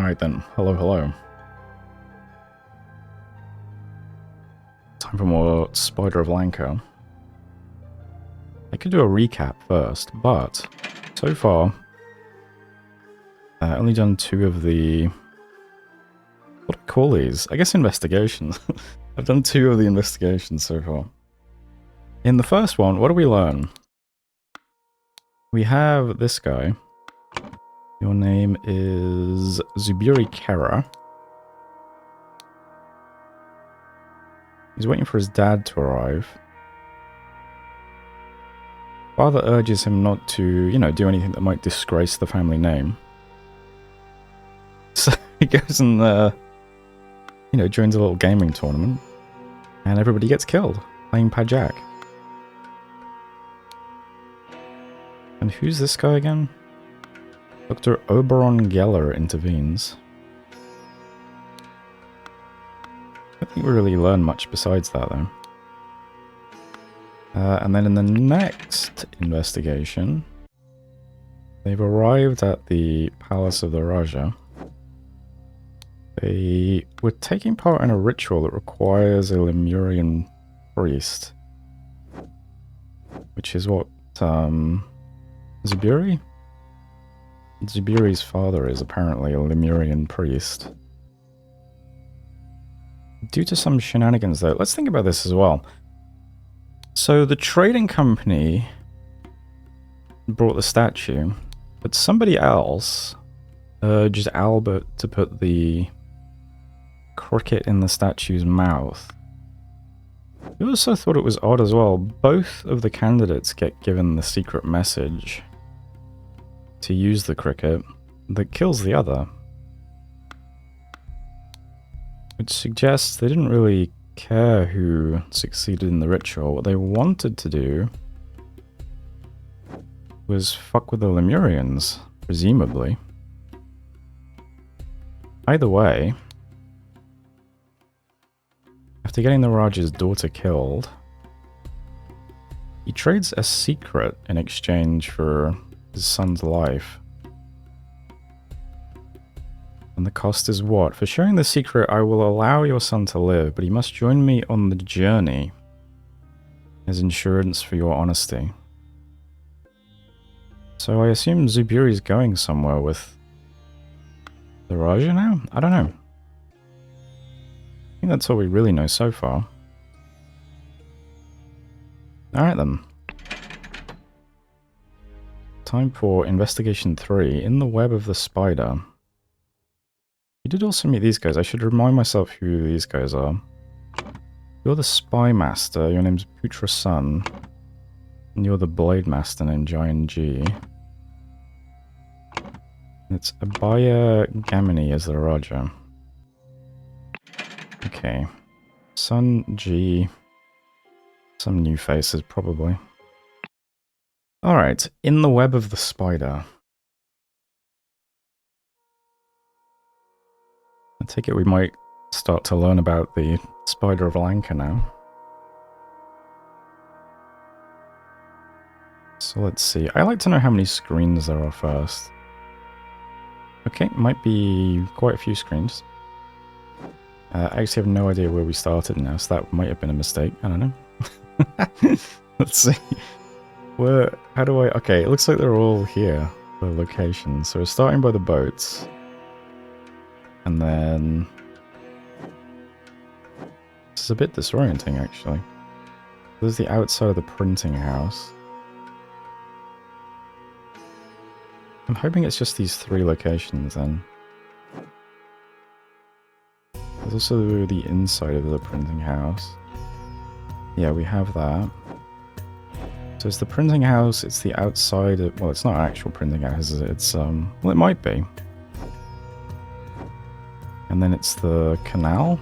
Alright then, hello. Time for more Spider of Lanka. I could do a recap first, but so far, only done 2 of the... what do I call these? I guess investigations. I've done 2 of the investigations so far. In the first one, what do we learn? We have this guy. Your name is Zubiri Kara. He's waiting for his dad to arrive. Father urges him not to, do anything that might disgrace the family name. So he goes and, joins a little gaming tournament. And everybody gets killed, playing Pajak. And who's this guy again? Dr. Oberon Geller intervenes. I don't think we really learn much besides that, though. And then in the next investigation, they've arrived at the Palace of the Raja. They were taking part in a ritual that requires a Lemurian priest. Which is what, Zubiri? Zubiri's father is apparently a Lemurian priest. Due to some shenanigans, though, let's think about this as well. So the trading company brought the statue, but somebody else urged Albert to put the cricket in the statue's mouth. We also thought it was odd as well. Both of the candidates get given the secret message to use the cricket that kills the other. Which suggests they didn't really care who succeeded in the ritual. What they wanted to do was fuck with the Lemurians, presumably. Either way, after getting the Raja's daughter killed, he trades a secret in exchange for his son's life. And the cost is what? For sharing the secret, I will allow your son to live, but he must join me on the journey as insurance for your honesty. So I assume Zubiri's going somewhere with the Raja now? I don't know. I think that's all we really know so far. Alright then. Time for Investigation 3, In the Web of the Spider. You did also meet these guys. I should remind myself who these guys are. You're the Spy Master, your name's Putra Sun. And you're the Blade Master named Giant G. It's Abaya Gamini as the Raja. Okay. Sun, G. Some new faces, probably. Alright, In the Web of the Spider. I take it we might start to learn about the Spider of Lanka now. So let's see. I like to know how many screens there are first. Okay, might be quite a few screens. I actually have no idea where we started now, so that might have been a mistake. I don't know. Let's see. How do I... Okay, it looks like they're all here, the locations. So we're starting by the boats. And then... This is a bit disorienting, actually. There's the outside of the printing house. I'm hoping it's just these 3 locations, then. There's also the inside of the printing house. Yeah, we have that. So it's the printing house, it's the outside of... Well, it's not an actual printing house, is it? It's, well, it might be. And then it's the canal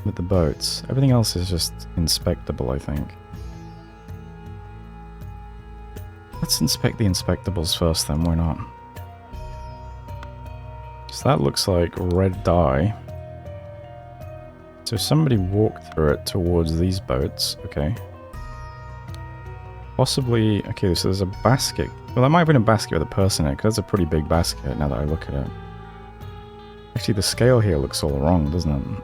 with the boats. Everything else is just inspectable, I think. Let's inspect the inspectables first then, why not? So that looks like red dye. So somebody walked through it towards these boats, okay. Possibly... Okay, so there's a basket. Well, that might have been a basket with a person in it, because that's a pretty big basket now that I look at it. Actually, the scale here looks all wrong, doesn't it?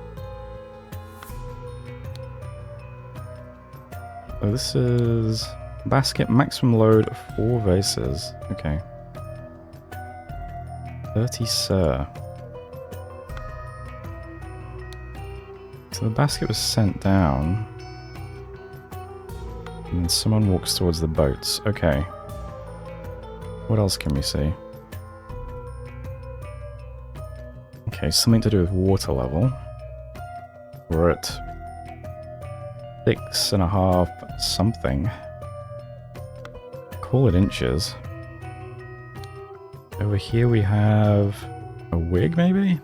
So this is... Basket, maximum load, 4 vases. Okay. 30 sir. So the basket was sent down. And then someone walks towards the boats. Okay. What else can we see? Okay, something to do with water level. We're at 6.5 something. Call it inches. Over here we have a wig, maybe?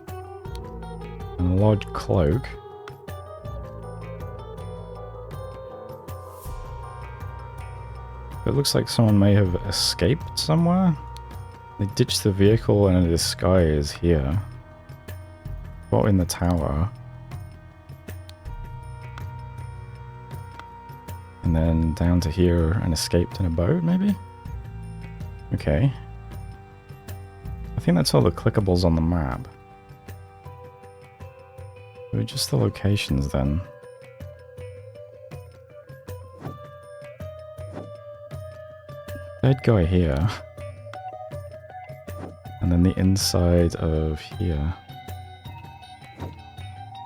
And a large cloak. It looks like someone may have escaped somewhere. They ditched the vehicle and a disguise here. What in the tower? And then down to here and escaped in a boat, maybe? Okay. I think that's all the clickables on the map. So just the locations then. Dead guy here. And then the inside of here.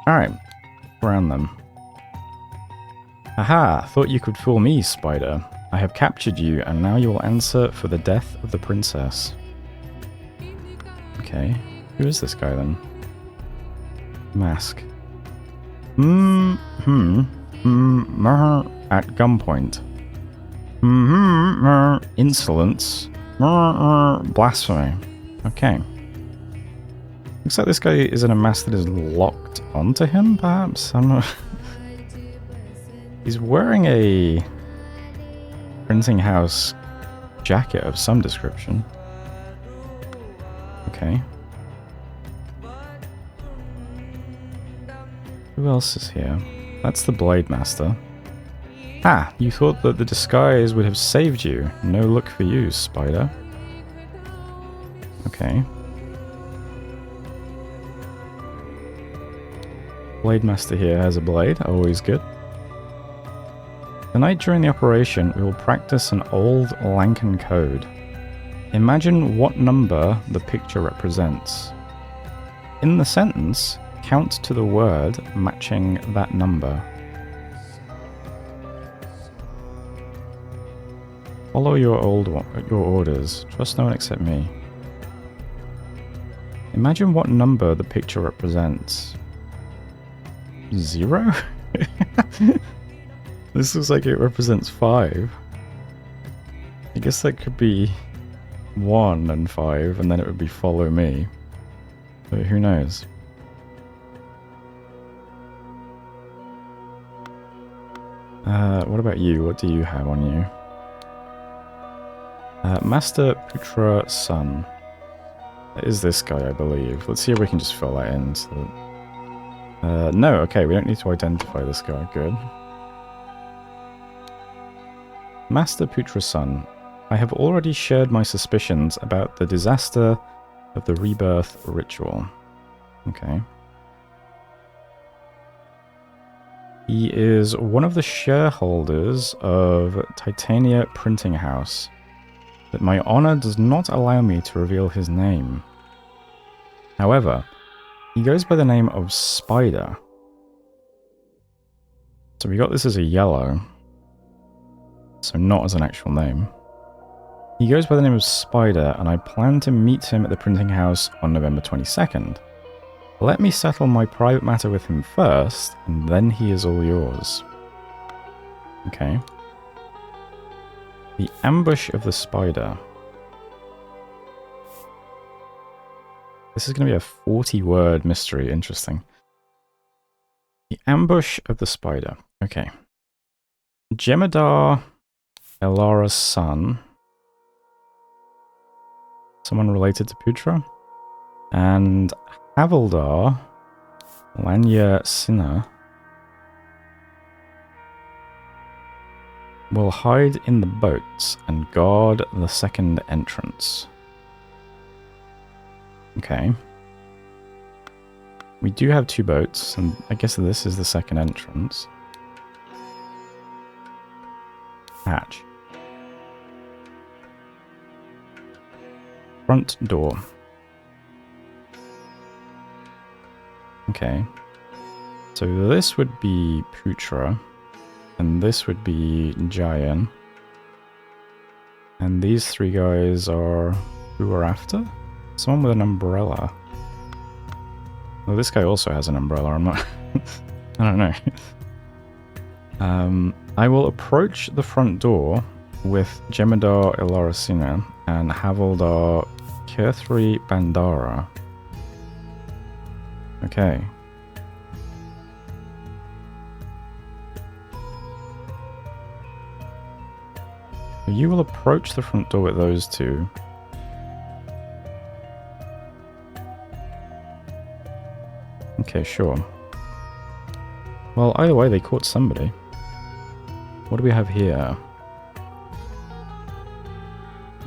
Alright. Around them. Aha! Thought you could fool me, Spider. I have captured you, and now you will answer for the death of the princess. Okay. Who is this guy then? Mask. At gunpoint. Insolence. Blasphemy. Okay. Looks like this guy is in a mask that is locked onto him, perhaps? I don't know. He's wearing a printing house jacket of some description. Okay. Who else is here? That's the Blade Master. Ah, you thought that the disguise would have saved you. No luck for you, Spider. Okay. Blade Master here has a blade, always good. Tonight during the operation, we will practice an old Lankan code. Imagine what number the picture represents. In the sentence, count to the word matching that number. Follow your orders. Trust no one except me. Imagine what number the picture represents. 0? This looks like it represents 5. I guess that could be 1 and 5, and then it would be follow me. But who knows? What about you? What do you have on you? Master Putra Sun. That is this guy, I believe. Let's see if we can just fill that in. So that... no, okay, we don't need to identify this guy. Good. Master Putra Sun. I have already shared my suspicions about the disaster of the rebirth ritual. Okay. He is one of the shareholders of Titania Printing House, but my honor does not allow me to reveal his name. However, he goes by the name of Spider. So we got this as a yellow, so not as an actual name. He goes by the name of Spider, and I plan to meet him at the printing house on November 22nd. Let me settle my private matter with him first, and then he is all yours. Okay. The Ambush of the Spider. This is going to be a 40-word mystery. Interesting. The Ambush of the Spider. Okay. Jemadar Elara's son. Someone related to Putra. And Havildar Lanya Sinha. will hide in the boats and guard the second entrance. Okay. We do have 2 boats, and I guess this is the second entrance. Hatch. Front door. Okay. So this would be Putra, and this would be Jayan. And these 3 guys are... who we're after? Someone with an umbrella. Well, this guy also has an umbrella, I'm not... I don't know. I will approach the front door with Jemadar Ilarasina and Havildar Kirthri Bandara. Okay. You will approach the front door with those 2. Okay, sure. Well, either way, they caught somebody. What do we have here?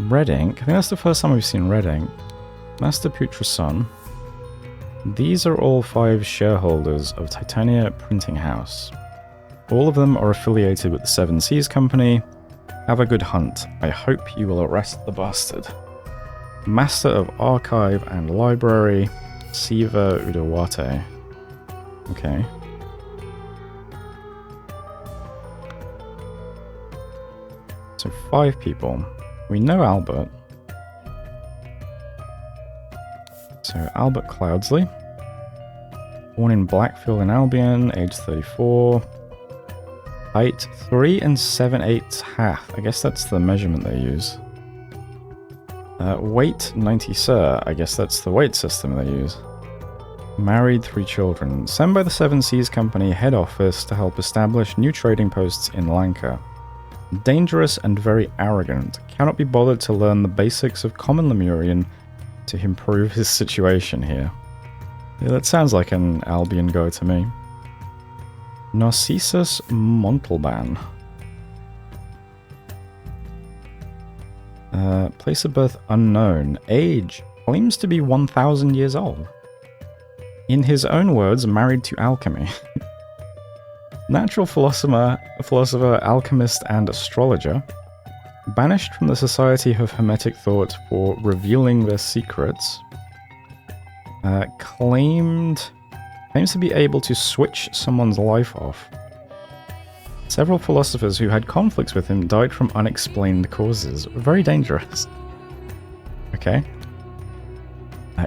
Red ink. I think that's the first time we've seen red ink. Master Putra's son. These are all 5 shareholders of Titania Printing House. All of them are affiliated with the Seven Seas Company. Have a good hunt. I hope you will arrest the bastard. Master of Archive and Library, Siva Udawate. Okay. So 5 people. We know Albert. So Albert Cloudsley. Born in Blackfield in Albion, age 34. Height 3 7/8 half. I guess that's the measurement they use. Weight 90 sir. I guess that's the weight system they use. Married, 3 children. Sent by the Seven Seas Company head office to help establish new trading posts in Lanka. Dangerous and very arrogant. Cannot be bothered to learn the basics of common Lemurian to improve his situation here. Yeah, that sounds like an Albion guy to me. Narcissus Montalban. Place of birth unknown. Age claims to be 1,000 years old. In his own words, married to alchemy. Natural philosopher, alchemist, and astrologer. Banished from the Society of Hermetic Thought for revealing their secrets. Claims to be able to switch someone's life off. Several philosophers who had conflicts with him died from unexplained causes. Very dangerous. Okay.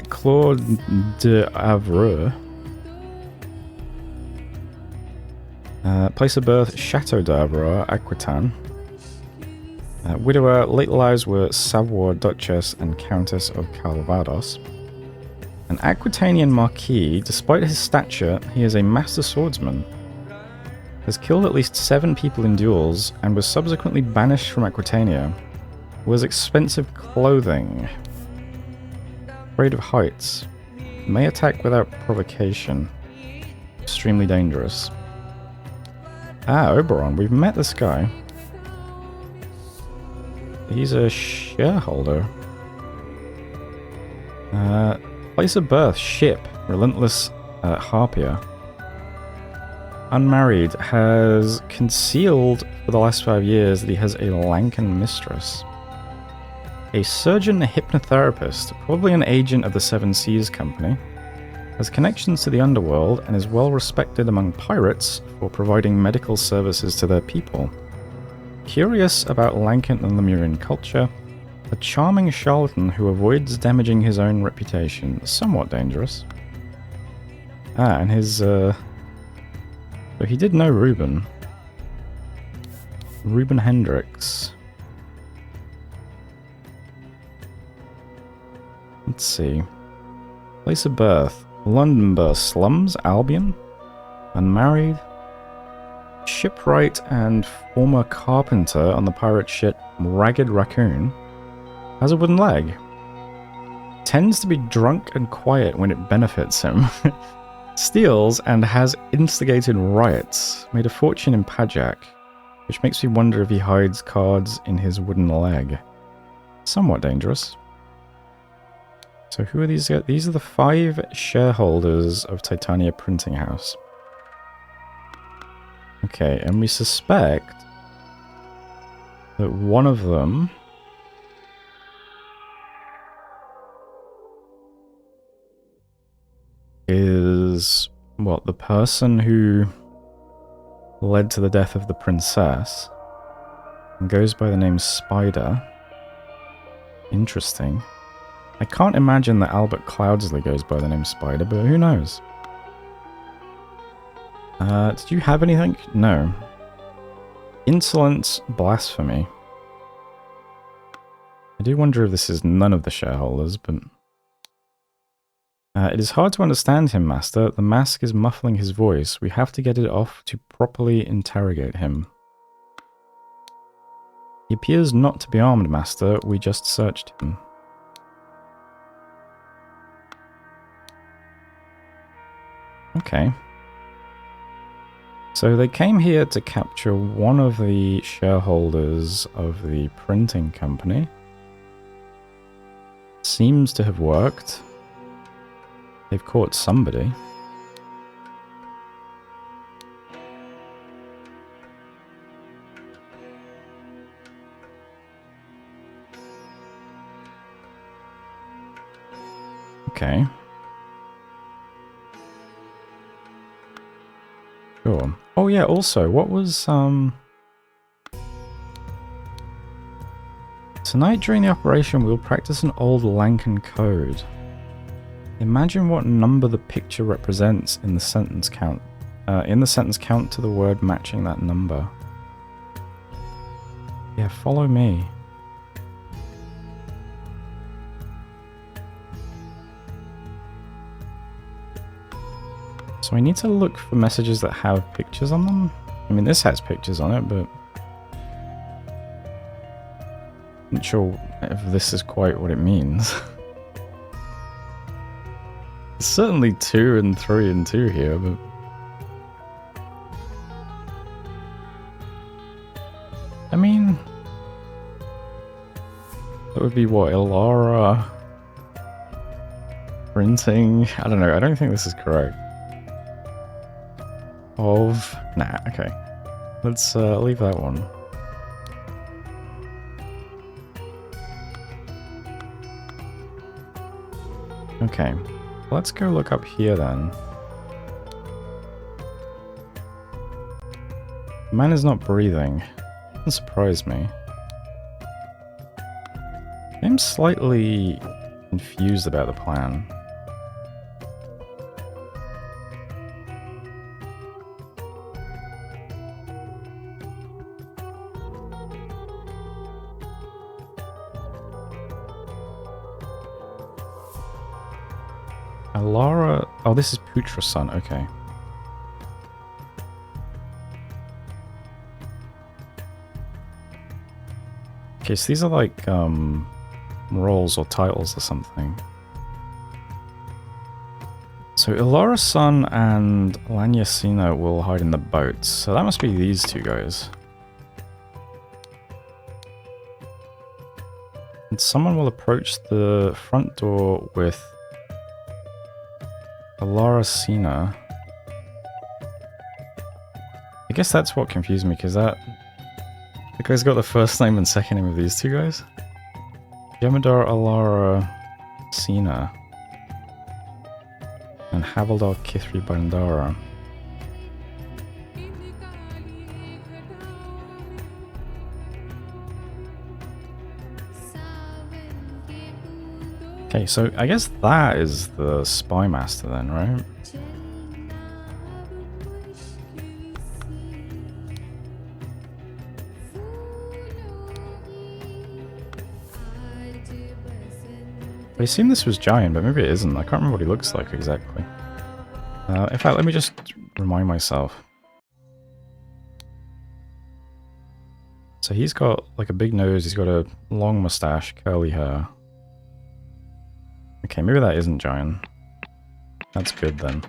Claude d'Avreux. Place of birth, Chateau d'Avreux, Aquitaine. Widower, late lives were Savoy Duchess and Countess of Calvados. An Aquitanian marquis, despite his stature, he is a master swordsman. Has killed at least 7 people in duels, and was subsequently banished from Aquitania. Wears expensive clothing. Afraid of heights. May attack without provocation. Extremely dangerous. Ah, Oberon. We've met this guy. He's a shareholder. Place of birth, ship. Relentless Harpier. Unmarried. Has concealed for the last 5 years that he has a Lankan mistress. A surgeon hypnotherapist, probably an agent of the Seven Seas Company. Has connections to the underworld and is well respected among pirates for providing medical services to their people. Curious about Lankan and Lemurian culture, a charming charlatan who avoids damaging his own reputation. Somewhat dangerous. Ah, and his, So he did know Reuben. Reuben Hendricks. Let's see. Place of birth. London slums, Albion. Unmarried. Shipwright and former carpenter on the pirate ship Ragged Raccoon. Has a wooden leg. Tends to be drunk and quiet when it benefits him. Steals and has instigated riots. Made a fortune in Pajak. which makes me wonder if he hides cards in his wooden leg. Somewhat dangerous. So who are these guys? These are the 5 shareholders of Titania Printing House. Okay, and we suspect that one of them is, what, the person who led to the death of the princess and goes by the name Spider. Interesting. I can't imagine that Albert Cloudsley goes by the name Spider, but who knows? Did you have anything? No. Insolence, blasphemy. I do wonder if this is none of the shareholders, but... it is hard to understand him, Master. The mask is muffling his voice. We have to get it off to properly interrogate him. He appears not to be armed, Master. We just searched him. Okay. So they came here to capture one of the shareholders of the printing company. Seems to have worked. They've caught somebody. Okay. Sure. Oh yeah, also, what was, tonight during the operation we'll practice an old Lankan code. Imagine what number the picture represents in the sentence count. Count to the word matching that number. Yeah, follow me. So I need to look for messages that have pictures on them. I mean, this has pictures on it, but... I'm not sure if this is quite what it means. There's certainly 2 and 3 and 2 here, but... I mean... That would be what, Ilara... Printing? I don't know, I don't think this is correct. Of... Nah, okay. Let's leave that one. Okay. Let's go look up here then. The man is not breathing. Doesn't surprise me. I'm slightly confused about the plan. Alara... Oh, this is Putra's son, okay. Okay, so these are like, roles or titles or something. So Ilara's son and Lanyasina will hide in the boats, so that must be these 2 guys. And someone will approach the front door with Alaracina. I guess that's what confused me, because the guy's got the first name and second name of these 2 guys. Jemadar Alaracina and Havildar Kithri Bandara. Okay, so I guess that is the Spy Master then, right? I assume this was Giant, but maybe it isn't. I can't remember what he looks like exactly. In fact, let me just remind myself. So he's got like a big nose, he's got a long mustache, curly hair. Okay, maybe that isn't Giant. That's good then.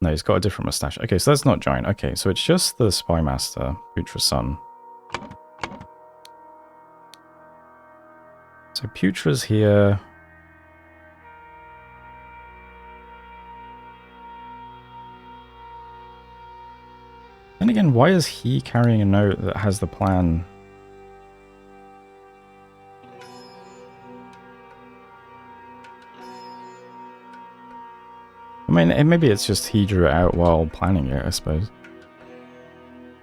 No, No, he's got a different mustache. Okay, so that's not giant. Okay, so it's just the Spy Master, Putra's son. So Putra's here. And again, why is he carrying a note that has the plan? I mean, maybe it's just he drew it out while planning it, I suppose.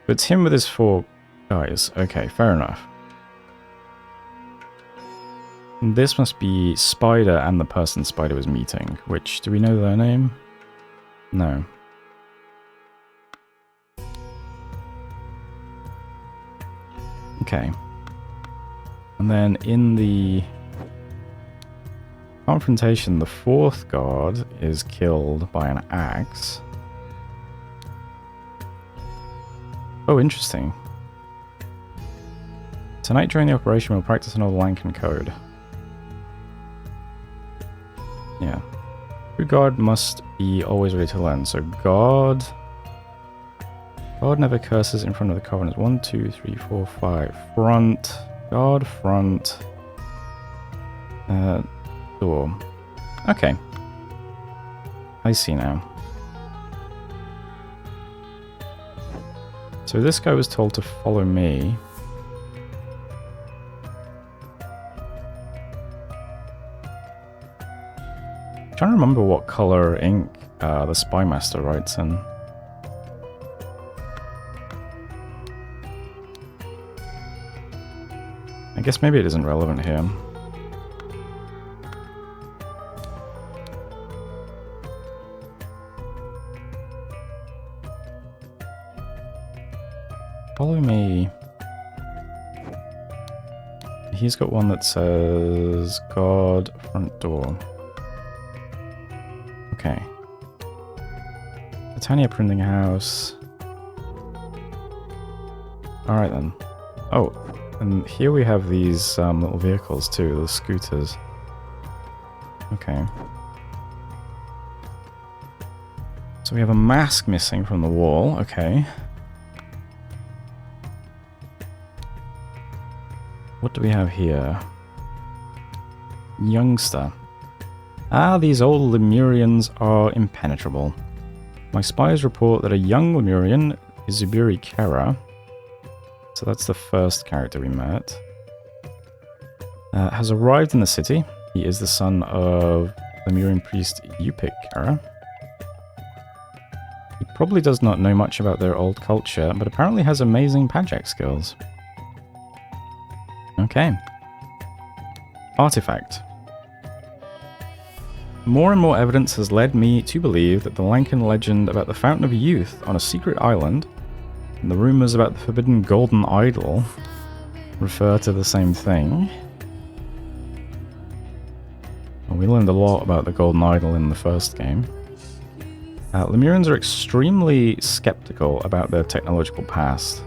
But it's him with his 4 guys. Okay, fair enough. And this must be Spider and the person Spider was meeting, which, do we know their name? No. Okay. And then in the confrontation, the 4th guard is killed by an axe. Oh, interesting. Tonight during the operation, we'll practice an old Lankan code. Yeah. True guard must be always ready to learn. So guard never curses in front of the covenants. 1, 2, 3, 4, 5. Front. Guard front. Door. Okay. I see now. So this guy was told to follow me. I'm trying to remember what color ink the Spy Master writes in. I guess maybe it isn't relevant here. Follow me. He's got one that says guard front door. Okay. Britannia printing house. Alright then. Oh, and here we have these little vehicles too, the scooters. Okay. So we have a mask missing from the wall, okay. What do we have here? Youngster. Ah, these old Lemurians are impenetrable. My spies report that a young Lemurian, Izubiri Kera, so that's the first character we met, has arrived in the city. He is the son of Lemurian priest Yupik Kera. He probably does not know much about their old culture, but apparently has amazing Pajak skills. Okay. Artifact. More and more evidence has led me to believe that the Lankan legend about the Fountain of Youth on a secret island and the rumors about the forbidden golden idol refer to the same thing. Well, we learned a lot about the golden idol in the first game. Lemurians are extremely skeptical about their technological past.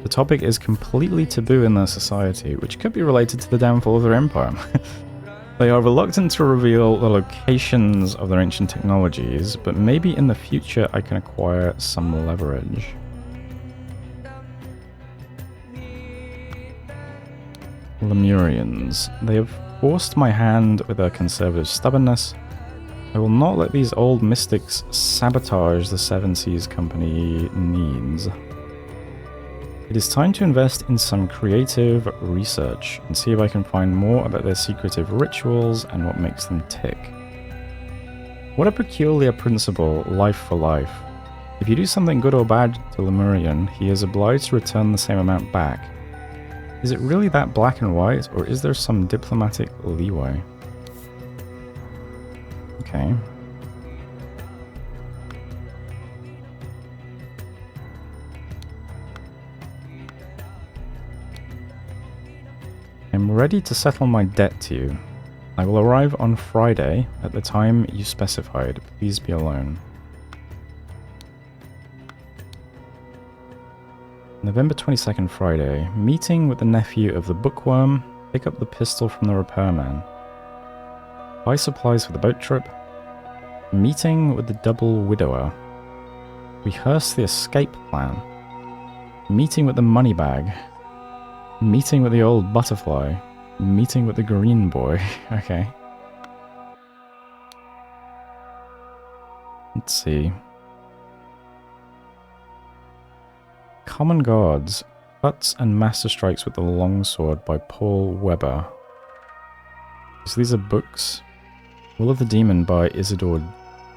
The topic is completely taboo in their society, which could be related to the downfall of their empire. They are reluctant to reveal the locations of their ancient technologies, but maybe in the future I can acquire some leverage. Lemurians. They have forced my hand with their conservative stubbornness. I will not let these old mystics sabotage the Seven Seas Company needs. It is time to invest in some creative research and see if I can find more about their secretive rituals and what makes them tick. What a peculiar principle, life for life. If you do something good or bad to Lemurian, he is obliged to return the same amount back. Is it really that black and white, or is there some diplomatic leeway? Okay. I'm ready to settle my debt to you. I will arrive on Friday at the time you specified. Please be alone. November 22nd, Friday. Meeting with the nephew of the bookworm. Pick up the pistol from the repairman. Buy supplies for the boat trip. Meeting with the double widower. Rehearse the escape plan. Meeting with the money bag. Meeting with the old butterfly. Meeting with the green boy. Okay. Let's see. Common Gods. Cuts and Master Strikes with the Longsword by Paul Weber. So these are books. Will of the Demon by Isidore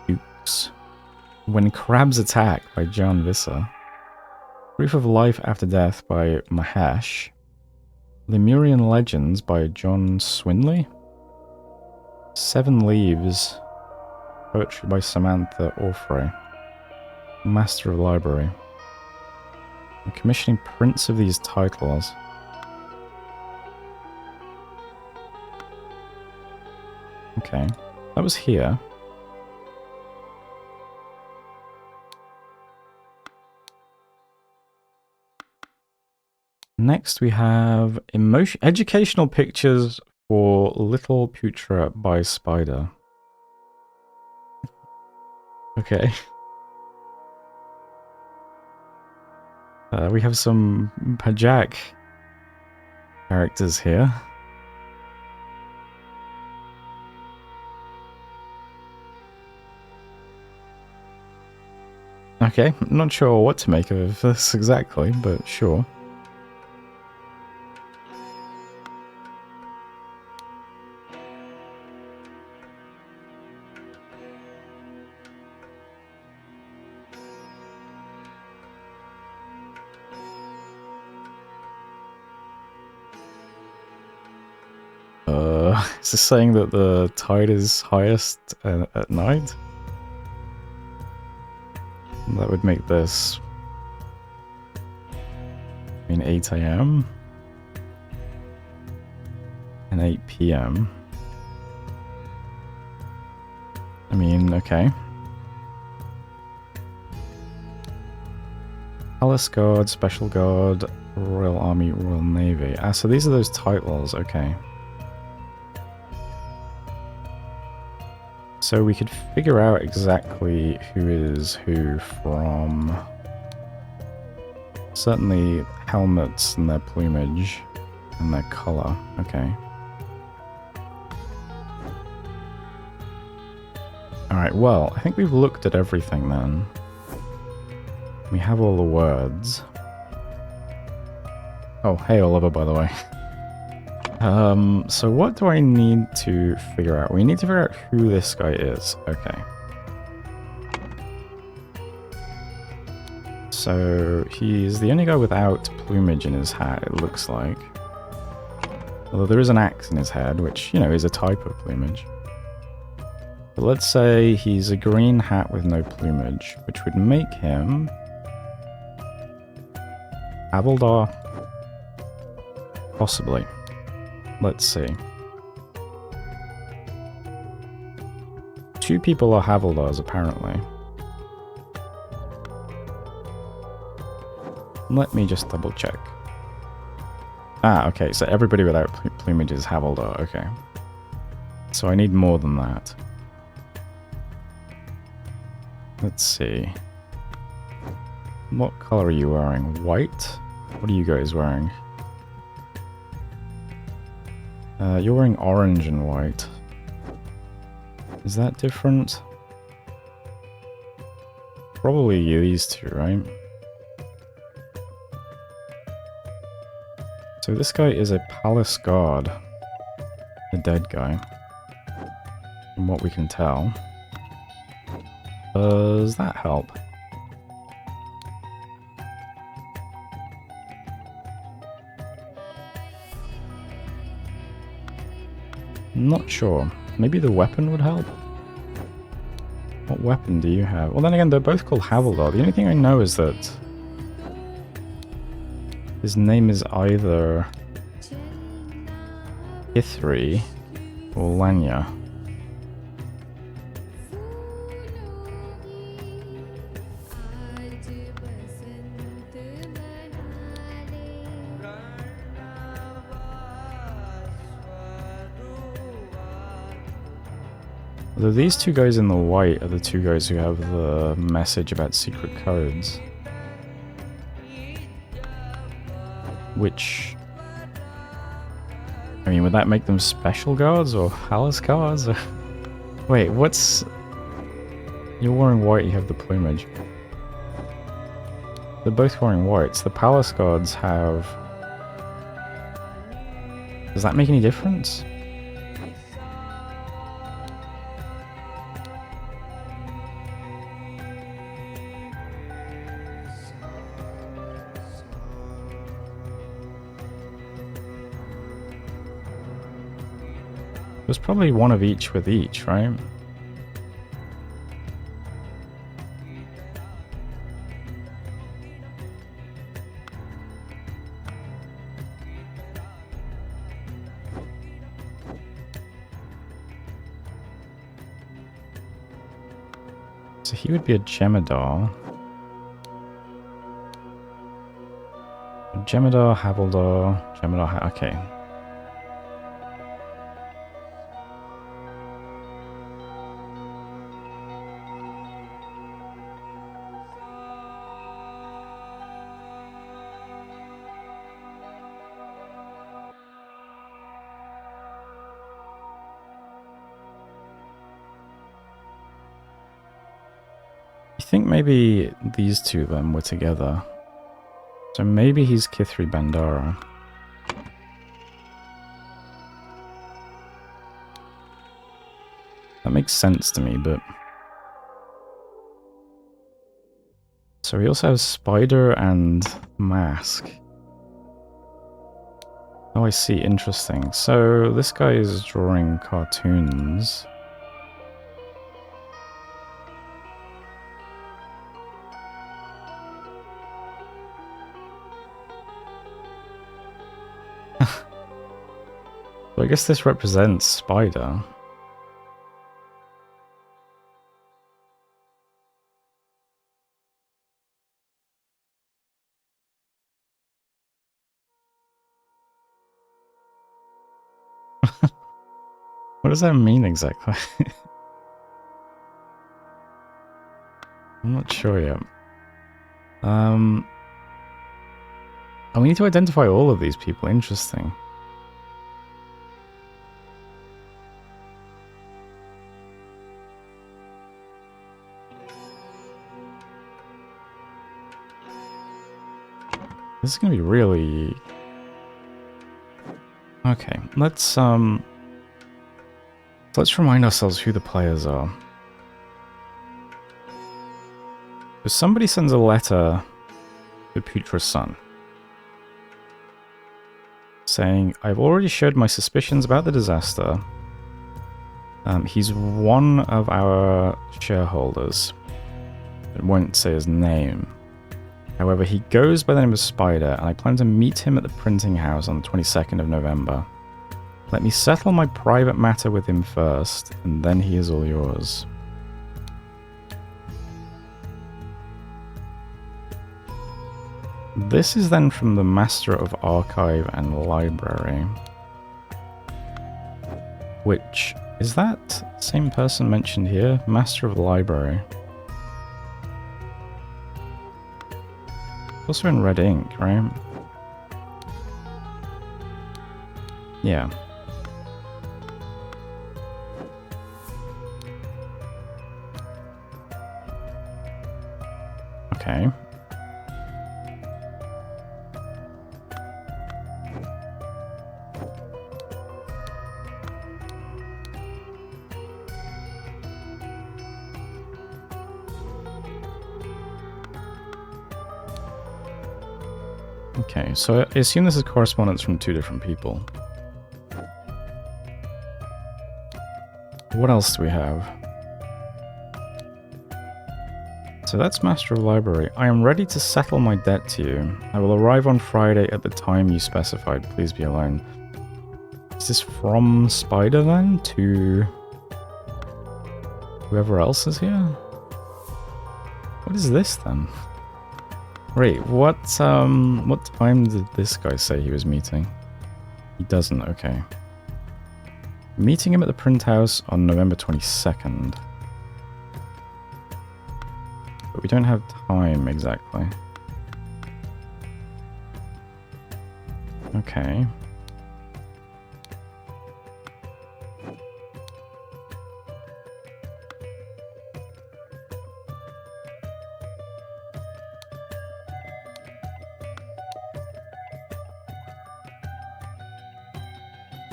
Dukes. When Crabs Attack by John Visser. Proof of Life After Death by Mahesh. Lemurian Legends by John Swinley. 7 Leaves. Poetry by Samantha Orfrey. Master of Library. I'm commissioning prints of these titles. Okay, that was here. Next we have educational pictures for Little Putra by Spider. Okay. We have some Pajak characters here. Okay, not sure what to make of this exactly, but sure. Is this saying that the tide is highest at night? That would make this... I mean 8 AM and 8 PM. I mean, okay. Palace Guard, Special Guard, Royal Army, Royal Navy. Ah, so these are those titles, okay. So we could figure out exactly who is who from certainly helmets and their plumage and their color. Okay. Alright, well, I think we've looked at everything then. We have all the words. Oh, hey Oliver, by the way. So what do I need to figure out? We need to figure out who this guy is. Okay. So he's the only guy without plumage in his hat, it looks like. Although there is an axe in his head, which, you know, is a type of plumage. But let's say he's a green hat with no plumage, which would make him... Havildar? Possibly. Let's see. 2 people are Havildars, apparently. Let me just double check. Ah, okay, so everybody without plumage is Havildar, okay. So I need more than that. Let's see. What color are you wearing? White? What are you guys wearing? You're wearing orange and white. Is that different? Probably these two, right? So this guy is a palace guard. A dead guy. From what we can tell. Does that help? Not sure. Maybe the weapon would help? What weapon do you have? Well, then again, they're both called Havildar. The only thing I know is that his name is either Ithri or Lanya. Although these two guys in the white are the two guys who have the message about secret codes. Which... I mean, would that make them special guards or palace guards? Or... Wait, what's... You're wearing white, you have the plumage. They're both wearing whites. The palace guards have... Does that make any difference? There's probably one of each with each, right? So he would be a Jem'Hadar. Jem'Hadar, Havildar, Jem'Hadar, okay. I think maybe these two of them were together. So maybe he's Kithri Bandara. That makes sense to me, but... So he also has Spider and Mask. Oh, I see. Interesting. So this guy is drawing cartoons. So I guess this represents Spider. What does that mean exactly? I'm not sure yet. Oh, we need to identify all of these people. Interesting. This is gonna be really... Okay, let's remind ourselves who the players are. So somebody sends a letter to Putra's son, saying, I've already showed my suspicions about the disaster. He's one of our shareholders. It won't say his name. However, he goes by the name of Spider, and I plan to meet him at the printing house on the 22nd of November. Let me settle my private matter with him first, and then he is all yours. This is then from the Master of Archive and Library. Which, is that same person mentioned here? Master of Library. Also in red ink, right? Yeah. Okay. Okay, so I assume this is correspondence from two different people. What else do we have? So that's Master of Library. I am ready to settle my debt to you. I will arrive on Friday at the time you specified. Please be alone. Is this from Spider then to whoever else is here? What is this then? Wait, what time did this guy say he was meeting? He doesn't, okay. Meeting him at the print house on November 22nd. But we don't have time exactly. Okay.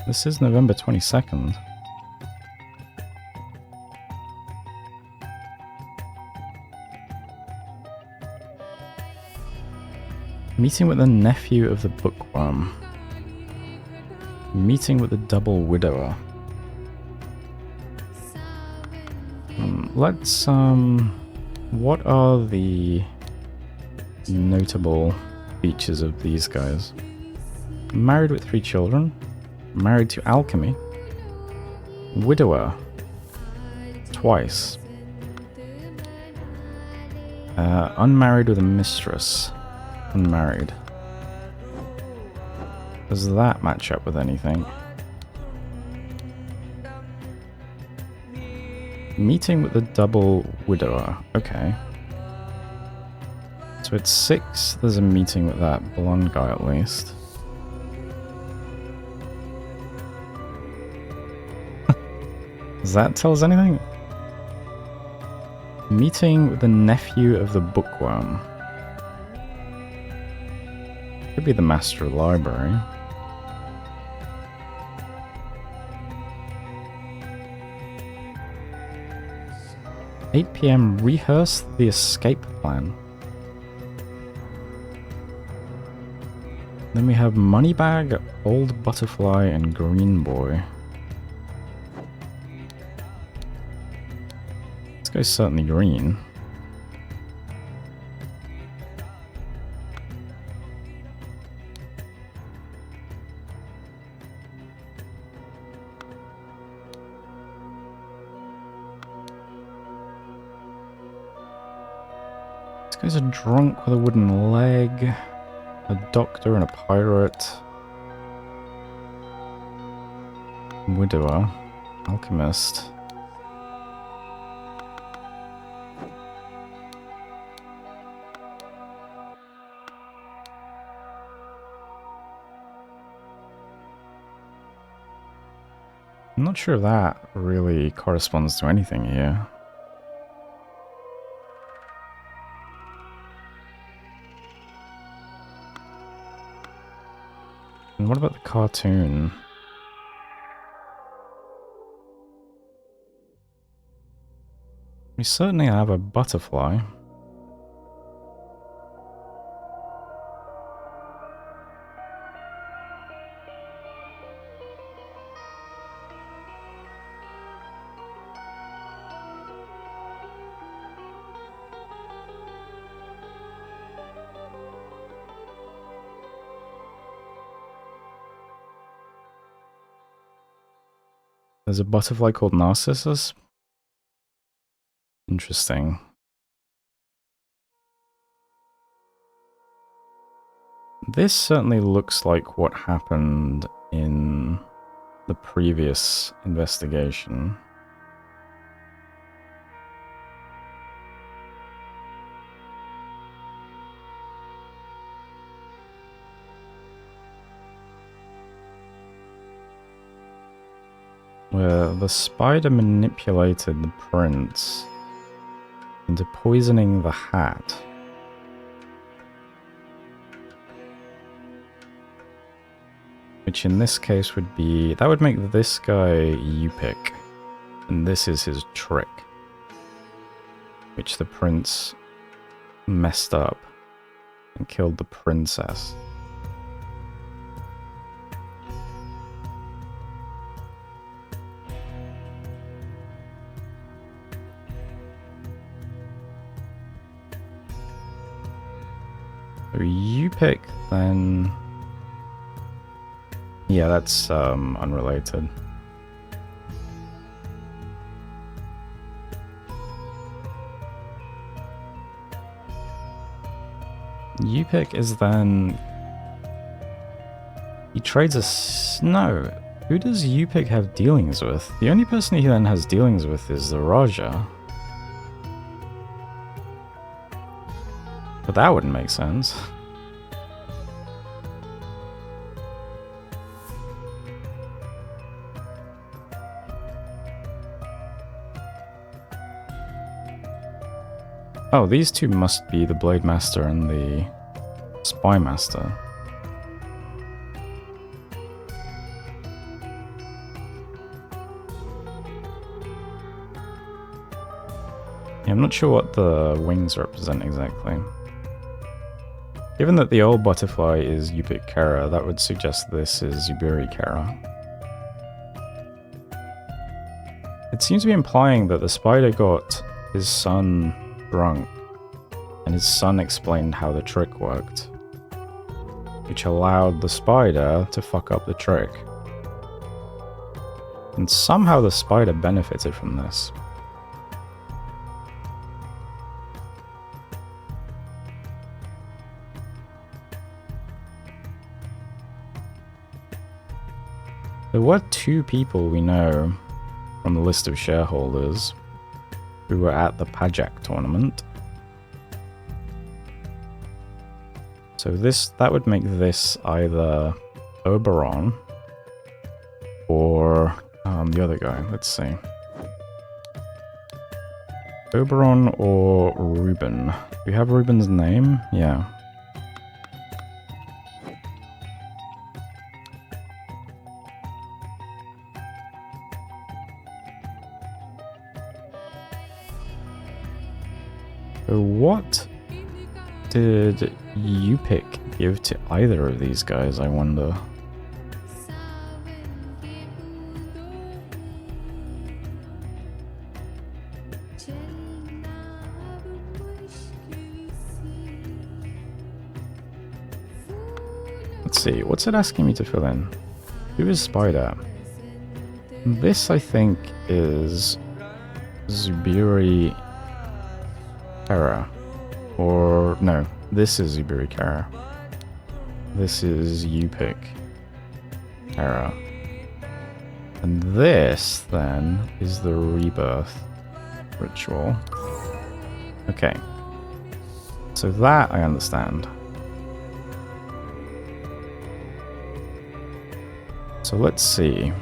This is November 22nd. Meeting with the nephew of the bookworm. Meeting with the double widower. Let's, what are the notable features of these guys? Married with 3 children. Married to alchemy. Widower. Twice. Unmarried with a mistress. Unmarried. Does that match up with anything? Meeting with the double widower. Okay. So it's 6. There's a meeting with that blonde guy at least. Does that tell us anything? Meeting with the nephew of the bookworm. Could be the master of the library. "8 PM, rehearse the escape plan." Then we have Moneybag, Old Butterfly, and Green Boy. This guy's certainly green. This guy's a drunk with a wooden leg. A doctor and a pirate. Widower. Alchemist. I'm not sure if that really corresponds to anything here. And what about the cartoon? We certainly have a butterfly. There's a butterfly called Narcissus. Interesting. This certainly looks like what happened in the previous investigation. Where the spider manipulated the prince into poisoning the hat. Which in this case would be... that would make this guy Yupik. And this is his trick. Which the prince messed up and killed the princess. So you pick then... yeah, that's unrelated. Yupik is then... he trades a... no. Who does Yupik have dealings with? The only person he then has dealings with is the Raja. But that wouldn't make sense. Oh, these two must be the Blade Master and the Spy Master. Yeah, I'm not sure what the wings represent exactly. Given that the old butterfly is Yupik Kara, that would suggest this is Zubiri Kara. It seems to be implying that the spider got his son drunk, and his son explained how the trick worked, which allowed the spider to fuck up the trick. And somehow the spider benefited from this. There were two people we know from the list of shareholders who were at the Pajak tournament. So that would make this either Oberon or the other guy. Let's see. Oberon or Ruben. Do we have Ruben's name? Yeah. So what did Yupik give to either of these guys, I wonder? Let's see, what's it asking me to fill in? Who is Spider? This, I think, is Zubiri Kara. Or, no, this is Zubiri Kara. This is Yupik Kara. And this, then, is the rebirth ritual. Okay. So that I understand. So let's see.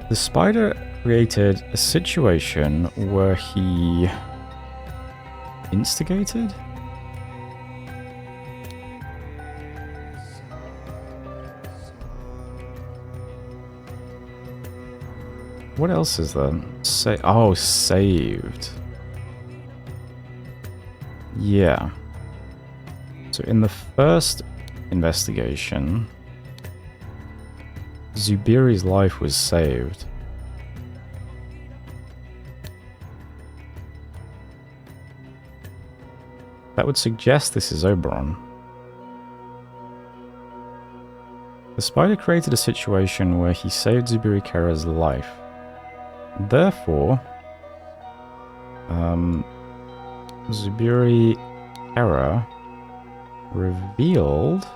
The spider created a situation where he instigated? What else is there? Oh, saved. Yeah. So in the first investigation, Zubiri's life was saved. That would suggest this is Oberon. The spider created a situation where he saved Zubiri Kara's life. Therefore, Zubiri Kara revealed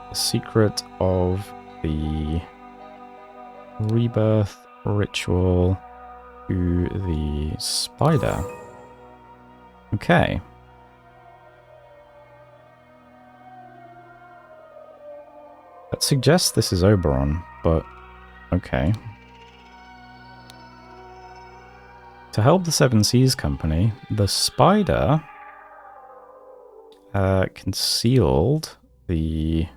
the secret of the rebirth ritual to the spider. Okay. That suggests this is Oberon, but okay. To help the Seven Seas Company, the spider concealed the...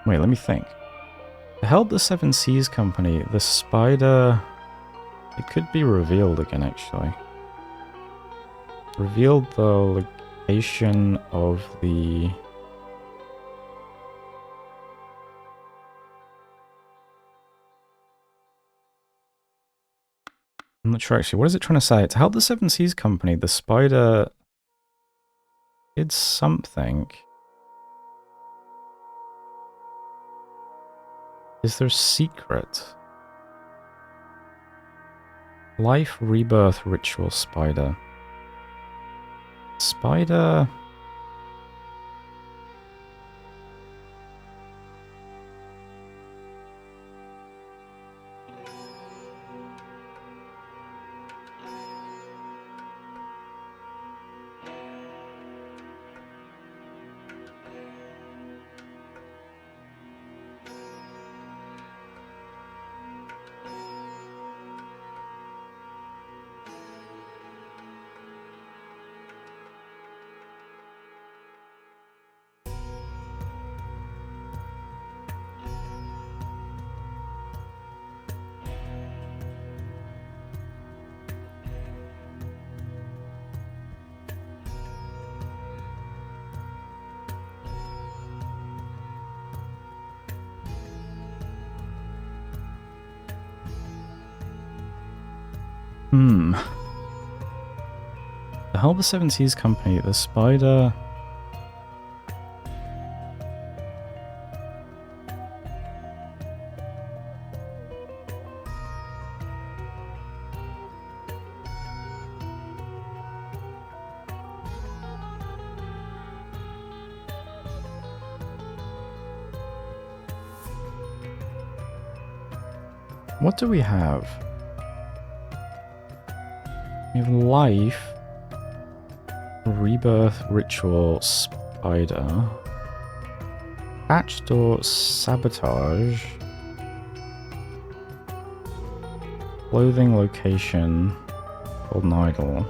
Wait, let me think. To help the Seven Seas Company, the spider... It could be revealed again, actually. Revealed the location of the... I'm not sure actually. What is it trying to say? To help the Seven Seas Company, the spider did something. Is there a secret? Life rebirth ritual spider. Spider... To help the Seven Seas Company, the spider... What do we have? We have life, rebirth, ritual, spider, patch door, sabotage, clothing, location, golden idol.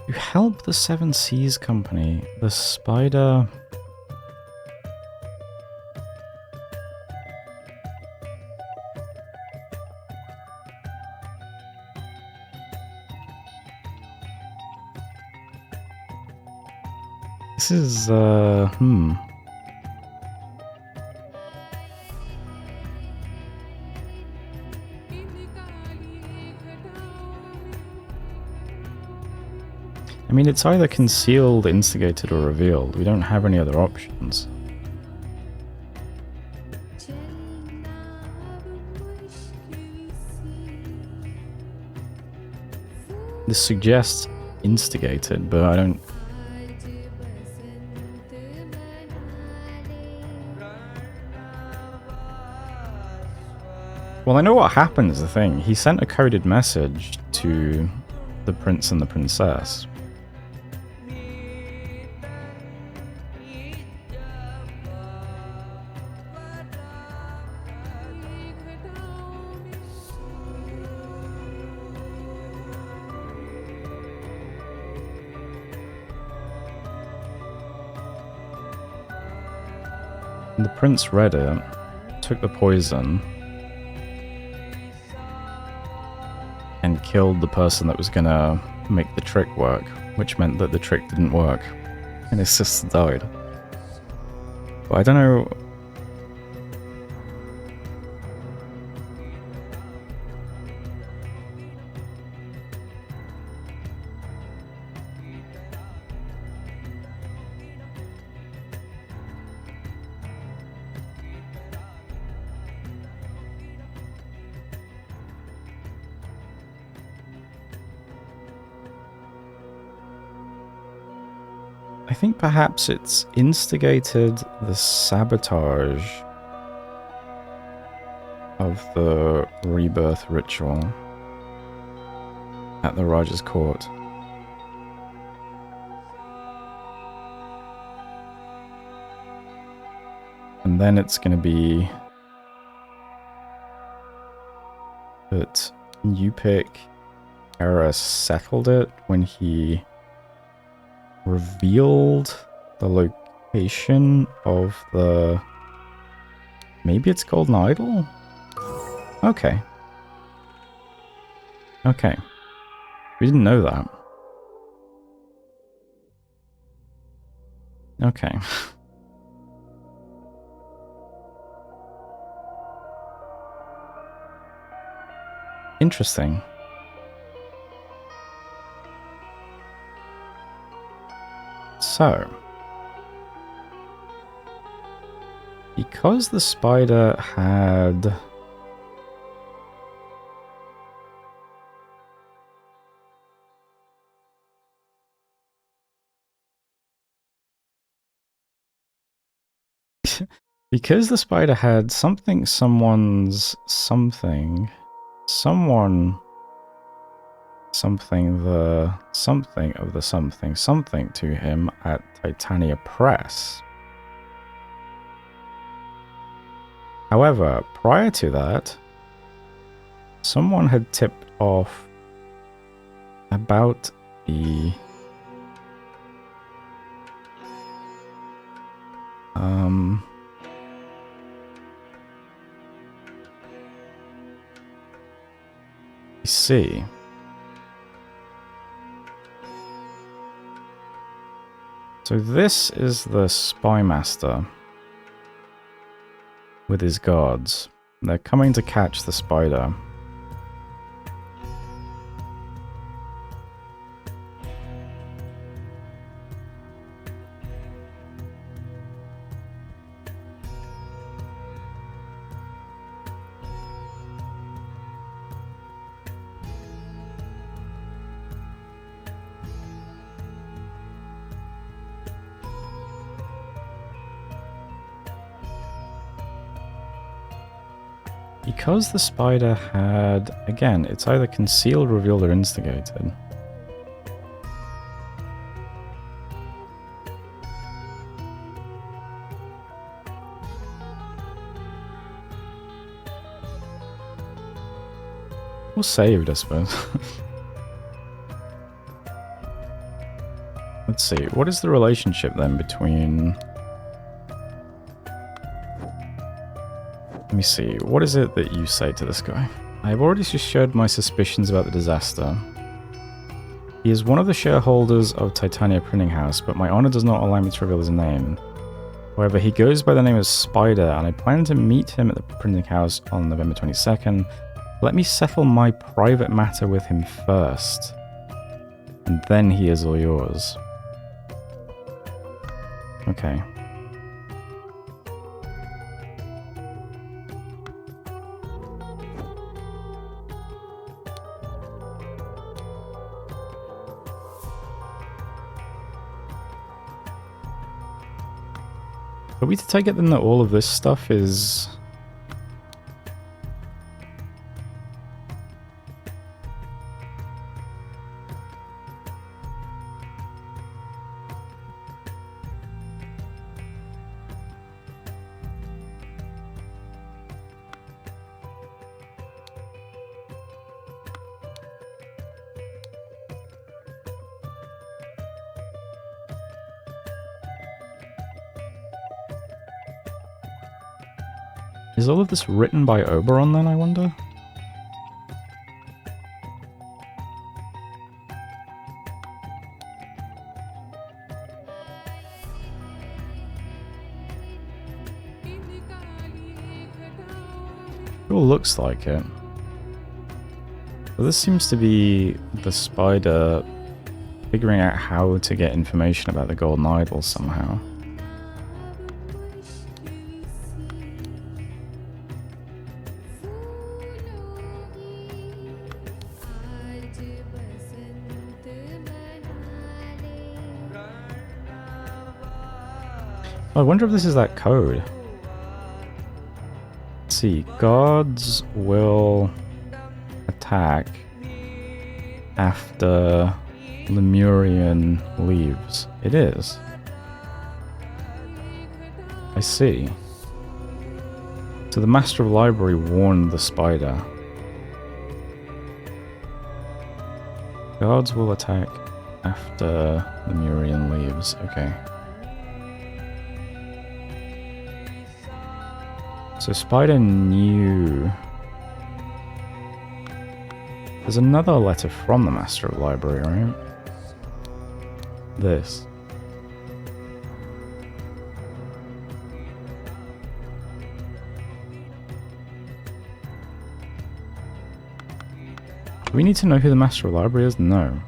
You help the Seven Seas Company, the spider... This is, I mean, it's either concealed, instigated, or revealed. We don't have any other options. This suggests instigated, but I don't... Well, I know what happened is the thing. He sent a coded message to the prince and the princess. And the prince read it, took the poison, and killed the person that was gonna make the trick work, which meant that the trick didn't work, and his sister died. But I don't know... I think perhaps it's instigated the sabotage of the rebirth ritual at the Raja's court. And then it's going to be that Upik Era settled it when he revealed the location of the... Maybe it's Golden Idol? Okay. Okay. We didn't know that. Okay. Interesting. So, because the spider had... because the spider had something, someone's something, someone, something, the something of the something, something to him at Titania Press. However, prior to that, someone had tipped off about the see. So this is the spy master with his guards. They're coming to catch the spider. Because the spider had, again, it's either concealed, revealed, or instigated. Or saved, I suppose. Let's see, what is the relationship then between... Let me see, what is it that you say to this guy? I have already shared my suspicions about the disaster. He is one of the shareholders of Titania Printing House, but my honor does not allow me to reveal his name. However, he goes by the name of Spider, and I plan to meet him at the printing house on November 22nd. Let me settle my private matter with him first, and then he is all yours. Okay. Are we to take it then that all of this stuff is... Is all of this written by Oberon then, I wonder? It all looks like it. But this seems to be the spider figuring out how to get information about the Golden Idol somehow. I wonder if this is that code. Let's see, gods will attack after Lemurian leaves. It is. I see. So the Master of Library warned the spider. Guards will attack after Lemurian leaves. Okay. So Spider knew. There's another letter from the Master of the Library, right? This. Do we need to know who the Master of the Library is? No.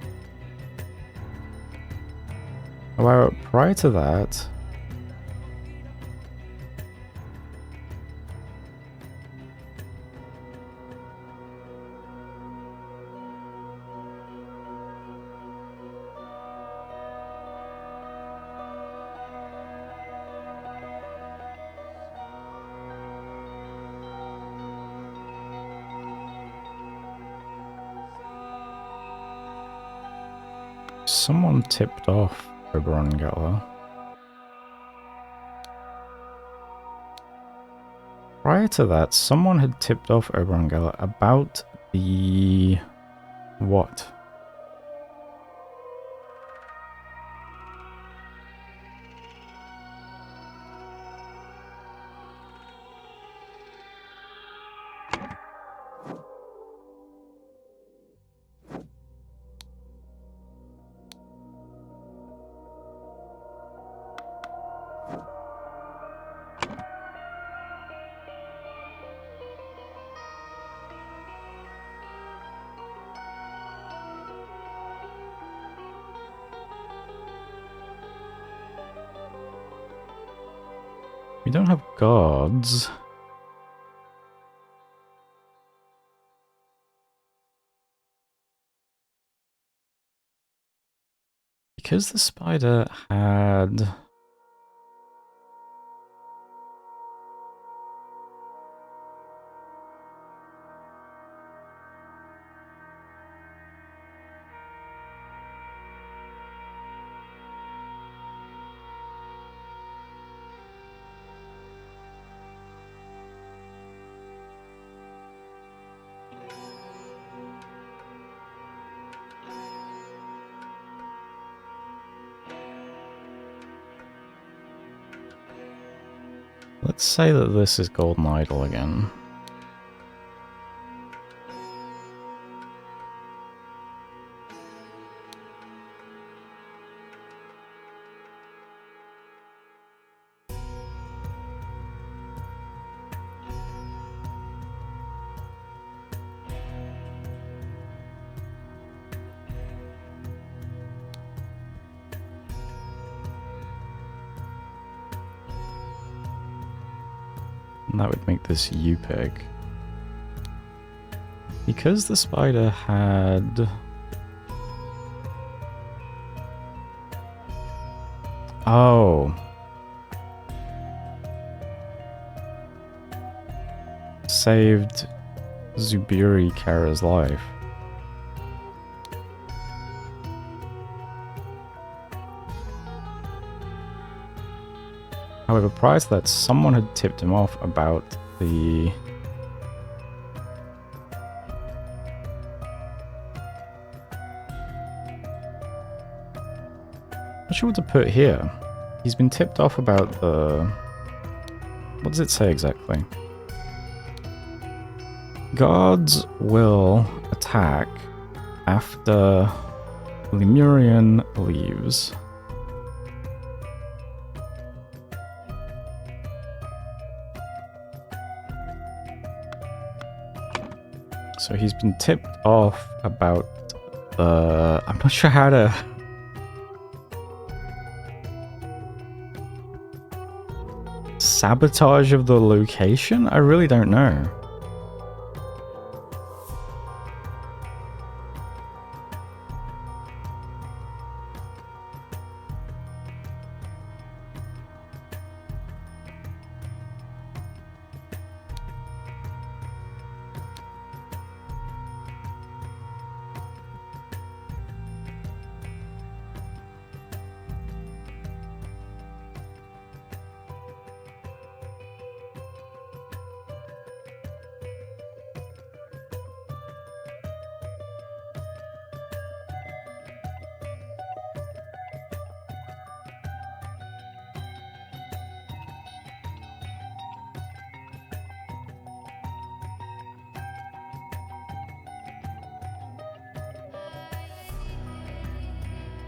However, prior to that... Someone tipped off Oberon Geller. Prior to that, someone had tipped off Oberon Geller about the... what? We don't have guards. Because the spider had... Let's say that this is Golden Idol again. And that would make this UPEG. Because the spider had... oh. Saved Zubiri Kara's life. However, prior to that, someone had tipped him off about the... not sure what to put here. He's been tipped off about the... what does it say exactly? Guards will attack after Lemurian leaves. So he's been tipped off about the... I'm not sure how to... sabotage of the location? I really don't know.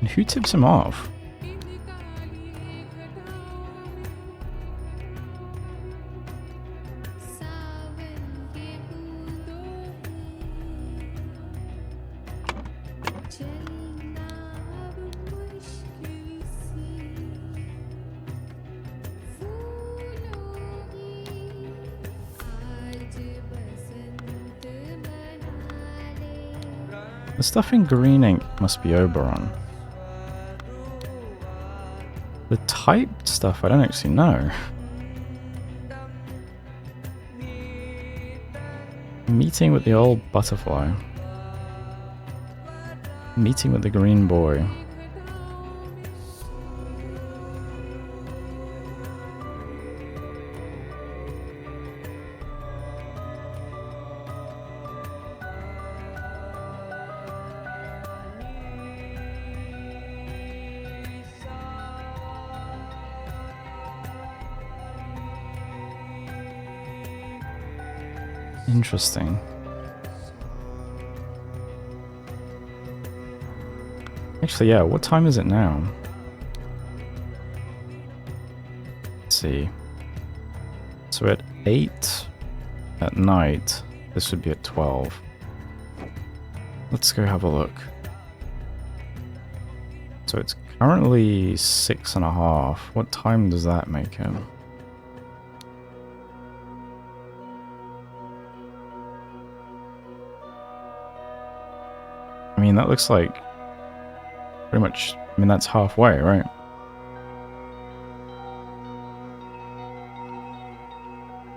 And who tips him off? The stuff in green ink must be Oberon. The typed stuff I don't actually know. Meeting with the old butterfly. Meeting with the green boy. Interesting. Actually, yeah, what time is it now? Let's see. So at 8 at night, this would be at 12. Let's go have a look. So it's currently 6:30. What time does that make him? I mean, that looks like pretty much, I mean, that's halfway, right?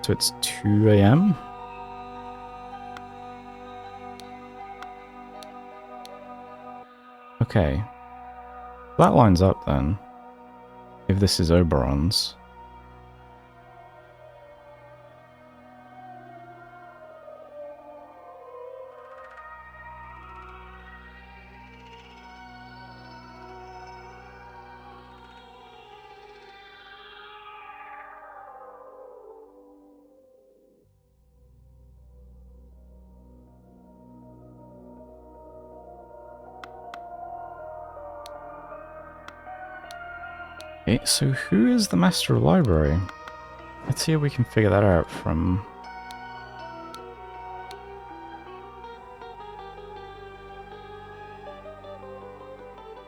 So it's 2 a.m.? Okay. That lines up then, if this is Oberon's. Okay, so who is the Master of Library? Let's see if we can figure that out from...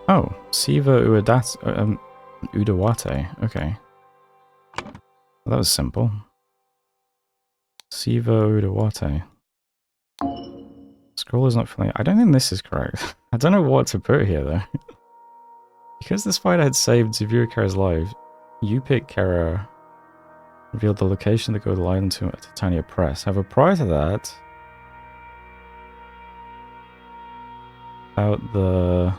Oh, Siva Udawate. Okay. Well, that was simple. Siva Udawate. Scroll is not familiar. I don't think this is correct. I don't know what to put here, though. Because the spider had saved Zivira Kara's life, you pick Kara revealed the location of the gold line to Titania Press. However, prior to that, about the...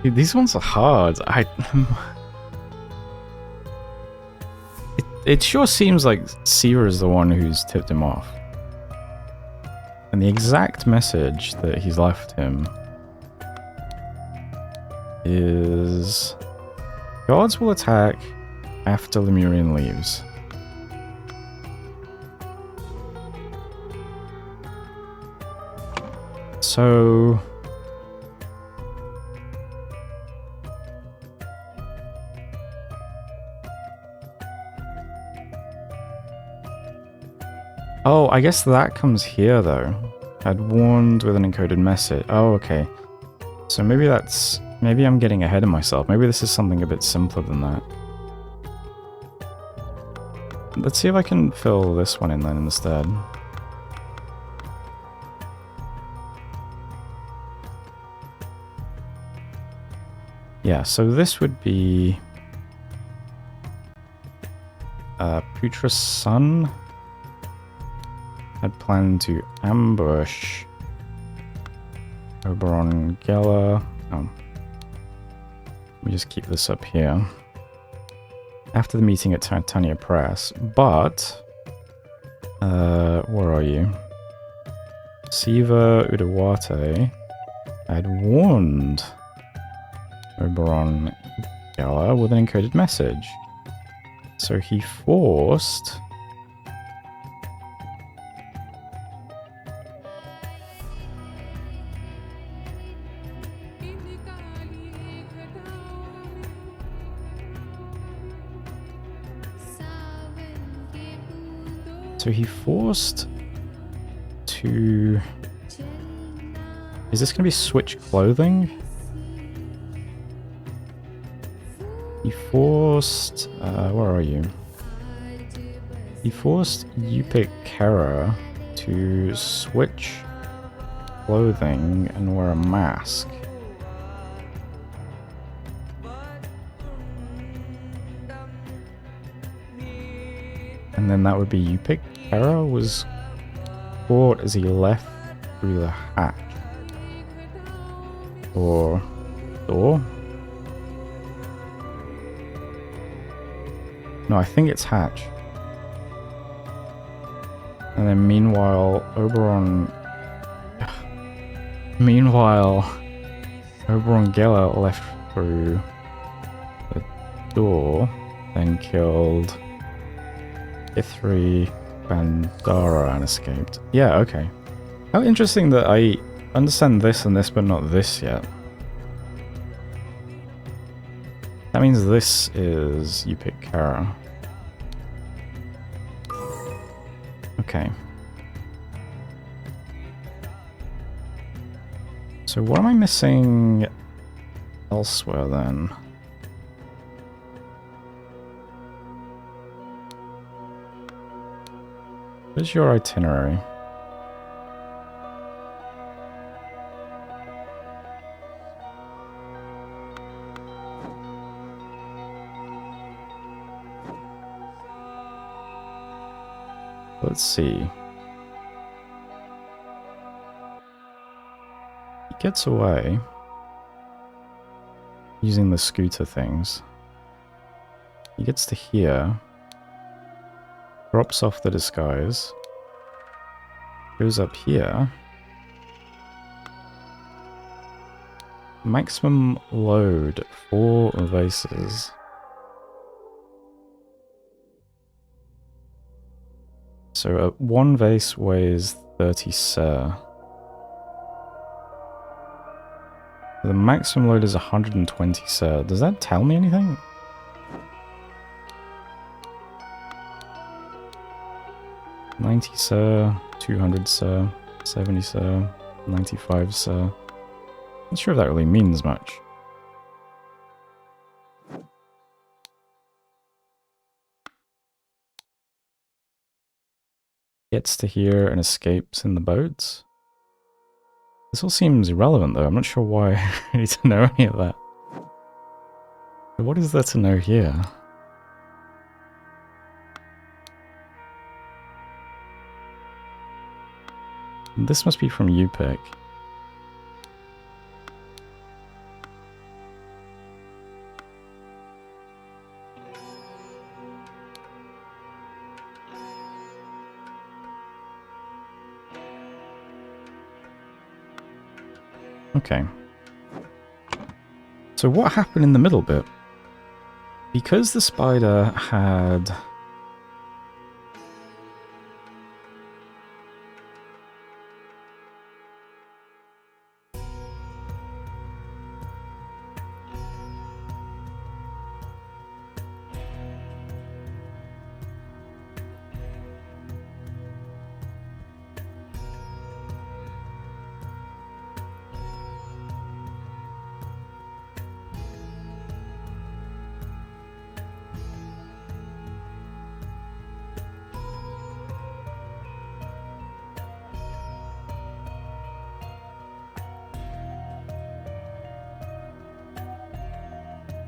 Dude, these ones are hard. It sure seems like Siva is the one who's tipped him off. And the exact message that he's left him is... Gods will attack after Lemurian leaves. So... Oh, I guess that comes here, though. I'd warned with an encoded message. Oh, okay. So maybe that's... Maybe I'm getting ahead of myself. Maybe this is something a bit simpler than that. Let's see if I can fill this one in then instead. Yeah, so this would be... Putra's son had planned to ambush Oberon Geller. Oh. Let me just keep this up here. After the meeting at Titania Press, but... where are you? Siva Udawate had warned Oberon Geller with an encoded message. So he forced... So he forced to... Is this going to be switch clothing? He forced... where are you? He forced Yupik Kara to switch clothing and wear a mask. And then that would be Yupik Kara was caught as he left through the hatch. Or door? No, I think it's hatch. And then meanwhile, Oberon Geller left through the door, then killed Ithri Bandara and escaped. Yeah, okay. How interesting that I understand this and this, but not this yet. That means this is Yupik Kara. Okay. So what am I missing elsewhere then? Where's your itinerary? Let's see. He gets away using the scooter things. He gets to here, drops off the disguise, goes up here. Maximum load, 4 vases. So one vase weighs 30 ser. The maximum load is 120 ser. Does that tell me anything? $90 ser, 200 ser, 70 ser, 95 ser. Not sure if that really means much. Gets to here and escapes in the boats. This all seems irrelevant though. I'm not sure why I need to know any of that. But what is there to know here? This must be from Yupik. Okay. So what happened in the middle bit? Because the spider had...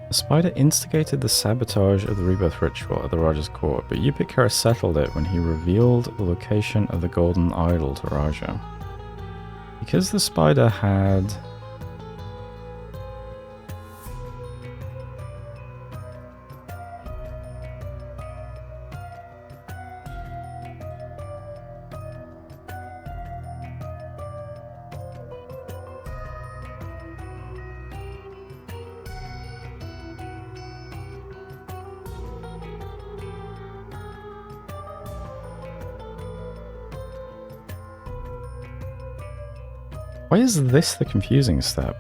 The spider instigated the sabotage of the rebirth ritual at the Raja's court, but Yupikara settled it when he revealed the location of the golden idol to Raja. Because the spider had... Why is this the confusing step?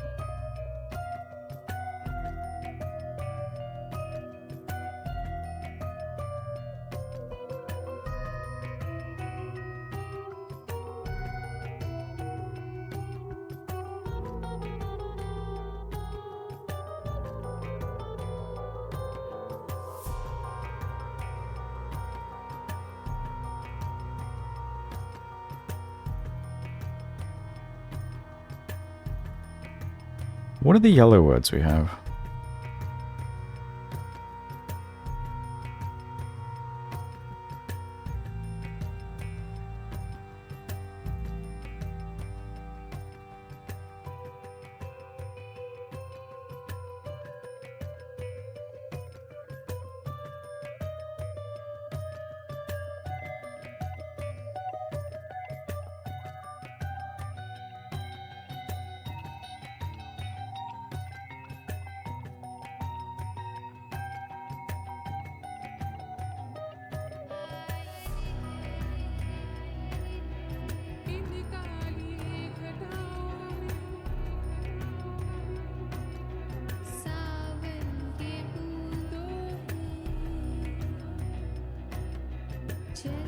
What are the yellow words we have?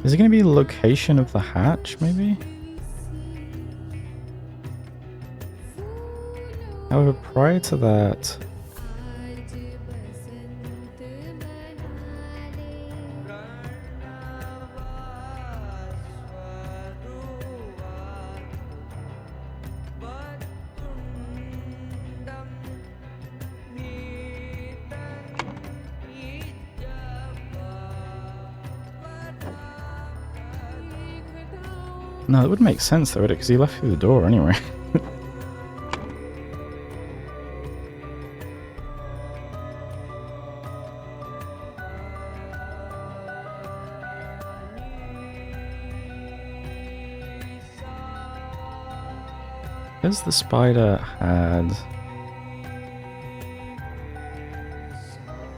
Is it going to be the location of the hatch, maybe? However, prior to that... No, it would make sense though, would it? Because he left through the door anyway. Because the spider had...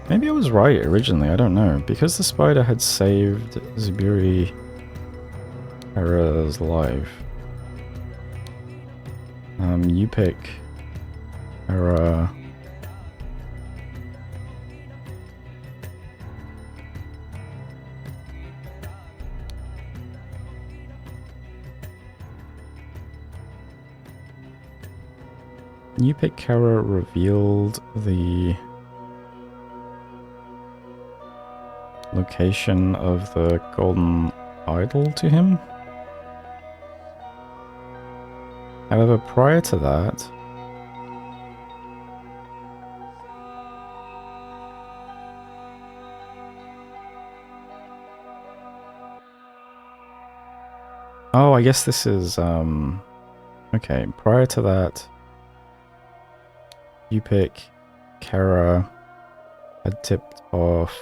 Maybe I was right originally, I don't know. Because the spider had saved Zubiri Hera's life. You pick Hera. You pick Hera revealed the location of the golden idol to him. However, prior to that, oh, I guess this is, okay, prior to that, you pick Kara had tipped off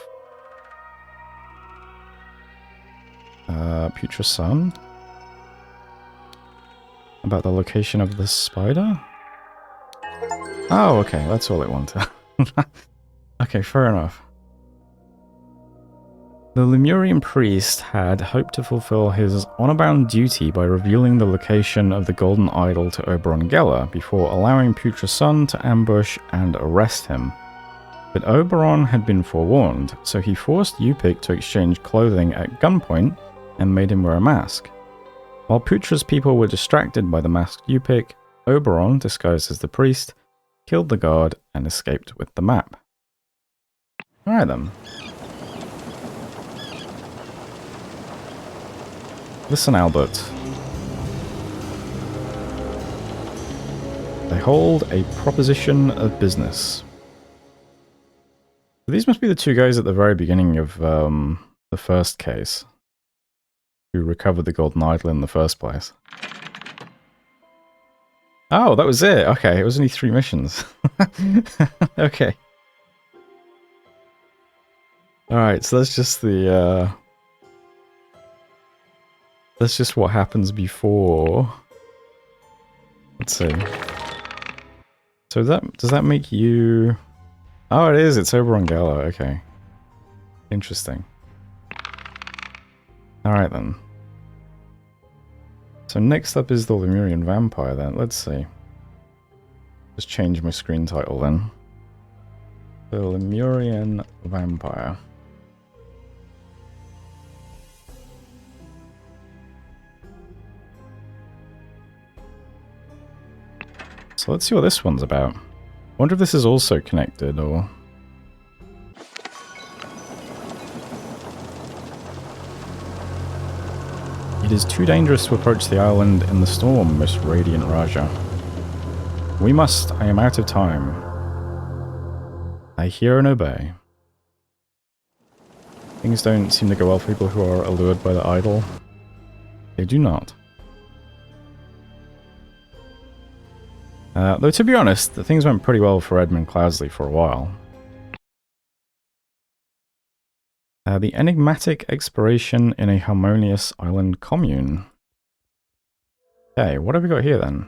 Putra Sun about the location of the spider? Oh, okay, that's all it wanted. Okay, fair enough. The Lemurian priest had hoped to fulfill his honor-bound duty by revealing the location of the golden idol to Oberon Geller before allowing Putra Sun to ambush and arrest him. But Oberon had been forewarned, so he forced Yupik to exchange clothing at gunpoint and made him wear a mask. While Putra's people were distracted by the masked Yupik, Oberon, disguised as the priest, killed the guard and escaped with the map. Alright then. Listen, Albert. They hold a proposition of business. These must be the two guys at the very beginning of the first case who recovered the golden idol in the first place. Oh, that was it. Okay, it was only 3 missions. Okay. Alright, so that's just the that's just what happens before. Let's see. So does that make you... Oh, it is. It's over on Gala. Okay. Interesting. Alright then. So next up is the Lemurian Vampire then. Let's see. Just change my screen title then. The Lemurian Vampire. So let's see what this one's about. I wonder if this is also connected, or... It is too dangerous to approach the island in the storm, Most Radiant Raja. We must. I am out of time. I hear and obey. Things don't seem to go well for people who are allured by the idol. They do not. Though to be honest, things went pretty well for Edmund Cloudesley for a while. The enigmatic exploration in a harmonious island commune. Okay, what have we got here then?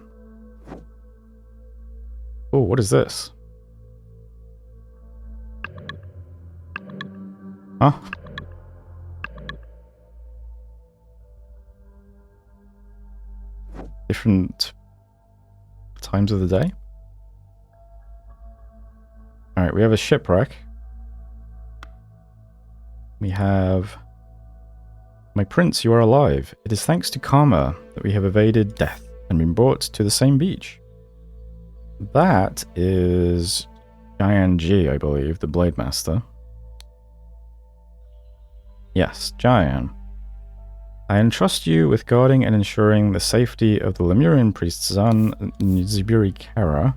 Oh, what is this? Huh? Different times of the day? Alright, we have a shipwreck. We have... My prince, you are alive. It is thanks to karma that we have evaded death and been brought to the same beach. That is Giant G, I believe, the Blade Master. Yes, Giant. I entrust you with guarding and ensuring the safety of the Lemurian priest's son, Ziburi Kara.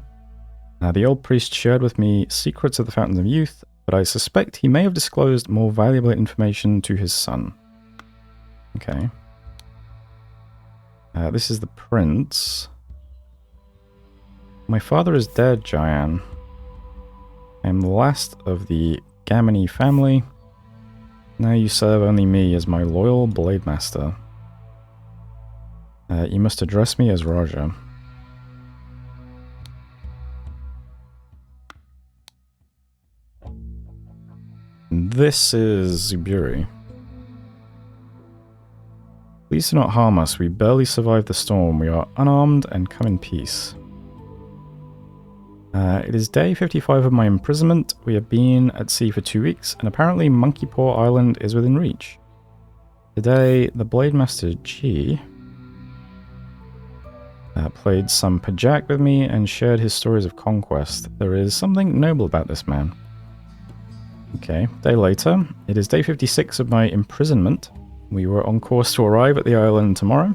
The old priest shared with me secrets of the Fountains of Youth, but I suspect he may have disclosed more valuable information to his son. Okay. This is the prince. My father is dead, Giant. I am the last of the Gamini family. Now you serve only me as my loyal Blade Master. You must address me as Raja. This is Ziburi. Please do not harm us. We barely survived the storm. We are unarmed and come in peace. It is day 55 of my imprisonment. We have been at sea for 2 weeks, and apparently Monkey Paw Island is within reach. Today, the Blade Master G played some pajak with me and shared his stories of conquest. There is something noble about this man. Okay, day later. It is day 56 of my imprisonment. We were on course to arrive at the island tomorrow.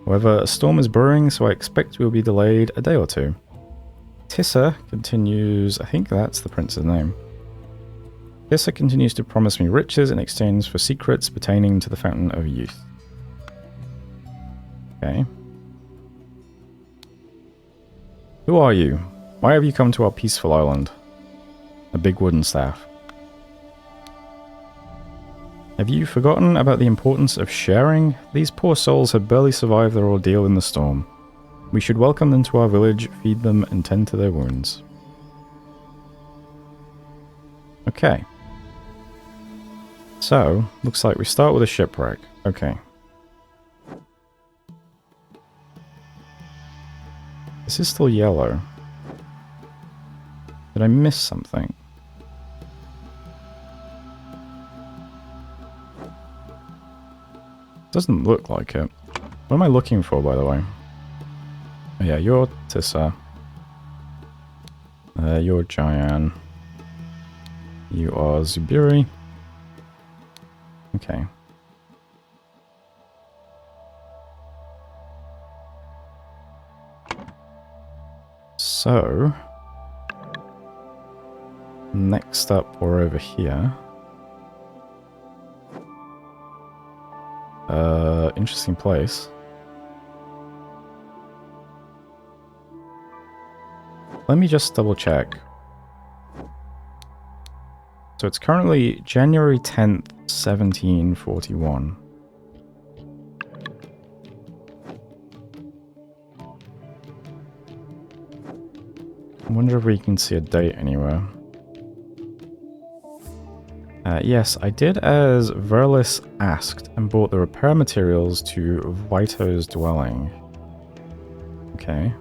However, a storm is brewing, so I expect we will be delayed a day or 2. Tissa continues... I think that's the prince's name. Tissa continues to promise me riches in exchange for secrets pertaining to the Fountain of Youth. Okay. Who are you? Why have you come to our peaceful island? A big wooden staff. Have you forgotten about the importance of sharing? These poor souls have barely survived their ordeal in the storm. We should welcome them to our village, feed them, and tend to their wounds. Okay. So, looks like we start with a shipwreck. Okay. This is still yellow. Did I miss something? Doesn't look like it. What am I looking for, by the way? Oh, yeah, you're Tissa. You're Giant. You are Ziburi. Okay. So... Next up, we're over here. Interesting place. Let me just double check. So it's currently January 10th, 1741. I wonder if we can see a date anywhere. Yes, I did as Verlis asked and bought the repair materials to Vito's dwelling. Okay.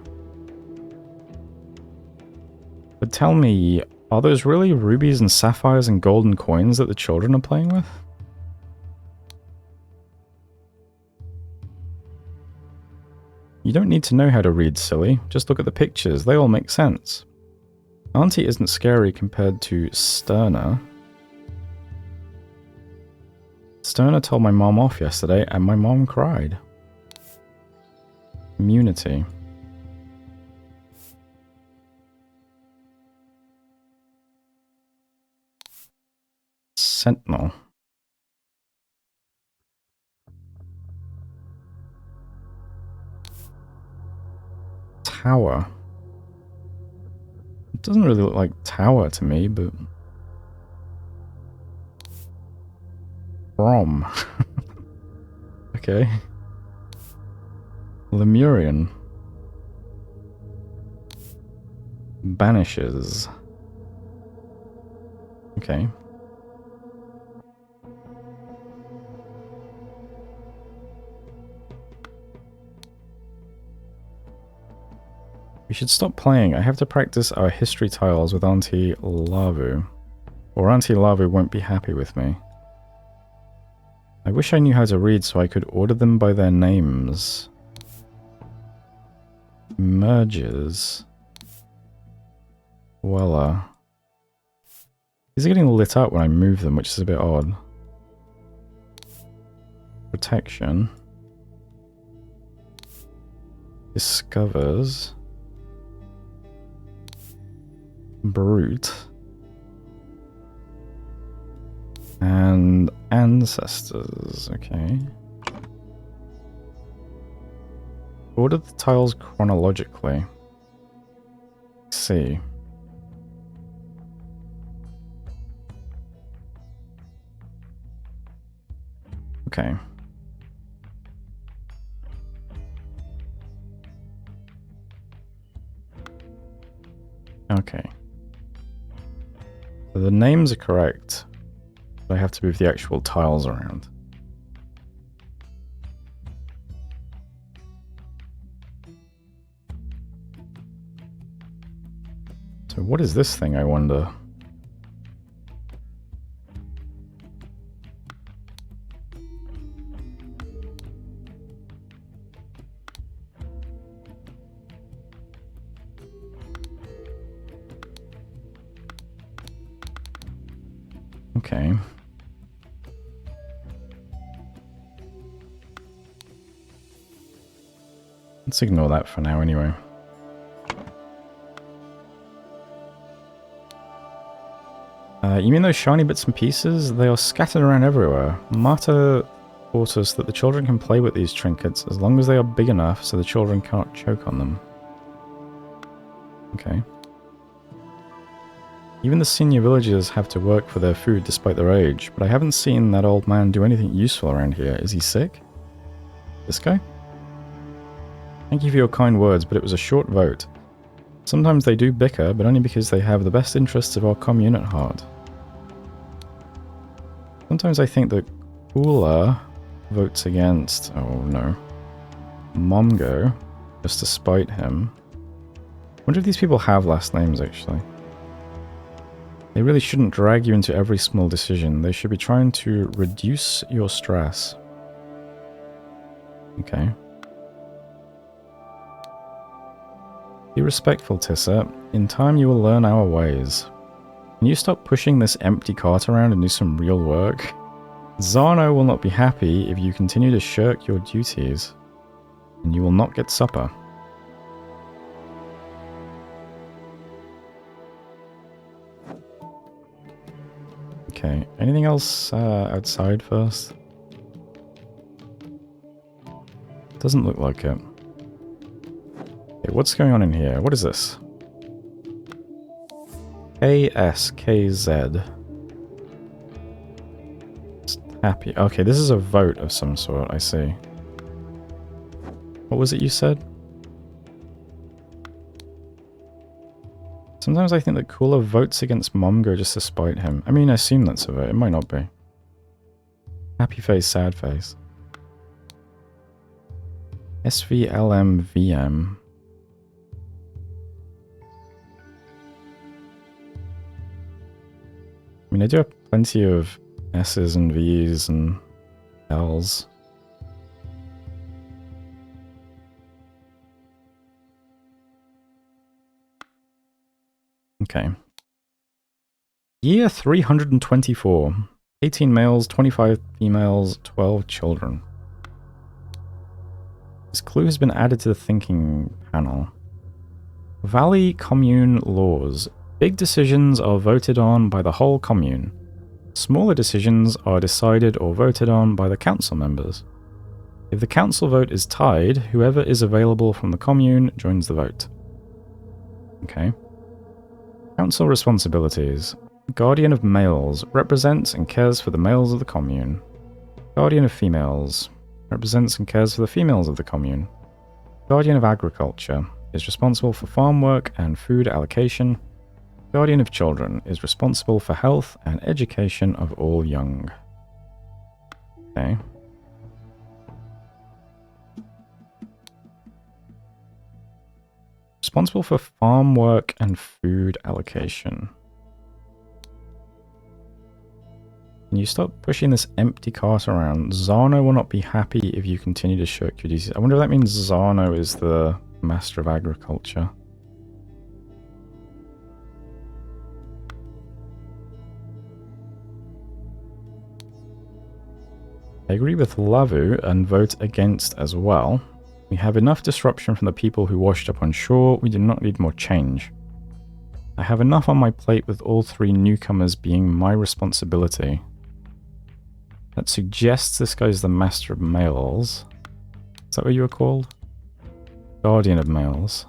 But tell me, are those really rubies and sapphires and golden coins that the children are playing with? You don't need to know how to read, silly. Just look at the pictures. They all make sense. Auntie isn't scary compared to Sterner. Sterner told my mom off yesterday, and my mom cried. Immunity. Sentinel. Tower. It doesn't really look like tower to me, but... From. Okay. Lemurian. Banishes. Okay. We should stop playing. I have to practice our history tiles with Auntie Lavu. Or Auntie Lavu won't be happy with me. I wish I knew how to read so I could order them by their names. Merges. Weller. These are getting lit up when I move them, which is a bit odd. Protection. Discovers. Brute. And ancestors, okay. Order the tiles chronologically. Let's see. Okay. Okay. So the names are correct. I have to move the actual tiles around. So what is this thing, I wonder? Okay. Let's ignore that for now anyway. You mean those shiny bits and pieces? They are scattered around everywhere. Marta taught us that the children can play with these trinkets as long as they are big enough so the children can't choke on them. Okay. Even the senior villagers have to work for their food despite their age, but I haven't seen that old man do anything useful around here. Is he sick? This guy? Thank you for your kind words, but it was a short vote. Sometimes they do bicker, but only because they have the best interests of our commune at heart. Sometimes I think that Kula votes against... Oh no. Mongo, just to spite him. I wonder if these people have last names, actually. They really shouldn't drag you into every small decision. They should be trying to reduce your stress. Okay. Be respectful, Tissa. In time you will learn our ways. Can you stop pushing this empty cart around and do some real work? Zarno will not be happy if you continue to shirk your duties. And you will not get supper. Okay, anything else outside first? Doesn't look like it. Okay, what's going on in here? What is this? KSKZ. Happy. Okay, this is a vote of some sort, I see. What was it you said? Sometimes I think that Cooler votes against Momgo just to spite him. I mean, I assume that's a vote. It might not be. Happy face, sad face. SVLMVM. I mean, I do have plenty of S's and V's and L's. Okay. Year 324. 18 males, 25 females, 12 children. This clue has been added to the thinking panel. Valley Commune laws. Big decisions are voted on by the whole commune. Smaller decisions are decided or voted on by the council members. If the council vote is tied, whoever is available from the commune joins the vote. Okay. Council responsibilities. Guardian of males. Represents and cares for the males of the commune. Guardian of females. Represents and cares for the females of the commune. Guardian of agriculture. Is responsible for farm work and food allocation. Guardian of children. Is responsible for health and education of all young. Okay. Responsible for farm work and food allocation. Can you stop pushing this empty cart around? Zano will not be happy if you continue to shirk your duties. I wonder if that means Zano is the master of agriculture. I agree with Lavu and vote against as well. We have enough disruption from the people who washed up on shore. We do not need more change. I have enough on my plate with all three newcomers being my responsibility. That suggests this guy's the master of males. Is that what you were called? Guardian of males.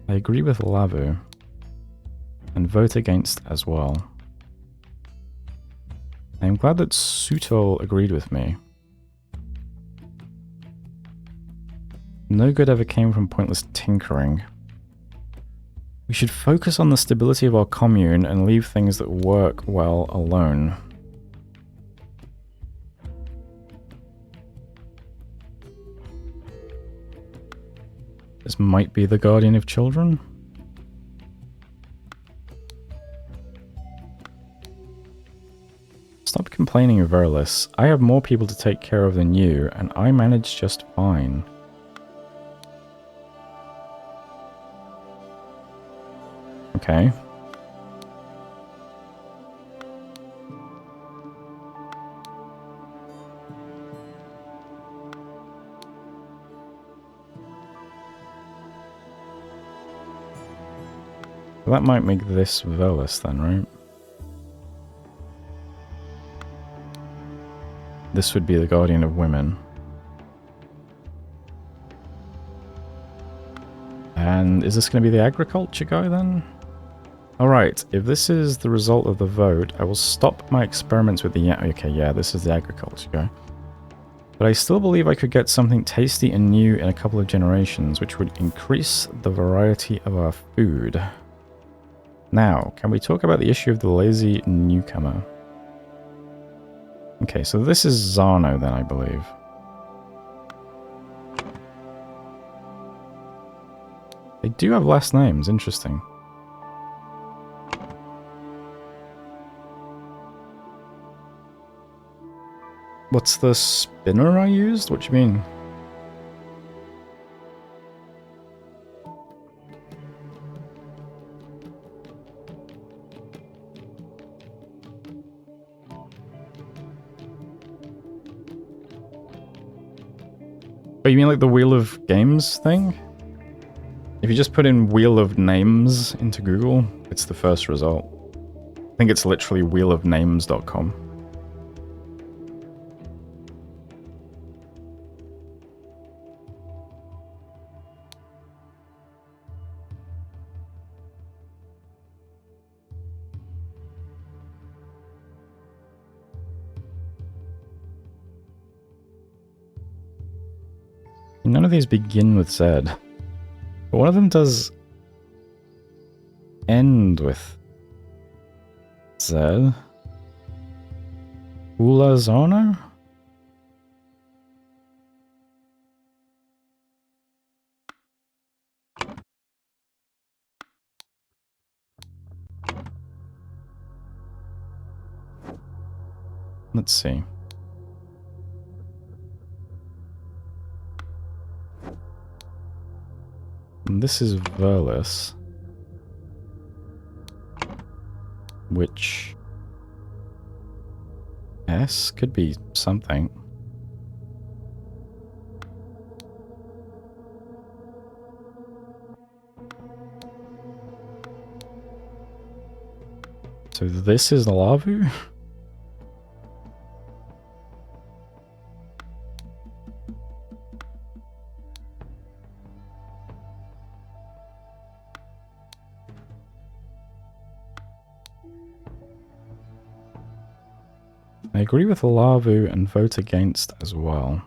I agree with Lavu. And vote against as well. I am glad that Sutol agreed with me. No good ever came from pointless tinkering. We should focus on the stability of our commune and leave things that work well alone. This might be the guardian of children. Stop complaining, Verilis. I have more people to take care of than you, and I manage just fine. Okay. Well, that might make this Velis then, right? This would be the guardian of women. And is this going to be the agriculture guy then? Alright, if this is the result of the vote, I will stop my experiments with the... Okay, yeah, this is the agriculture guy. But I still believe I could get something tasty and new in a couple of generations, which would increase the variety of our food. Now, can we talk about the issue of the lazy newcomer? Okay, so this is Zano then, I believe. They do have last names, interesting. What's the spinner I used? What do you mean? Oh, you mean like the Wheel of Games thing? If you just put in Wheel of Names into Google, it's the first result. I think it's literally wheelofnames.com. None of these begin with Z. But one of them does end with Z. Ulazono? Let's see. And this is Verlis, which S could be something. So this is Lavu? I agree with Lavu and vote against as well.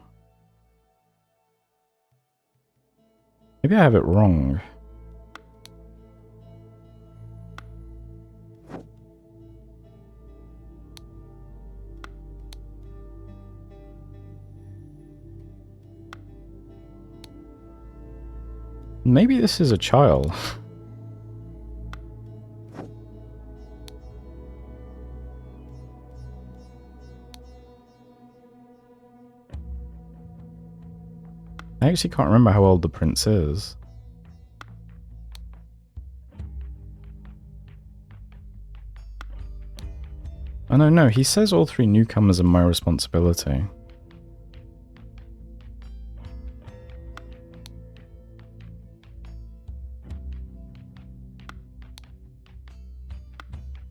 Maybe I have it wrong. Maybe this is a child. I actually can't remember how old the prince is. Oh no, he says all three newcomers are my responsibility.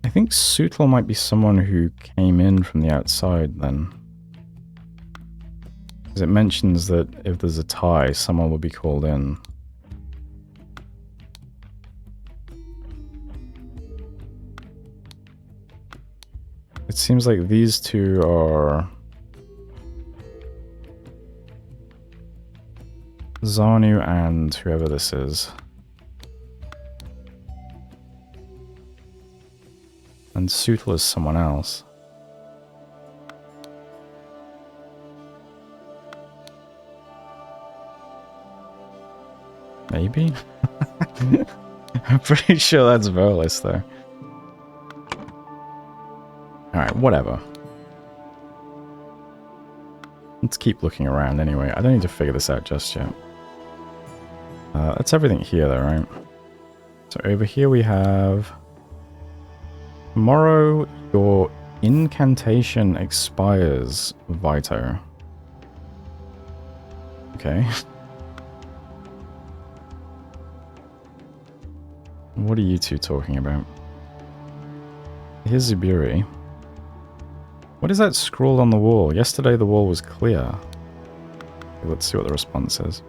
I think Sutl might be someone who came in from the outside then. Because it mentions that if there's a tie, someone will be called in. It seems like these two are Zanu and whoever this is. And Sutl is someone else. Maybe? I'm pretty sure that's Verlis though. Alright, whatever. Let's keep looking around anyway. I don't need to figure this out just yet. That's everything here though, right? So over here we have... Tomorrow, your incantation expires, Vito. Okay. What are you two talking about? Here's Zubiri. What is that scrawled on the wall? Yesterday the wall was clear. Okay, let's see what the response is.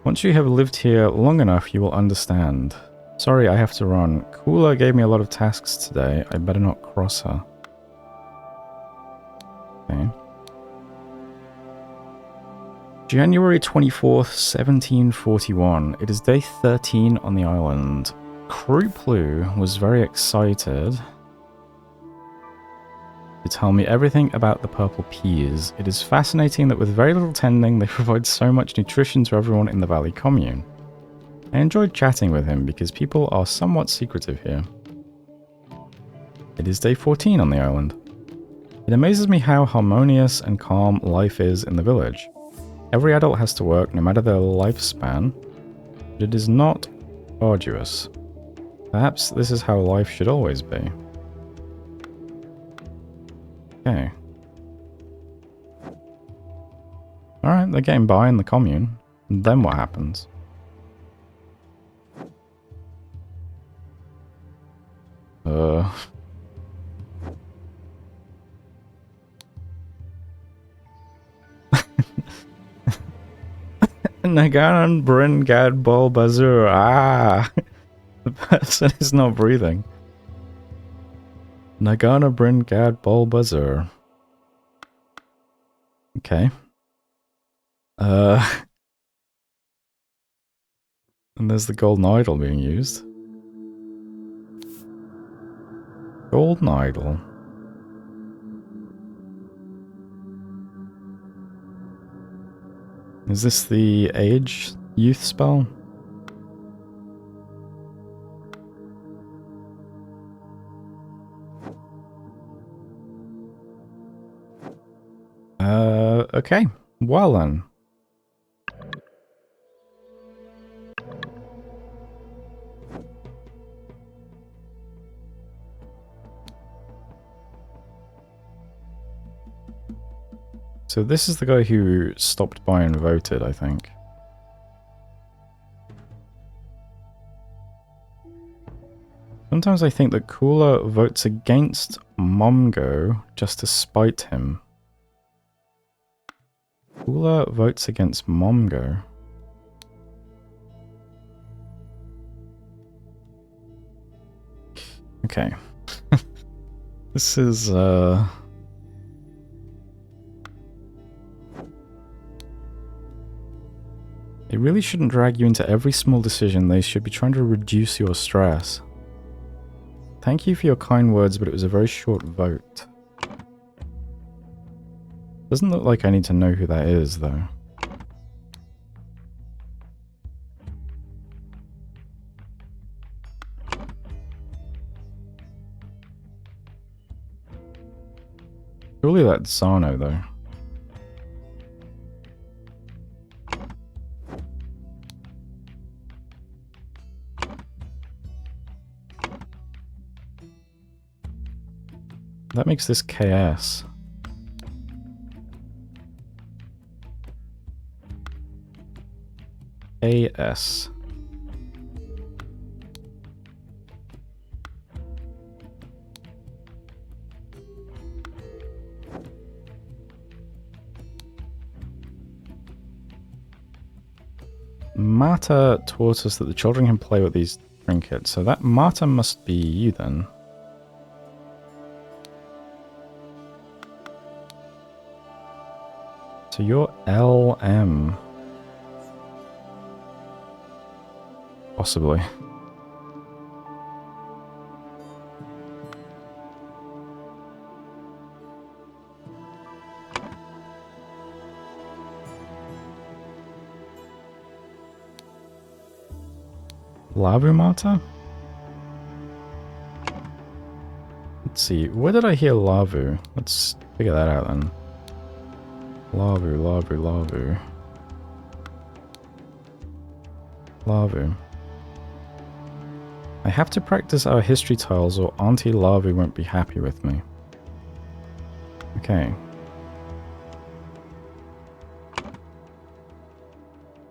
Once you have lived here long enough, you will understand. Sorry, I have to run. Kula gave me a lot of tasks today. I better not cross her. Okay. January 24th, 1741. It is day 13 on the island. Kruplu was very excited to tell me everything about the purple peas. It is fascinating that with very little tending, they provide so much nutrition to everyone in the Valley Commune. I enjoyed chatting with him because people are somewhat secretive here. It is day 14 on the island. It amazes me how harmonious and calm life is in the village. Every adult has to work, no matter their lifespan, but it is not arduous. Perhaps this is how life should always be. Okay. Alright, they're getting by in the commune. Then what happens? Naganon Bringad Bulbazur. Ah! The person is not breathing. Nagana Bringad Bulbazur. Okay. And there's the golden idol being used. Golden idol. Is this the age youth spell? Okay. Well then. So this is the guy who stopped by and voted, I think. Sometimes I think that Cooler votes against Momgo just to spite him. Cooler votes against Momgo. Okay. This is, They really shouldn't drag you into every small decision. They should be trying to reduce your stress. Thank you for your kind words, but it was a very short vote. Doesn't look like I need to know who that is, though. Surely that's Zano, though. That makes this KS. AS. Marta taught us that the children can play with these trinkets, so that Marta must be you then. So you're LM. Possibly. Lavumata? Let's see, where did I hear Lavu? Let's figure that out then. Lavu, Lavu, Lavu. Lavu. I have to practice our history tiles or Auntie Lavu won't be happy with me. Okay.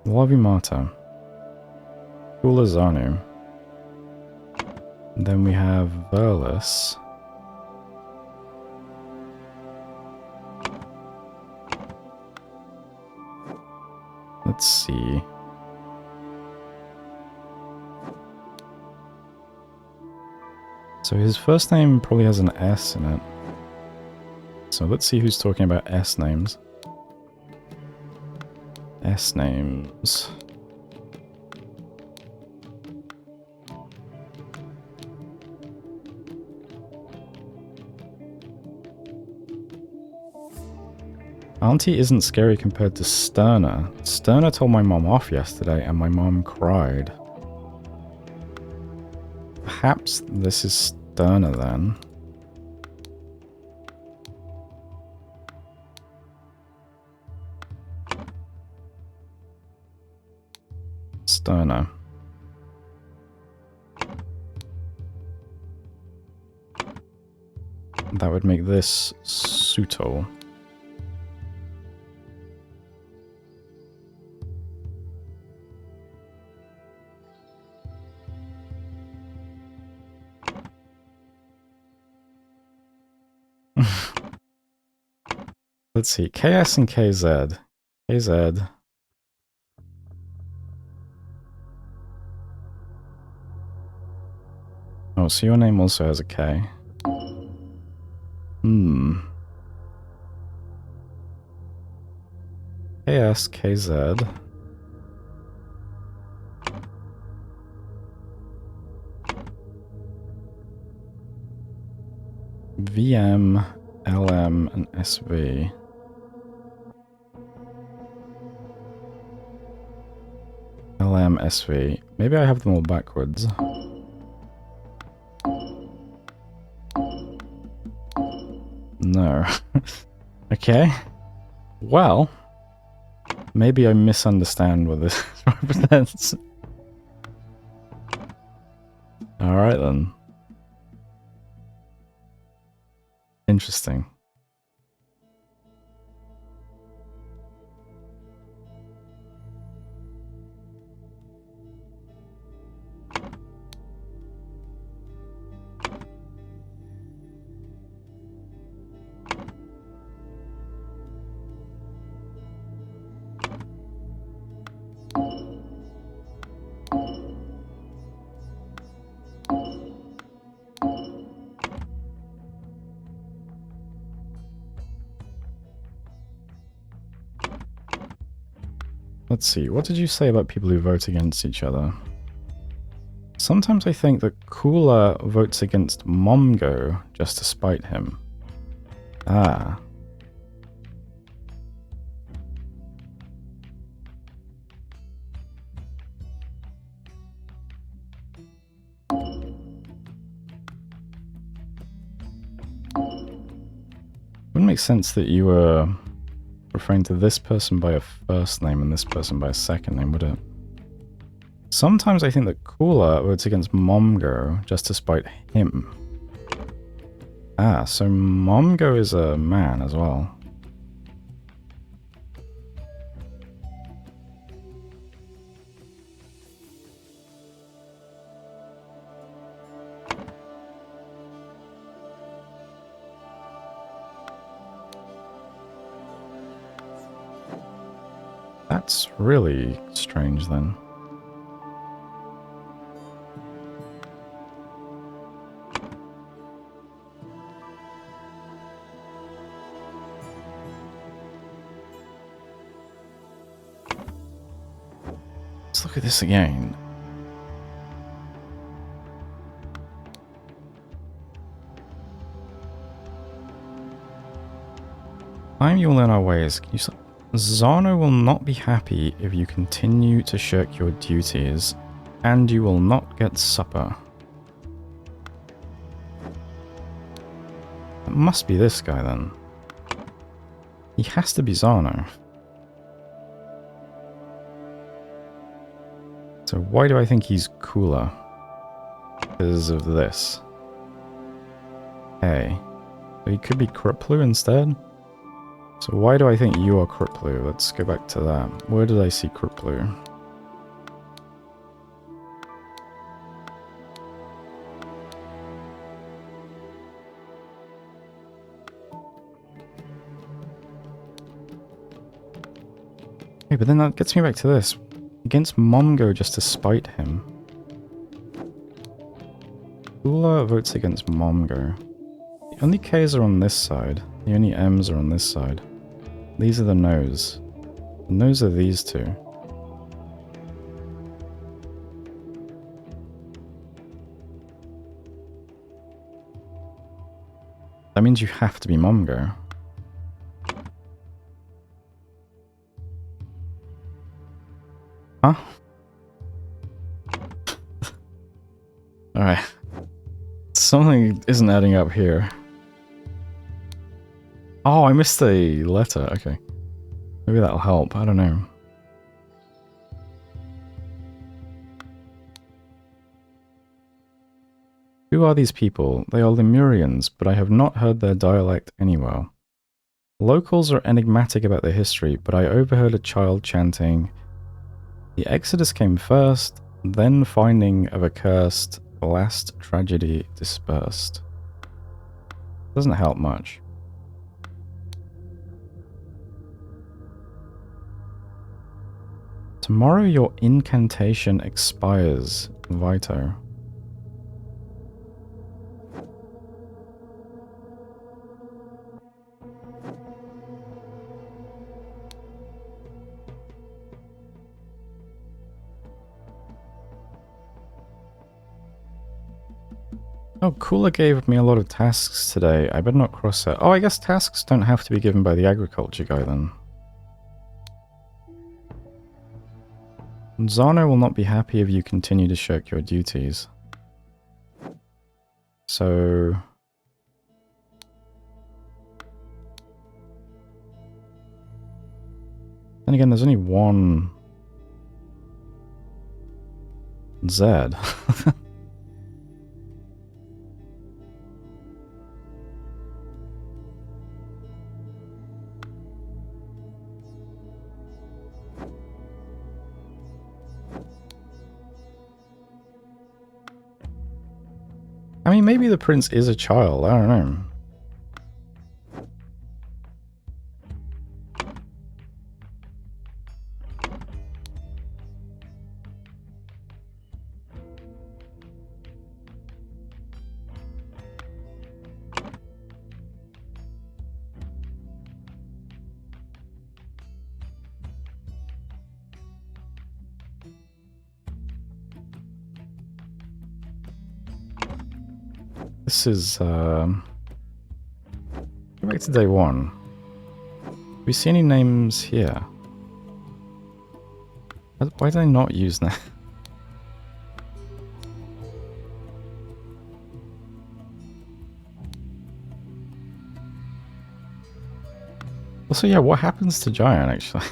Lavumata. Kulazanu. Then we have Verlis. Let's see. So his first name probably has an S in it. So let's see who's talking about S names. S names. Auntie isn't scary compared to Sterner. Sterner told my mom off yesterday and my mom cried. Perhaps this is Sterner then. Sterner. That would make this Suto. Let's see, KS and KZ. KZ. Oh, so your name also has a K. KS, KZ. VM, LM, and SV. LM, SV. Maybe I have them all backwards. No. Okay. Well, maybe I misunderstand what this represents. Alright then. Interesting. Let's see, what did you say about people who vote against each other? Sometimes I think that Cooler votes against Momgo just to spite him. Ah. Wouldn't make sense that you were referring to this person by a first name and this person by a second name, would it? Sometimes I think that Cooler votes against Momgo just to spite him. Ah, so Momgo is a man as well. That's really strange then. Let's look at this again. Time you will learn our ways. Can you Zano will not be happy if you continue to shirk your duties, and you will not get supper. It must be this guy then. He has to be Zano. So why do I think he's cooler? Because of this. Hey. So he could be Kriplu instead? So why do I think you are Kriplu? Let's go back to that. Where did I see Kriplu? Okay, but then that gets me back to this. Against Momgo just to spite him. Cooler votes against Momgo. The only K's are on this side. The only M's are on this side. These are the no's. The no's are these two. That means you have to be Momgo. Huh? Alright. Something isn't adding up here. Oh, I missed a letter. Okay. Maybe that'll help. I don't know. Who are these people? They are Lemurians, but I have not heard their dialect anywhere. Locals are enigmatic about their history, but I overheard a child chanting, "The Exodus came first, then finding of accursed, last tragedy dispersed." Doesn't help much. Tomorrow your incantation expires, Vito. Oh, Cooler gave me a lot of tasks today. I better not cross that. Oh, I guess tasks don't have to be given by the agriculture guy then. Zano will not be happy if you continue to shirk your duties. So... Then again, there's only one... Zed. I mean, maybe the prince is a child, I don't know. This is, go back to day one. Do we see any names here? Why did I not use that? Also, yeah, what happens to Giant, actually?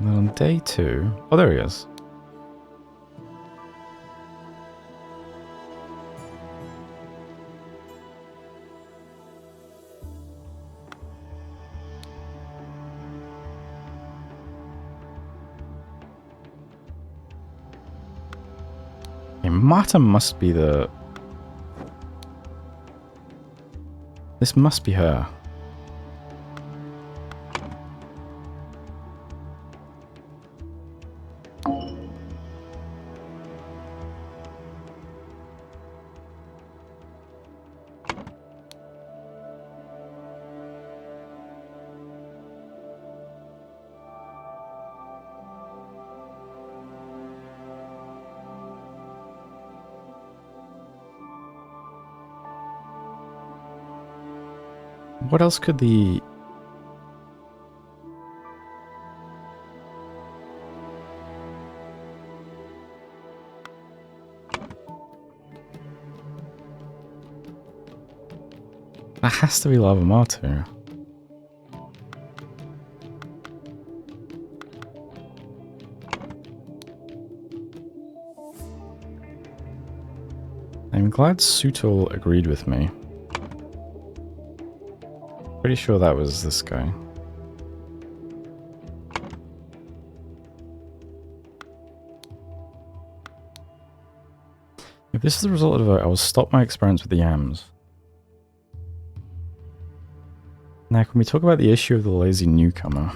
And then on day two... Oh, there he is. Okay, Marta must be the... This must be her. What else could the... That has to be Lavamato. I'm glad Sutil agreed with me. Pretty sure that was this guy. If this is the result of the vote, I will stop my experiments with the yams. Now, can we talk about the issue of the lazy newcomer?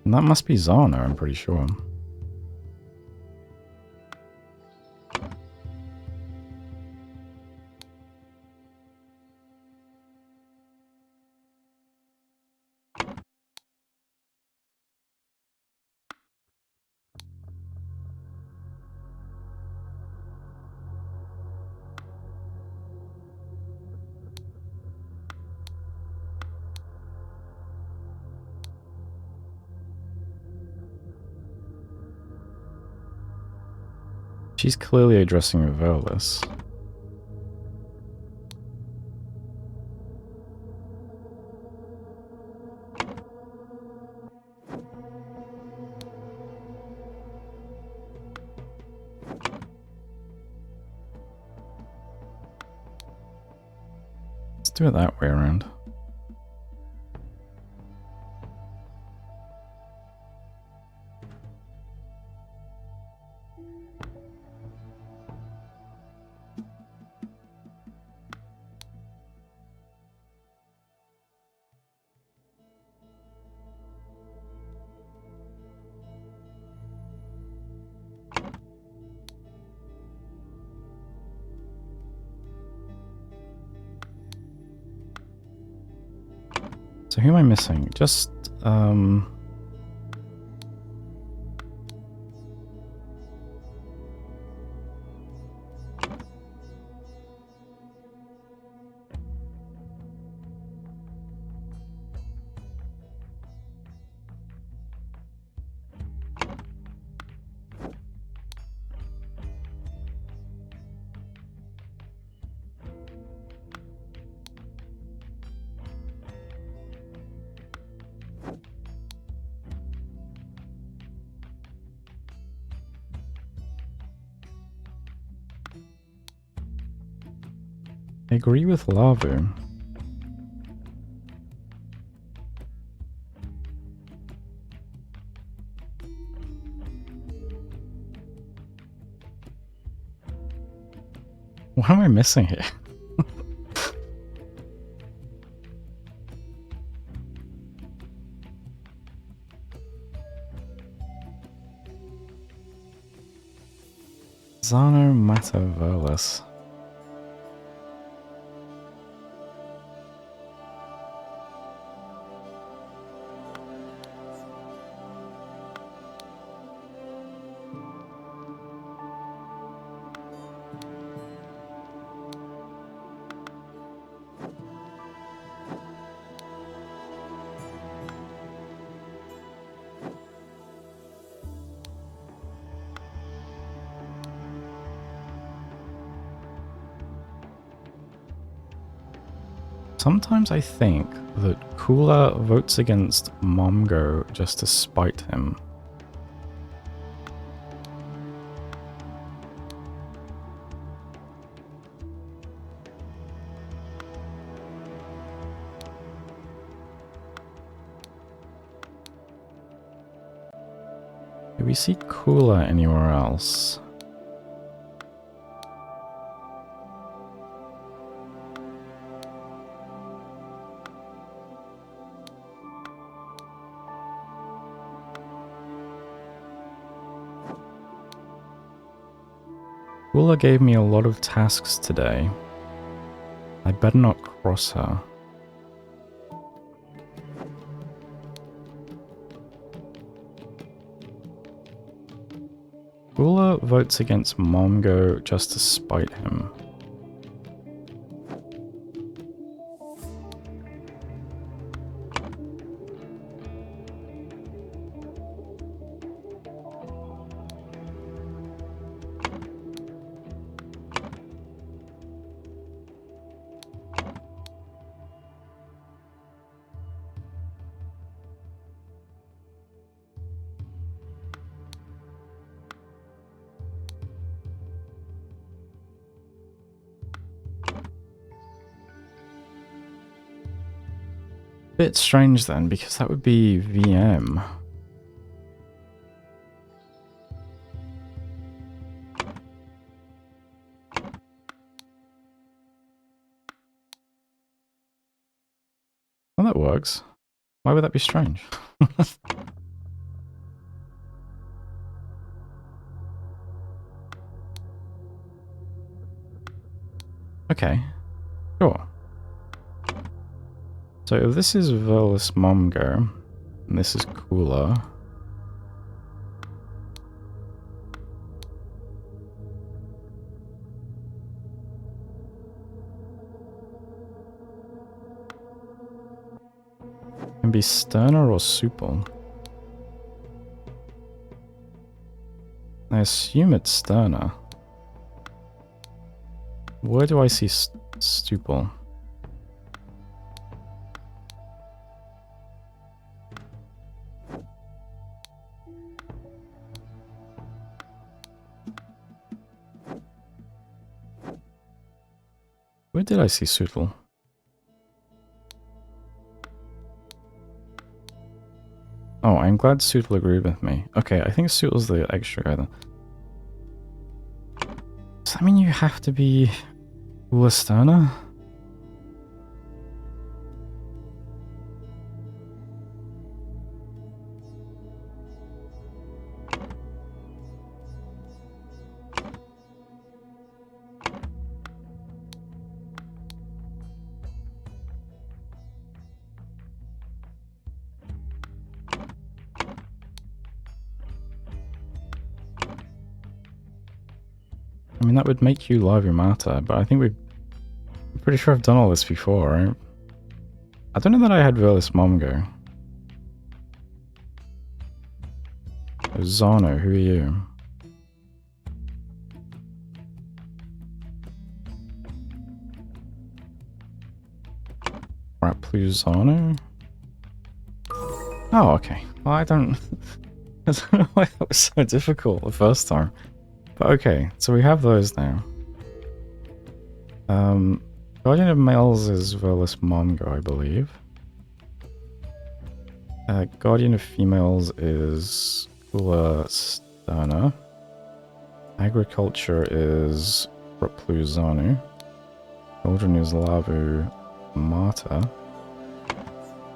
And that must be Zana, I'm pretty sure. She's clearly addressing Revelis. Let's do it that way around. So who am I missing? Just, I agree with Lavu. What am I missing here? Zano Mataverlis. Sometimes I think that Kula votes against Momgo just to spite him. Do we see Kula anywhere else? Kula gave me a lot of tasks today. I better not cross her. Kula votes against Momgo just to spite him. Bit strange then, because that would be VM. Well, that works. Why would that be strange? Okay, sure. So if this is Verlis Momgo, and this is Kula. Can be Sterner or Supel. I assume it's Sterner. Where do I see Stupel? Where did I see Stupel? Oh, I'm glad Stupel agreed with me. Okay, I think Stupel's the extra guy then. Does that mean you have to be Sterner? I mean, that would make you Larvae Mater, but I think I'm pretty sure I've done all this before, right? I don't know that I had Verlis Momgo. Zano, who are you? Rapluzano? Oh, okay. Well, I don't know why that was so difficult the first time. But okay, so we have those now. Guardian of Males is Verlis Momgo, I believe. Guardian of Females is Kula Sterna. Agriculture is Rapluzano. Children is Larvae Mater.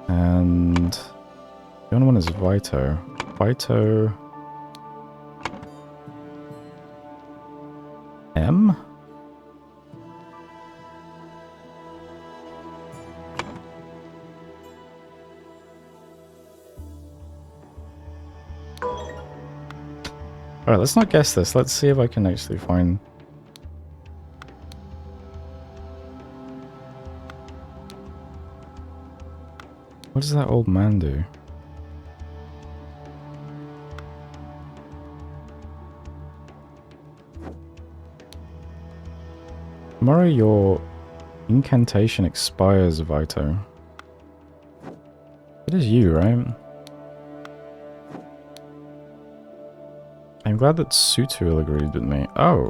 And the other one is Vito. Vito M? Alright, let's not guess this. Let's see if I can actually find... What does that old man do? Tomorrow your incantation expires, Vito. It is you, right? I'm glad that Sutul agreed with me. Oh.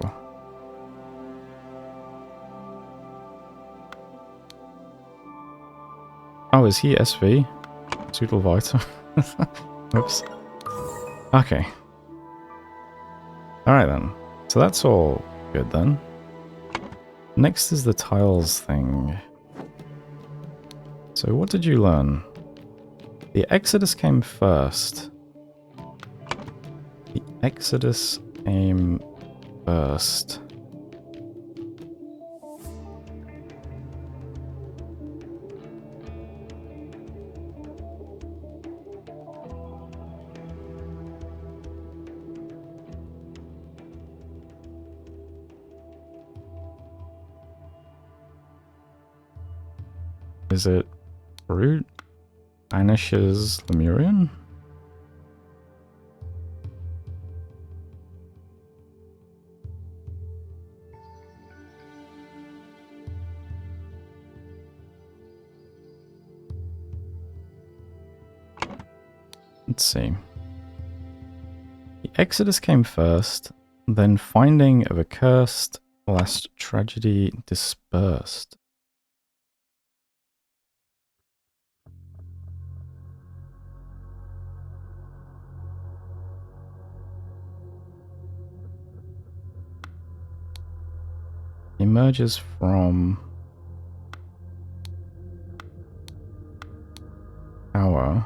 Oh, is he SV? Sutul Vito? Oops. Okay. Alright then. So that's all good then. Next is the tiles thing. So what did you learn? The Exodus came first. The Exodus came first. Is it Brute banishes Lemurian? Let's see. The Exodus came first, then finding of accursed, last tragedy dispersed. Emerges from tower.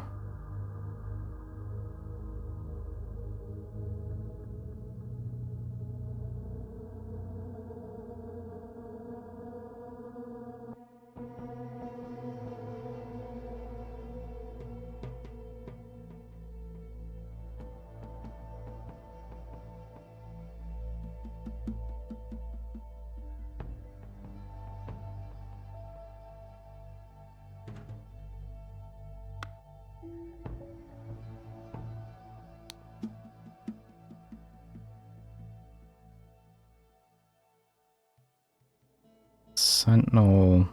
Sentinel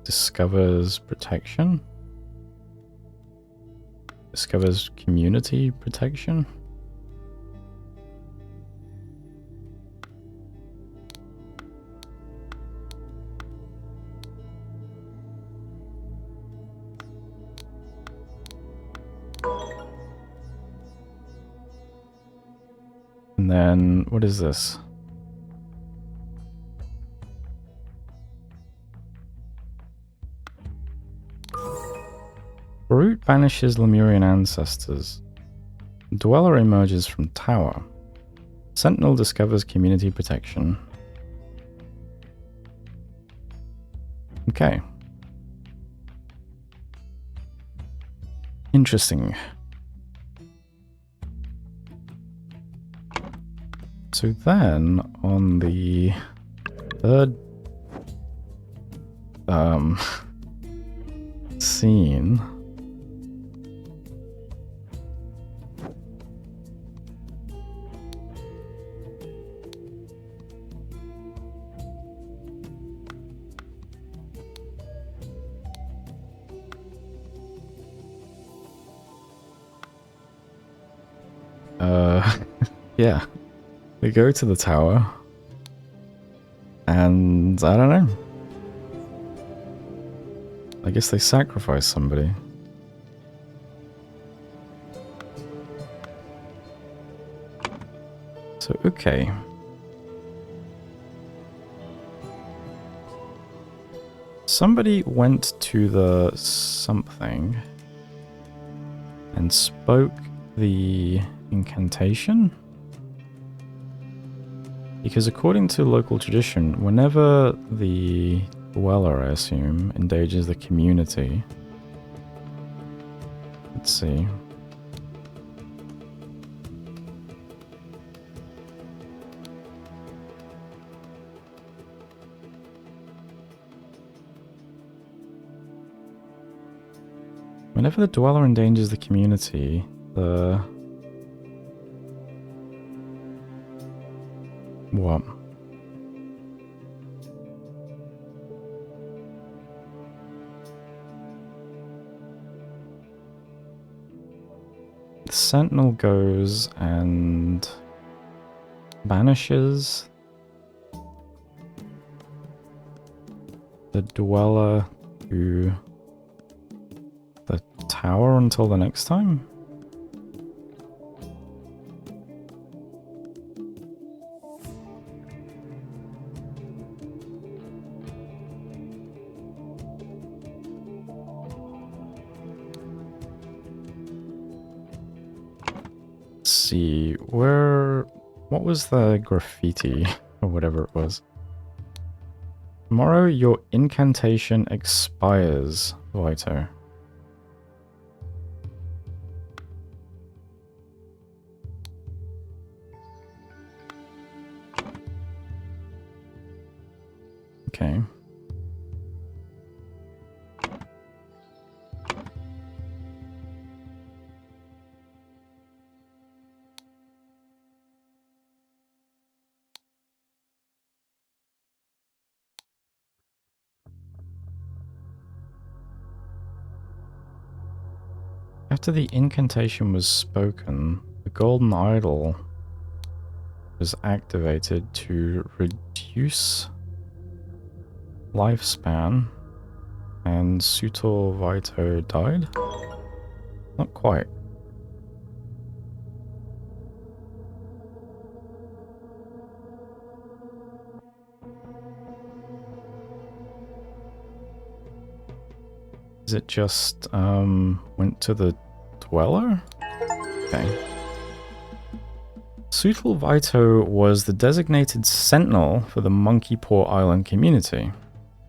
discovers protection. Discovers community protection. And then, what is this? Brute banishes Lemurian ancestors. Dweller emerges from tower. Sentinel discovers community protection. Okay. Interesting. So then, on the third scene, yeah, they go to the tower, and I don't know. I guess they sacrifice somebody. So, okay. Somebody went to the something and spoke the incantation? Because according to local tradition, whenever the dweller, I assume, endangers the community... Let's see. Whenever the dweller endangers the community, the... What? The sentinel goes and banishes the dweller to the tower until the next time? See, what was the graffiti, or whatever it was? Tomorrow your incantation expires, Vito. Okay. After the incantation was spoken, the golden idol was activated to reduce lifespan, and Sutor Vito died? Not quite. Is it just, went to the dweller? Okay. Sutor Vito was the designated sentinel for the Monkey Paw Island community.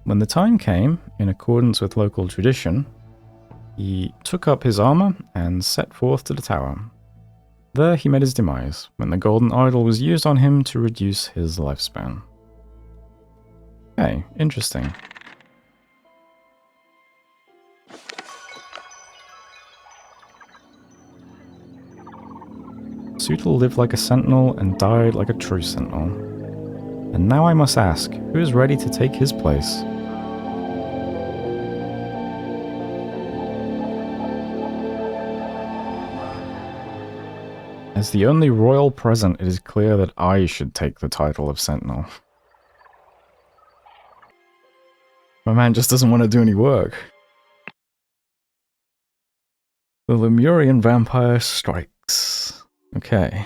When the time came, in accordance with local tradition, he took up his armor and set forth to the tower. There he met his demise, when the golden idol was used on him to reduce his lifespan. Okay, interesting. Sutor lived like a sentinel and died like a true sentinel. And now I must ask, who is ready to take his place? As the only royal present, it is clear that I should take the title of sentinel. My man just doesn't want to do any work. The Lemurian Vampire strikes. Okay.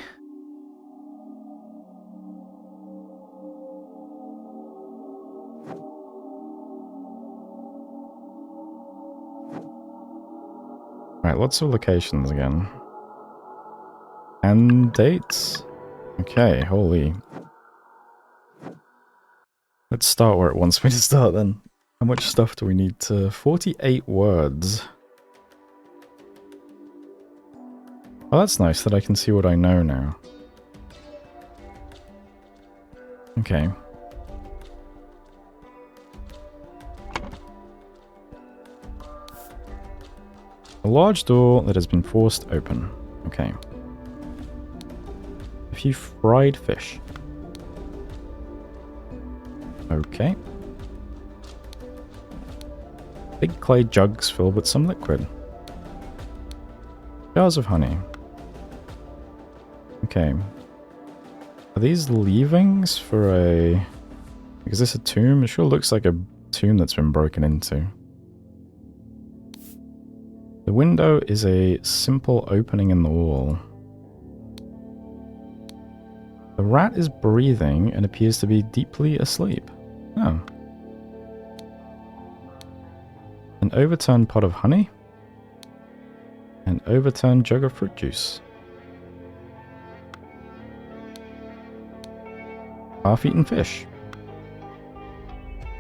Right, lots of locations again. And dates. Okay, holy. Let's start where it wants me to start then. How much stuff do we need to... 48 words. Oh, that's nice that I can see what I know now. Okay. A large door that has been forced open. Okay. A few fried fish. Okay. Big clay jugs filled with some liquid. Jars of honey. Okay. Are these leavings for a... Is this a tomb? It sure looks like a tomb that's been broken into. The window is a simple opening in the wall. The rat is breathing and appears to be deeply asleep. Oh. An overturned pot of honey. An overturned jug of fruit juice. Half-eaten fish.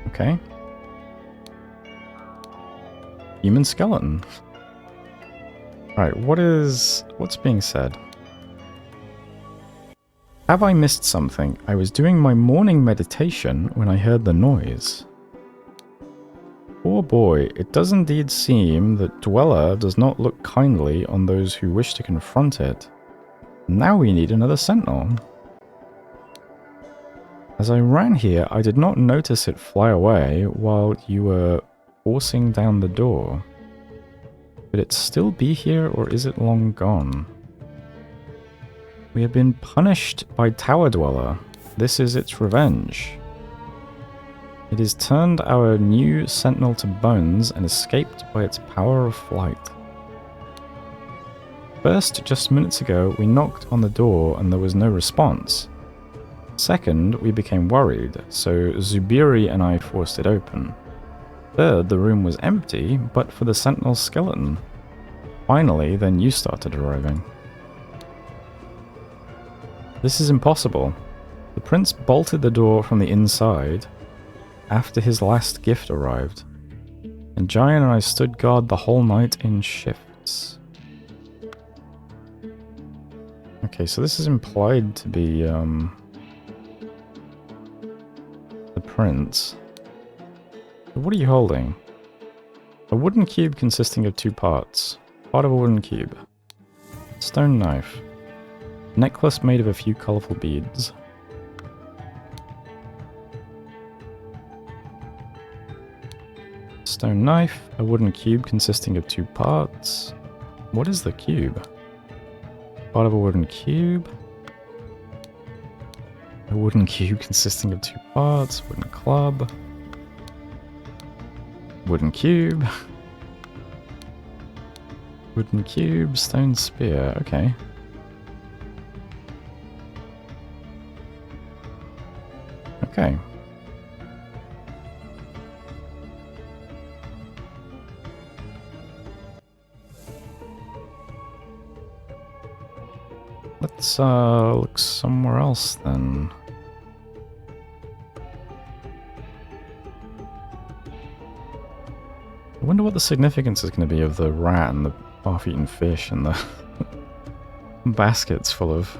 Okay. Human skeleton. Alright, what's being said? Have I missed something? I was doing my morning meditation when I heard the noise. Poor boy, it does indeed seem that Dweller does not look kindly on those who wish to confront it. Now we need another sentinel. As I ran here, I did not notice it fly away while you were forcing down the door. Could it still be here, or is it long gone? We have been punished by Tower Dweller. This is its revenge. It has turned our new sentinel to bones and escaped by its power of flight. First, just minutes ago, we knocked on the door and there was no response. Second, we became worried, so Zubiri and I forced it open. Third, the room was empty, but for the sentinel's skeleton. Finally, then you started arriving. This is impossible. The prince bolted the door from the inside after his last gift arrived, and Giant and I stood guard the whole night in shifts. Okay, so this is implied to be, the prince. What are you holding? A wooden cube consisting of two parts. Part of a wooden cube. Stone knife. Necklace made of a few colourful beads. Stone knife. A wooden cube consisting of two parts. What is the cube? Part of a wooden cube. A wooden cube consisting of two parts. Wooden club. Wooden cube. Wooden cube. Stone spear. Okay. Okay. Let's look somewhere else then. I wonder what the significance is going to be of the rat and the half-eaten fish and the baskets full of...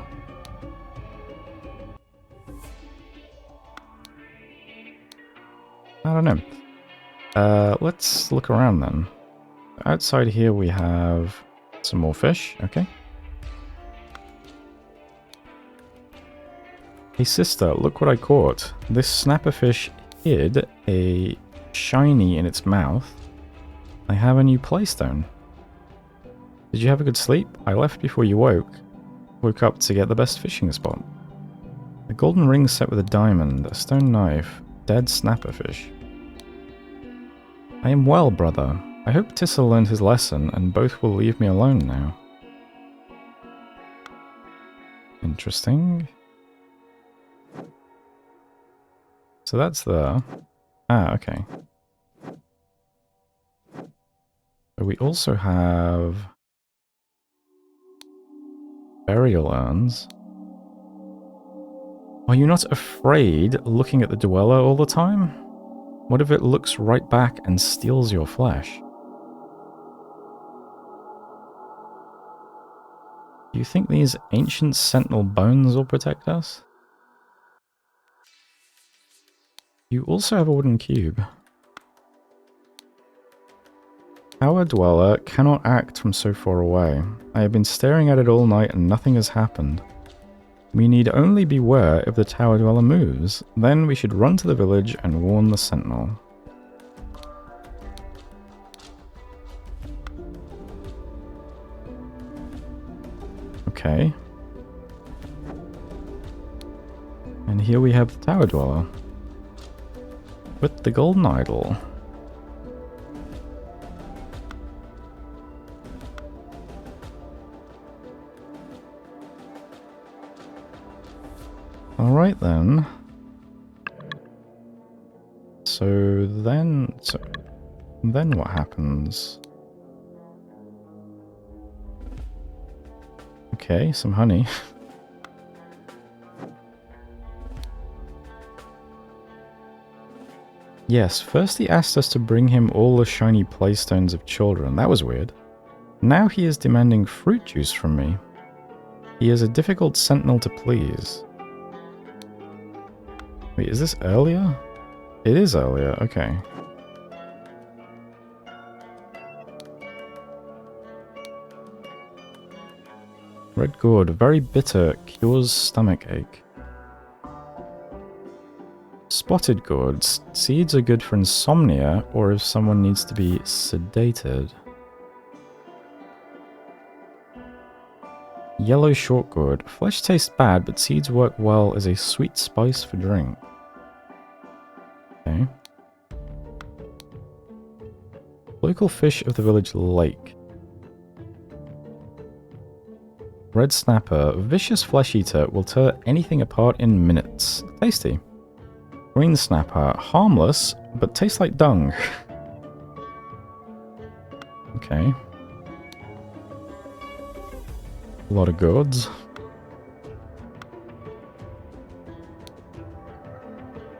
I don't know. Let's look around then. Outside here we have some more fish. Okay. Hey sister, look what I caught. This snapper fish hid a shiny in its mouth. I have a new playstone. Did you have a good sleep? I left before you woke up to get the best fishing spot. A golden ring set with a diamond, a stone knife, dead snapper fish. I am well, brother. I hope Tissa learned his lesson and both will leave me alone now. Interesting. So that's the... Ah, okay. But we also have... burial urns. Are you not afraid looking at the dweller all the time? What if it looks right back and steals your flesh? Do you think these ancient sentinel bones will protect us? You also have a wooden cube. Tower Dweller cannot act from so far away. I have been staring at it all night and nothing has happened. We need only beware if the Tower Dweller moves. Then we should run to the village and warn the sentinel. Okay. And here we have the Tower Dweller. With the golden idol. Alright then. So then what happens? Okay, some honey. Yes, first he asked us to bring him all the shiny playstones of children. That was weird. Now he is demanding fruit juice from me. He is a difficult sentinel to please. Wait, is this earlier? It is earlier, okay. Red gourd, very bitter, cures stomachache. Spotted gourds, seeds are good for insomnia or if someone needs to be sedated. Yellow short gourd, flesh tastes bad but seeds work well as a sweet spice for drink. Okay. Local fish of the village lake. Red snapper, vicious flesh eater, will tear anything apart in minutes. Tasty. Green snapper, harmless, but tastes like dung. Okay. A lot of gourds.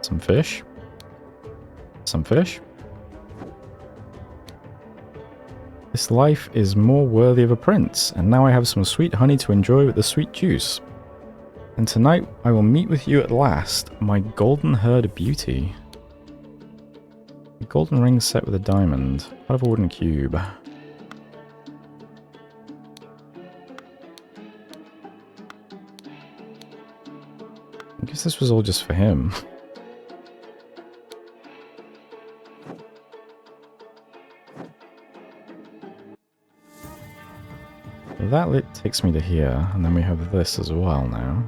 Some fish. Some fish. This life is more worthy of a prince, and now I have some sweet honey to enjoy with the sweet juice. And tonight I will meet with you at last, my golden herd beauty. A golden ring set with a diamond, out of a wooden cube. I guess this was all just for him. That takes me to here, and then we have this as well now.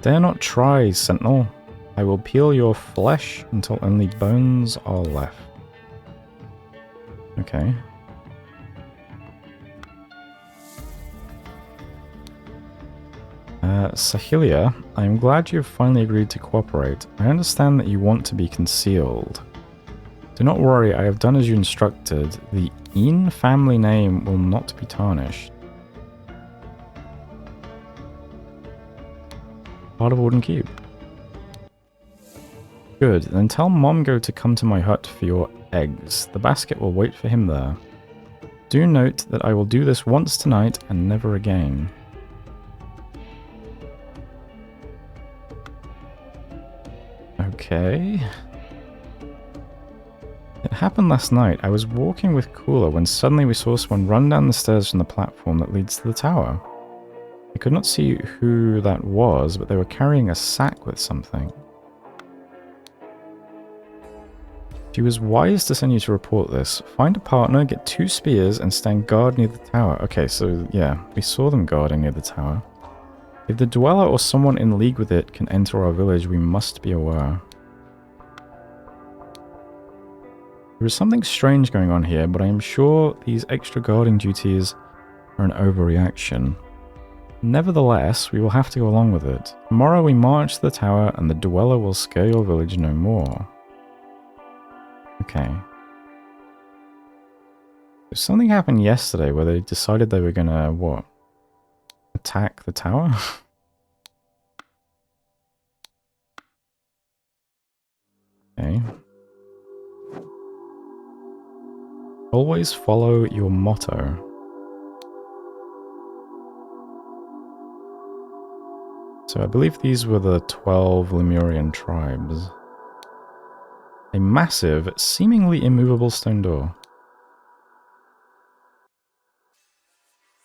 Dare not try, Sentinel. I will peel your flesh until only bones are left. Okay. Sahilia, I am glad you have finally agreed to cooperate. I understand that you want to be concealed. Do not worry, I have done as you instructed. The In family name will not be tarnished. Part of a wooden cube. Good, then tell Momgo to come to my hut for your eggs. The basket will wait for him there. Do note that I will do this once tonight and never again. Okay. It happened last night. I was walking with Cooler when suddenly we saw someone run down the stairs from the platform that leads to the tower. I could not see who that was, but they were carrying a sack with something. She was wise to send you to report this. Find a partner, get 2 spears, and stand guard near the tower. Okay, so yeah, we saw them guarding near the tower. If the Dweller or someone in league with it can enter our village, we must be aware. There is something strange going on here, but I am sure these extra guarding duties are an overreaction. Nevertheless, we will have to go along with it. Tomorrow we march to the tower and the Dweller will scare your village no more. Okay. Something happened yesterday where they decided they were gonna, what? Attack the tower? Okay. Always follow your motto. So I believe these were the 12 Lemurian tribes. A massive, seemingly immovable stone door.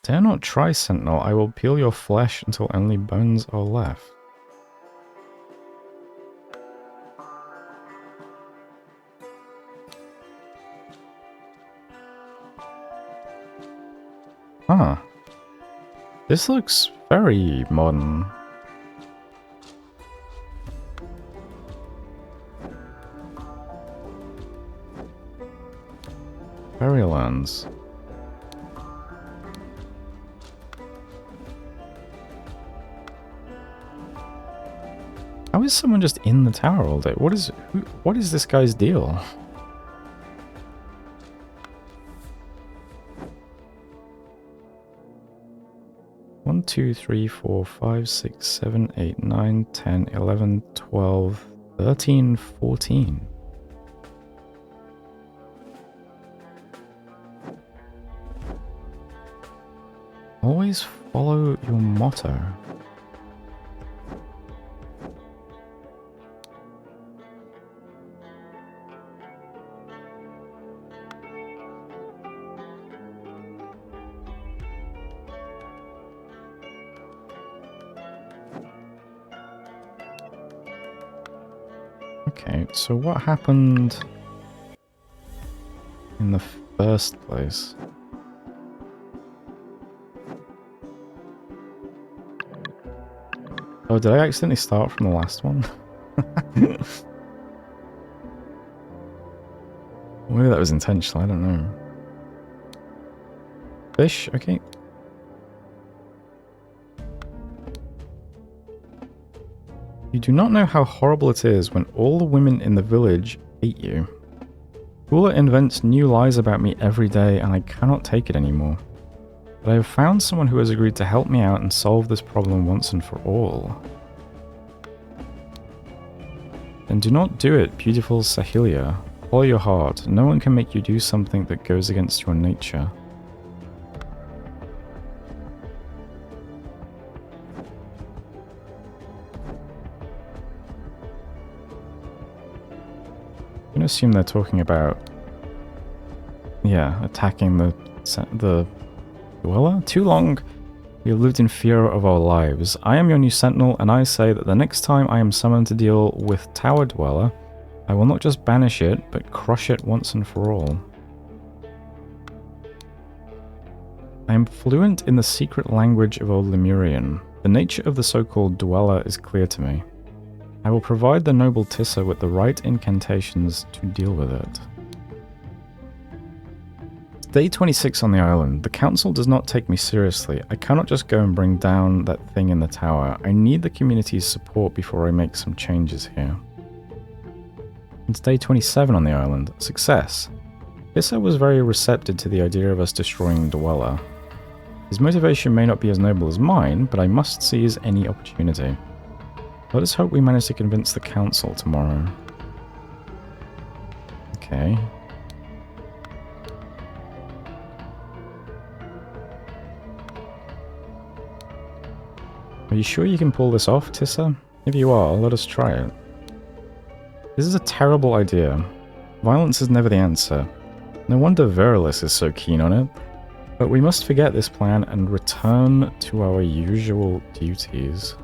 Dare not try, Sentinel. I will peel your flesh until only bones are left. Huh. This looks very modern. Fairylands. How is someone just in the tower all day? What is this guy's deal? One, 2, 3, 4, 5, 6, 7, 8, 9, 10, 11, 12, 13, 14. Always follow your motto. Okay, so what happened in the first place? Oh, did I accidentally start from the last one? Maybe that was intentional, I don't know. Fish, okay. You do not know how horrible it is when all the women in the village hate you. Kula invents new lies about me every day and I cannot take it anymore. But I have found someone who has agreed to help me out and solve this problem once and for all. Then do not do it, beautiful Sahilia. Follow your heart. No one can make you do something that goes against your nature. I'm gonna assume they're talking about, yeah, attacking the dweller? Too long we have lived in fear of our lives. I am your new sentinel, and I say that the next time I am summoned to deal with Tower Dweller, I will not just banish it, but crush it once and for all. I am fluent in the secret language of old Lemurian. The nature of the so-called dweller is clear to me. I will provide the noble Tissa with the right incantations to deal with it. Day 26 on the island. The council does not take me seriously. I cannot just go and bring down that thing in the tower. I need the community's support before I make some changes here. It's day 27 on the island. Success. Tissa was very receptive to the idea of us destroying the Dweller. His motivation may not be as noble as mine, but I must seize any opportunity. Let us hope we manage to convince the council tomorrow. Okay. Are you sure you can pull this off, Tissa? If you are, let us try it. This is a terrible idea. Violence is never the answer. No wonder Verilis is so keen on it. But we must forget this plan and return to our usual duties.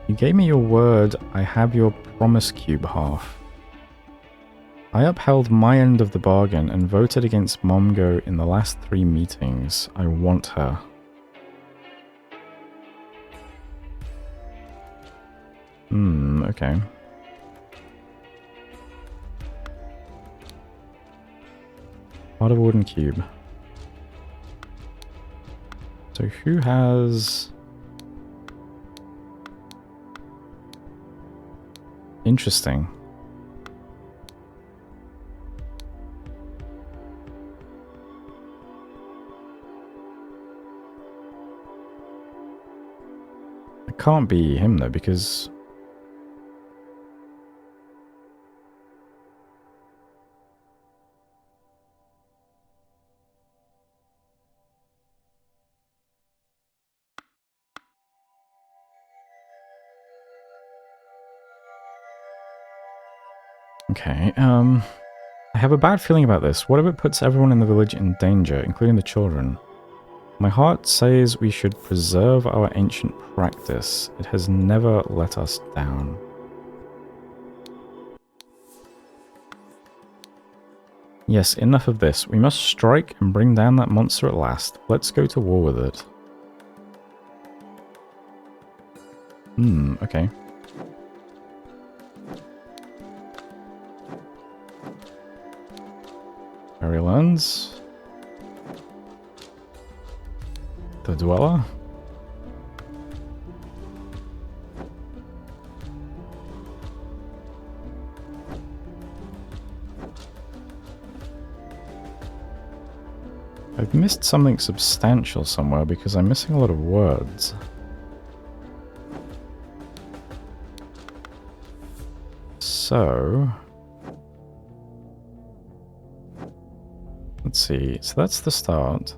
You gave me your word, I have your promise cube half. I upheld my end of the bargain and voted against Momgo in the last 3 meetings. I want her. Okay. Part of a wooden cube. So who has... Interesting. It can't be him though, because... Okay, I have a bad feeling about this. What if it puts everyone in the village in danger, including the children? My heart says we should preserve our ancient practice. It has never let us down. Yes, enough of this. We must strike and bring down that monster at last. Let's go to war with it. Okay. Harry learns. The Dweller. I've missed something substantial somewhere because I'm missing a lot of words. So... let's see. So that's the start.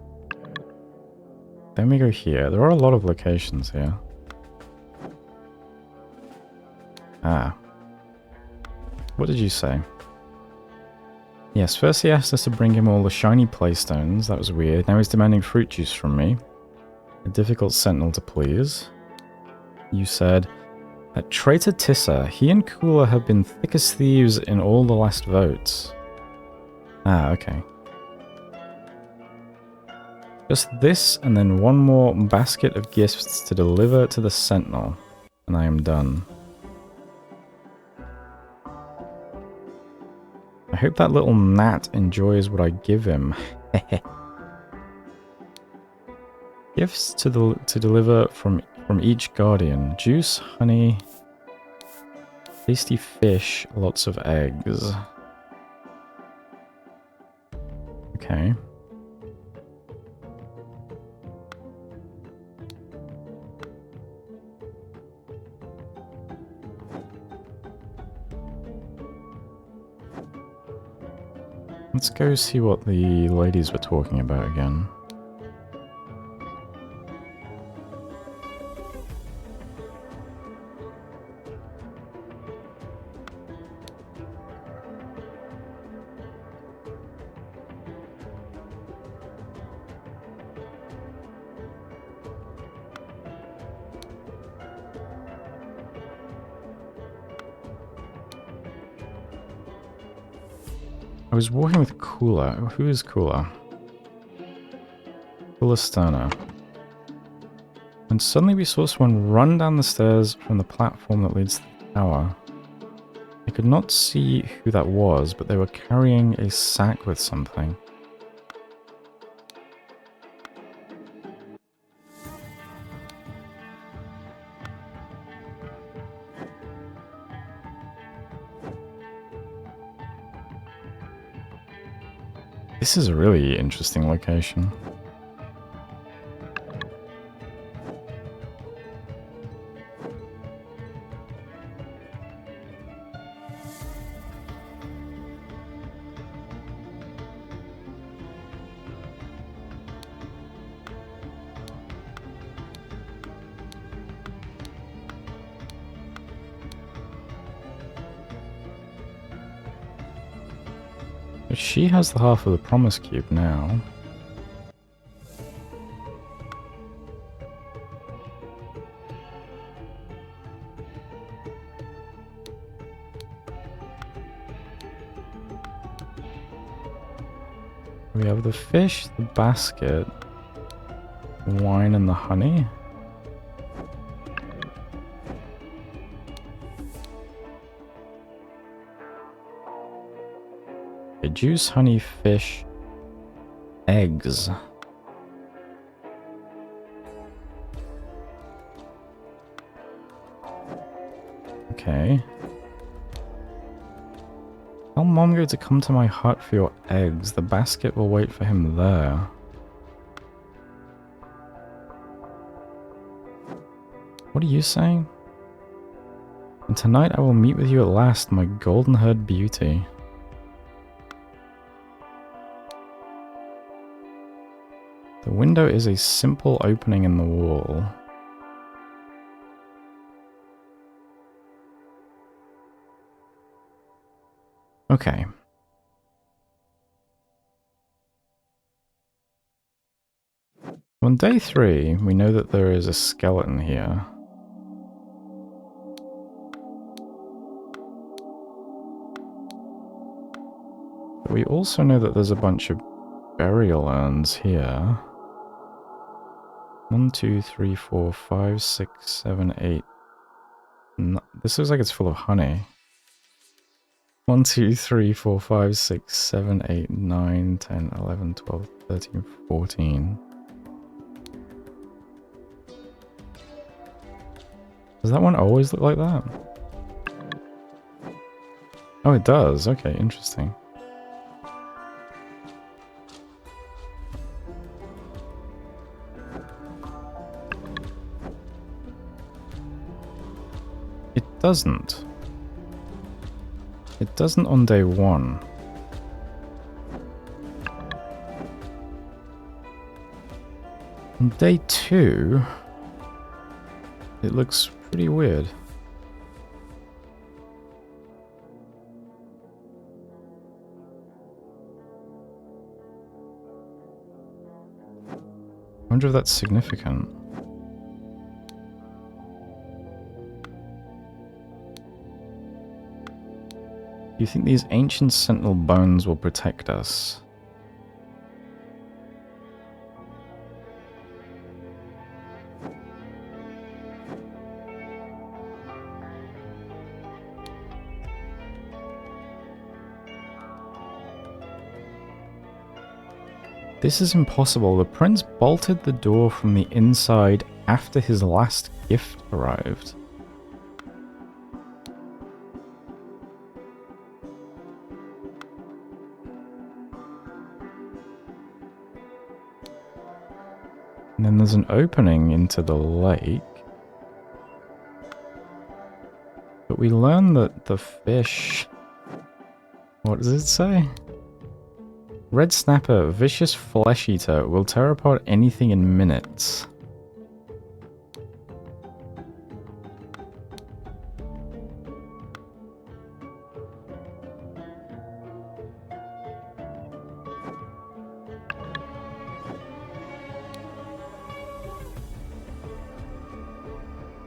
Then we go here. There are a lot of locations here. Ah. What did you say? Yes, first he asked us to bring him all the shiny playstones. That was weird. Now he's demanding fruit juice from me. A difficult sentinel to please. You said... Traitor Tissa. He and Kula have been thick as thieves in all the last votes. Ah, okay. Just this, and then one more basket of gifts to deliver to the sentinel. And I am done. I hope that little gnat enjoys what I give him. Gifts to deliver from each guardian. Juice, honey, tasty fish, lots of eggs. Okay. Let's go see what the ladies were talking about again. I was walking with Kula. Who is Kula? Kula Sterna. And suddenly we saw someone run down the stairs from the platform that leads to the tower. I could not see who that was, but they were carrying a sack with something. This is a really interesting location. She has the half of the promise cube now. We have the fish, the basket, the wine and the honey. Juice, honey, fish, eggs. Okay. Tell Mongo to come to my hut for your eggs. The basket will wait for him there. What are you saying? And tonight I will meet with you at last, my golden-haired beauty. The window is a simple opening in the wall. Okay. On day 3, we know that there is a skeleton here. But we also know that there's a bunch of burial urns here. 1, 2, 3, 4, 5, 6, 7, 8. No, this looks like it's full of honey. 1, 2, 3, 4, 5, 6, 7, 8, 9, 10, 11, 12, 13, 14. Does that one always look like that? Oh, it does. Okay, interesting. It doesn't. It doesn't on day 1. On day 2, it looks pretty weird. I wonder if that's significant. Do you think these ancient sentinel bones will protect us? This is impossible. The prince bolted the door from the inside after his last gift arrived. And then there's an opening into the lake. But we learn that the fish... What does it say? Red snapper, vicious flesh eater, will tear apart anything in minutes.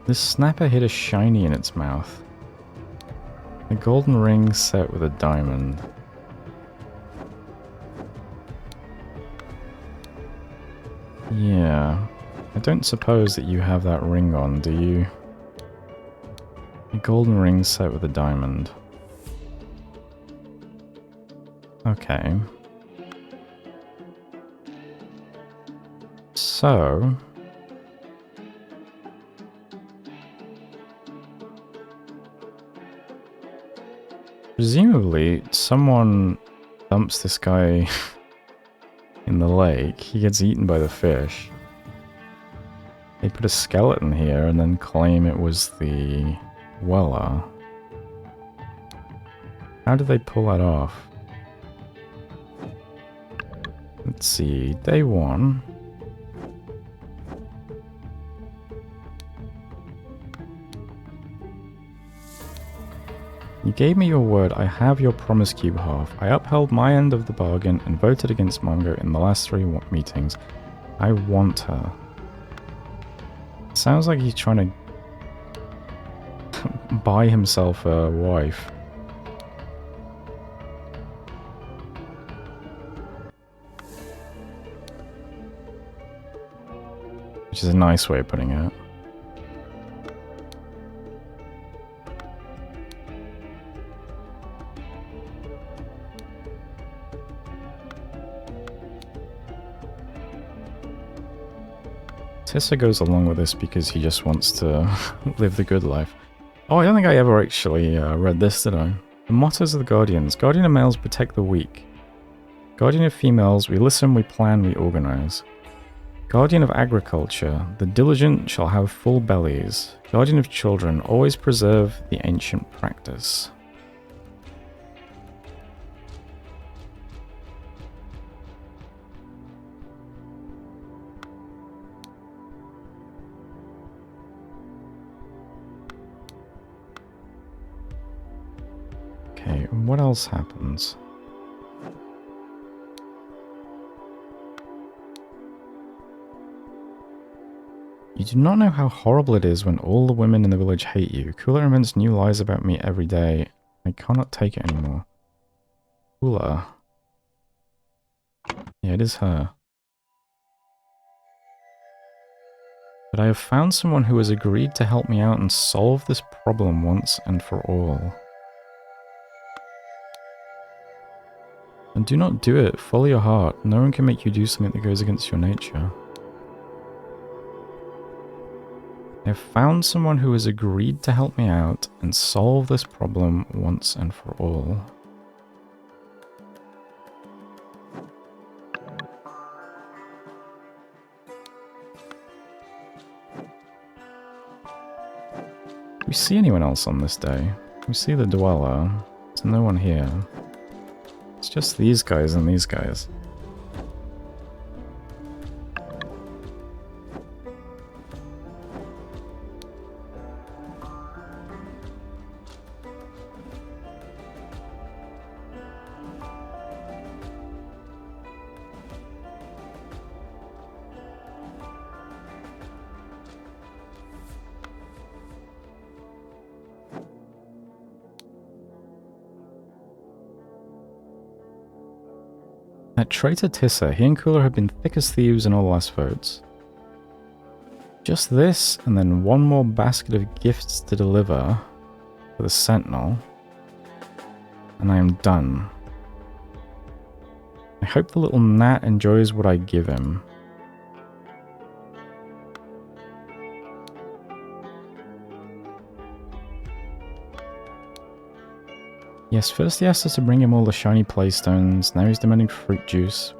This snapper hid a shiny in its mouth. A golden ring set with a diamond. Yeah. I don't suppose that you have that ring on, do you? A golden ring set with a diamond. Okay. So... presumably, someone dumps this guy in the lake. He gets eaten by the fish. They put a skeleton here and then claim it was the Weller. How did they pull that off? Let's see, day 1. You gave me your word, I have your promise cube half. I upheld my end of the bargain and voted against Mongo in the last 3 meetings. I want her. Sounds like he's trying to buy himself a wife. Which is a nice way of putting it. Tessa goes along with this because he just wants to live the good life. Oh, I don't think I ever actually read this, did I? The mottos of the Guardians. Guardian of males, protect the weak. Guardian of females, we listen, we plan, we organize. Guardian of agriculture, the diligent shall have full bellies. Guardian of children, always preserve the ancient practice. Okay, what else happens? You do not know how horrible it is when all the women in the village hate you. Kula invents new lies about me every day. I cannot take it anymore. Kula. Yeah, it is her. But I have found someone who has agreed to help me out and solve this problem once and for all. And do not do it. Follow your heart. No one can make you do something that goes against your nature. I have found someone who has agreed to help me out and solve this problem once and for all. Do we see anyone else on this day? We see the dweller. There's no one here. It's just these guys and these guys. At Traitor Tissa, he and Kula have been thick as thieves in all the last votes. Just this, and then one more basket of gifts to deliver for the Sentinel, and I am done. I hope the little gnat enjoys what I give him. Yes, first he asked us to bring him all the shiny playstones, now he's demanding fruit juice.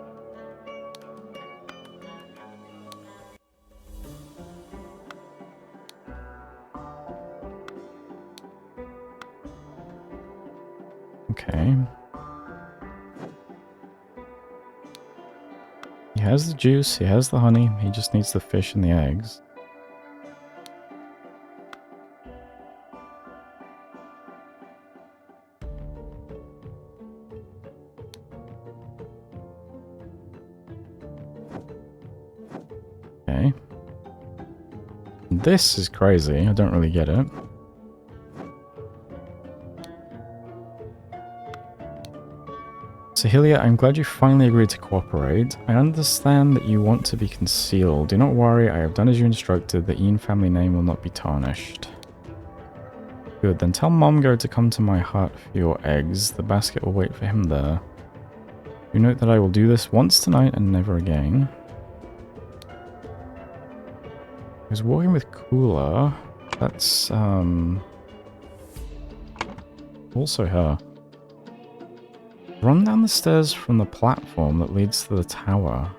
Okay. He has the juice, he has the honey, he just needs the fish and the eggs. Okay. This is crazy, I don't really get it. Sahilia, I'm glad you finally agreed to cooperate. I understand that you want to be concealed. Do not worry, I have done as you instructed. The Ian family name will not be tarnished. Good, then tell Momgo to come to my hut for your eggs. The basket will wait for him there. You note that I will do this once tonight and never again. I was walking with Kula. That's, also her. Run down the stairs from the platform that leads to the tower.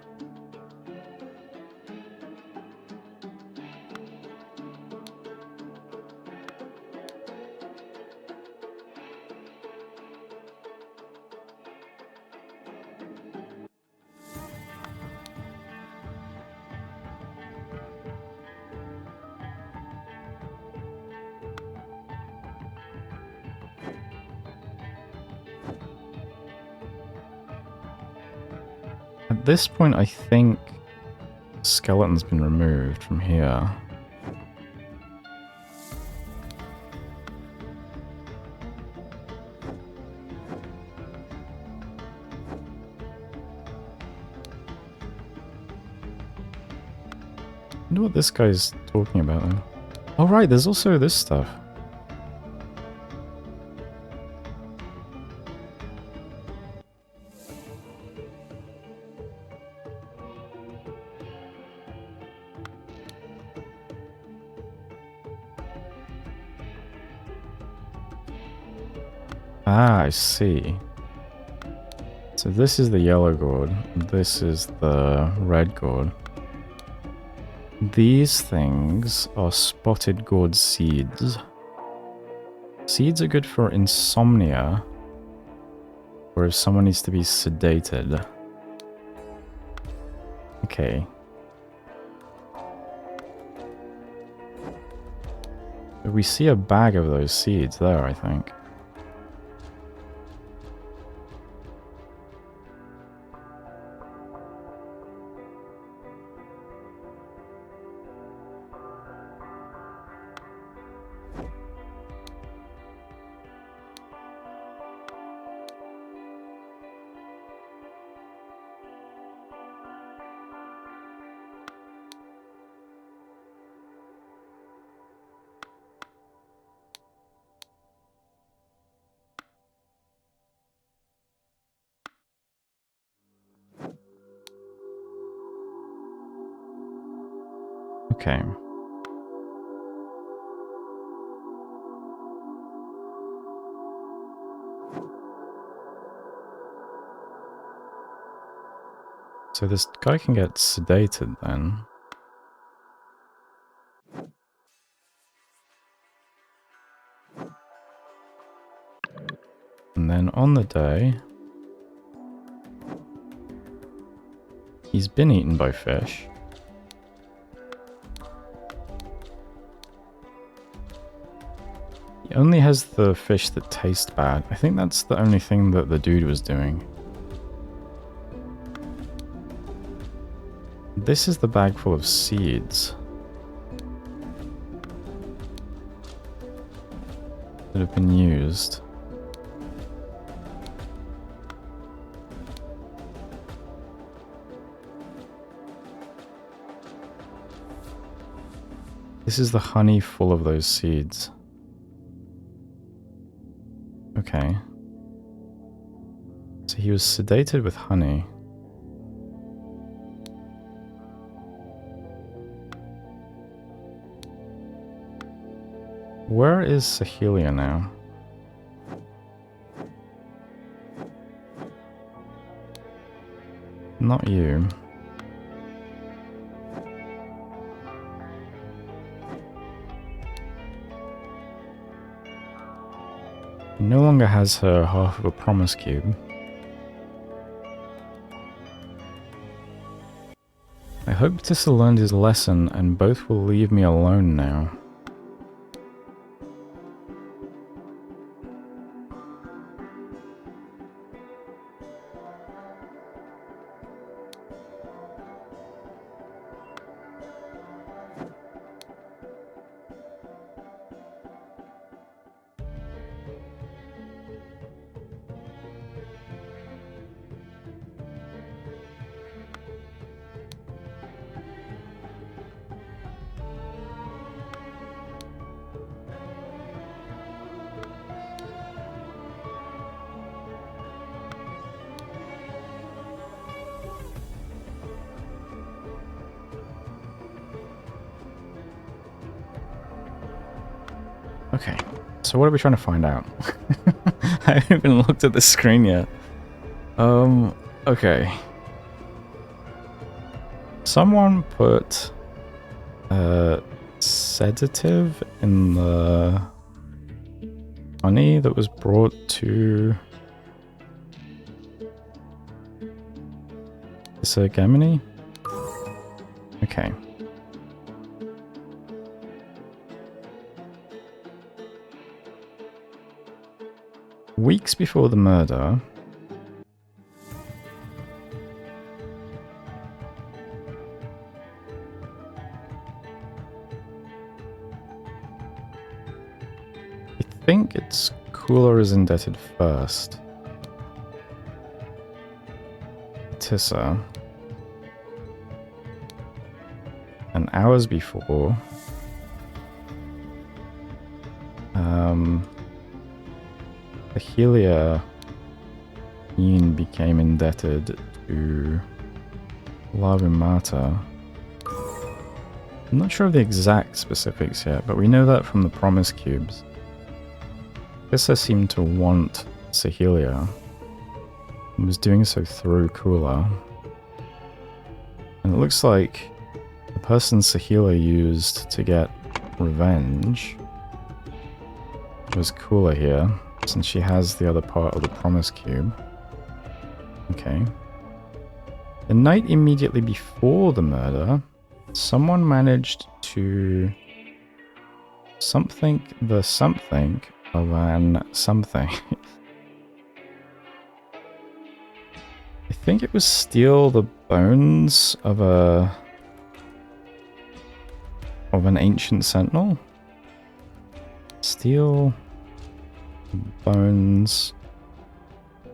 At this point, I think the skeleton's been removed from here. I wonder what this guy's talking about then. Oh right, there's also this stuff. Ah, I see. So this is the yellow gourd, this is the red gourd. These things are spotted gourd seeds. Seeds are good for insomnia, or if someone needs to be sedated. Okay. We see a bag of those seeds there, I think. Okay. So this guy can get sedated then. And then on the day, he's been eaten by fish. He only has the fish that taste bad. I think that's the only thing that the dude was doing. This is the bag full of seeds that have been used. This is the honey full of those seeds. Okay. So he was sedated with honey. Where is Sahelia now? Not you. He no longer has her half of a promise cube. I hope Tissa learned his lesson and both will leave me alone now. Okay, so what are we trying to find out? I haven't even looked at the screen yet. Okay. Someone put a sedative in the honey that was brought to Gemini? Okay. Weeks before the murder, I think it's Cooler is indebted first. Tissa. And hours before, Sahelia Ian became indebted to Larumata. I'm not sure of the exact specifics yet, but we know that from the promise cubes. Tissa seemed to want Sahelia and was doing so through Cooler. And it looks like the person Sahelia used to get revenge was Cooler here, since she has the other part of the promise cube. Okay. The night immediately before the murder, someone managed to something of an something. I think it was steal the bones of an ancient sentinel. Steal bones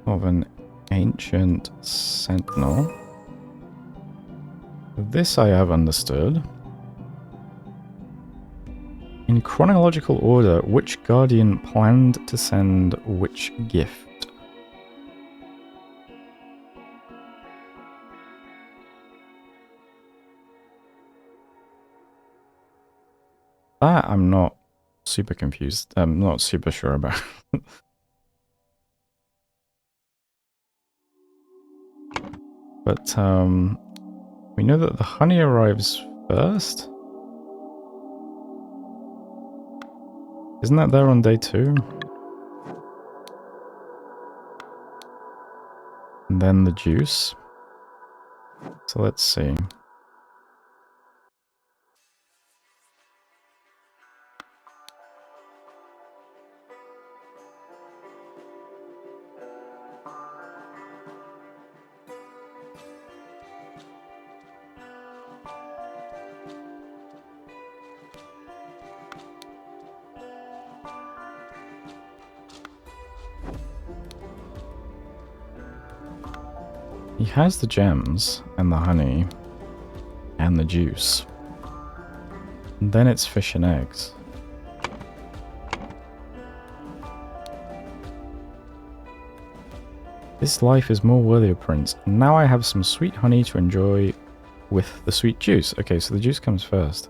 of an ancient sentinel. This I have understood. In chronological order, which guardian planned to send which gift? That I'm not super confused. I'm not super sure about. But we know that the honey arrives first. Isn't that there on day 2? And then the juice. So let's see. He has the gems and the honey and the juice. And then it's fish and eggs. This life is more worthy of Prince. Now I have some sweet honey to enjoy with the sweet juice. Okay, so the juice comes first.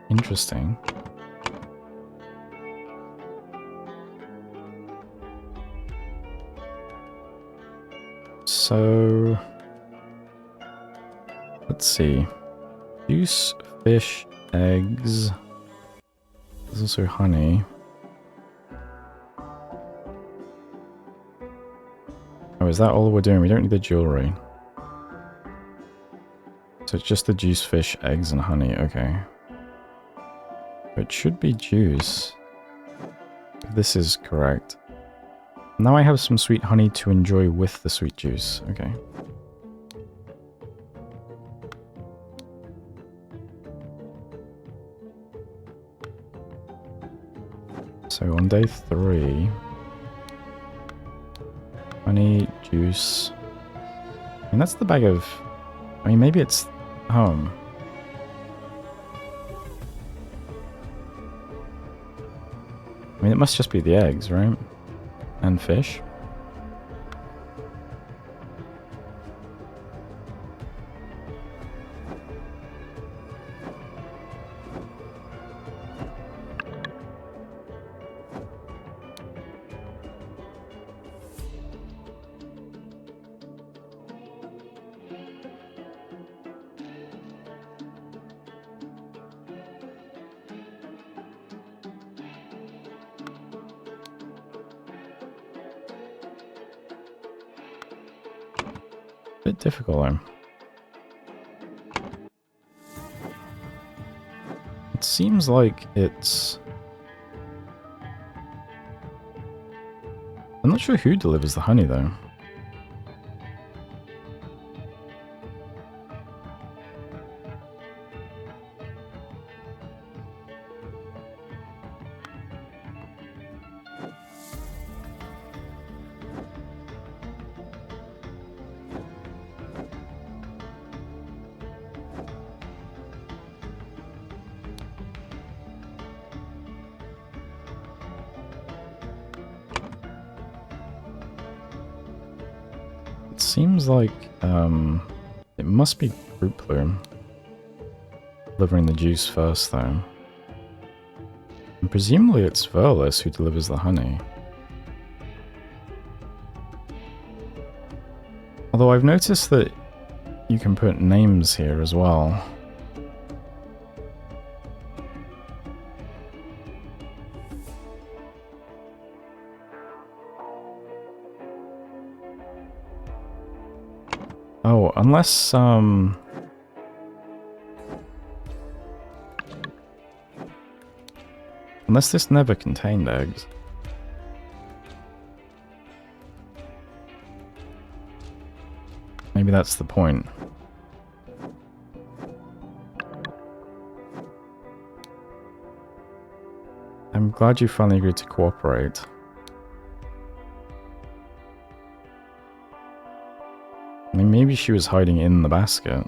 Interesting. So, let's see. Juice, fish, eggs. There's also honey. Oh, is that all we're doing? We don't need the jewelry. So it's just the juice, fish, eggs, and honey. Okay. It should be juice, if this is correct. Now I have some sweet honey to enjoy with the sweet juice. Okay. So on day 3, honey, juice. And that's the bag of... I mean, maybe it's home. I mean, it must just be the eggs, right? And fish. Bit difficult though. It seems like it's... I'm not sure who delivers the honey though. It seems like it must be Group Bloom delivering the juice first though. And presumably it's Verlis who delivers the honey. Although I've noticed that you can put names here as well. Oh, unless, unless this never contained eggs. Maybe that's the point. I'm glad you finally agreed to cooperate. she was hiding in the basket.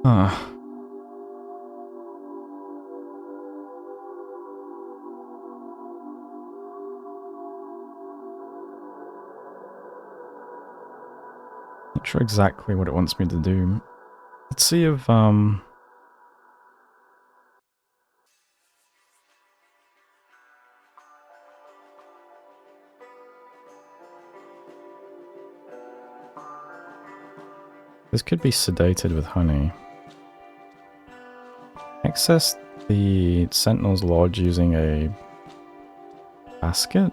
Huh. Not sure exactly what it wants me to do. Let's see if, this could be sedated with honey. Access the Sentinel's Lodge using a basket?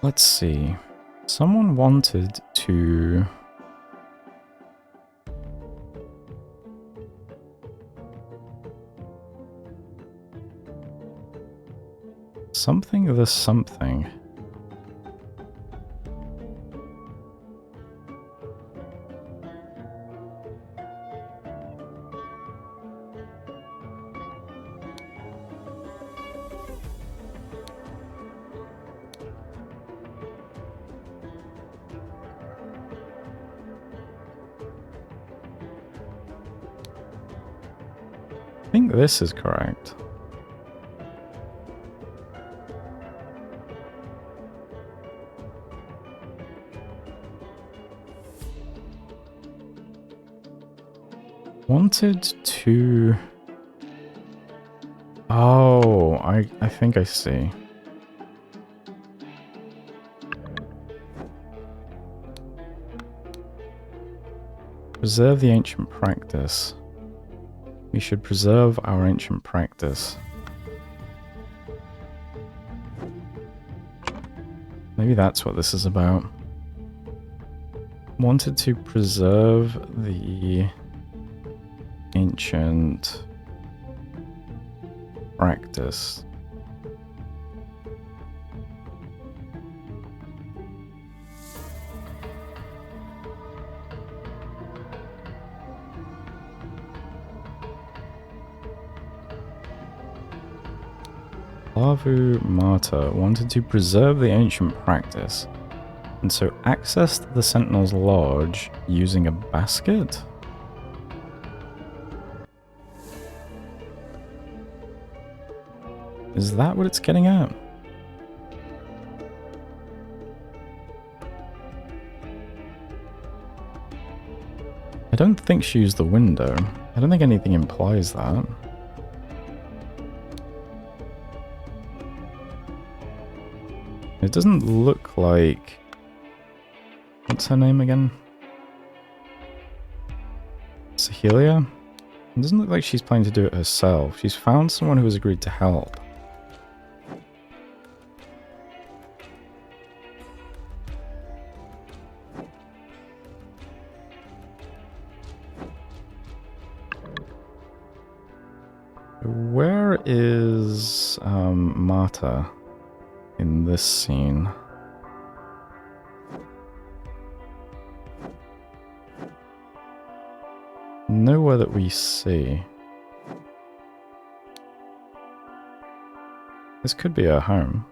Let's see. Someone wanted to... something the something. I think this is correct. Wanted to... Oh, I think I see. Preserve the ancient practice. We should preserve our ancient practice. Maybe that's what this is about. Wanted to preserve the ancient practice. Lavu Marta wanted to preserve the ancient practice, and so accessed the Sentinel's Lodge using a basket? Is that what it's getting at? I don't think she used the window. I don't think anything implies that. It doesn't look like... What's her name again? Sahelia? It doesn't look like she's planning to do it herself. She's found someone who has agreed to help. where is Marta in this scene? Nowhere that we see. This could be her home.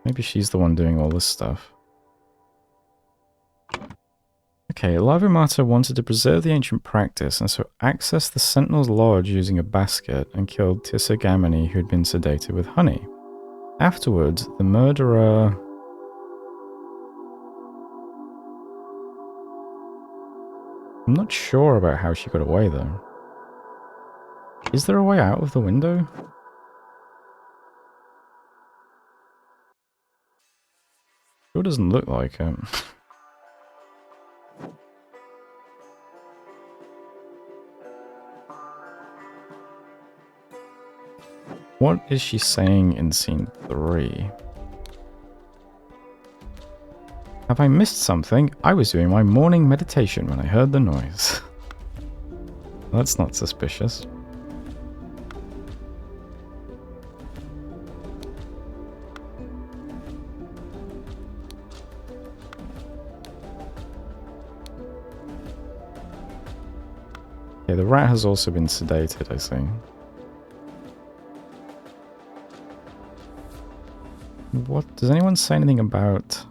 Maybe she's the one doing all this stuff. Okay, Marta wanted to preserve the ancient practice and so accessed the Sentinel's lodge using a basket and killed Tisagamani, who had been sedated with honey. Afterwards, the murderer... I'm not sure about how she got away, though. Is there a way out of the window? Sure doesn't look like it. What is she saying in scene 3? Have I missed something? I was doing my morning meditation when I heard the noise. That's not suspicious. Okay, the rat has also been sedated, I see. What? Does anyone say anything about...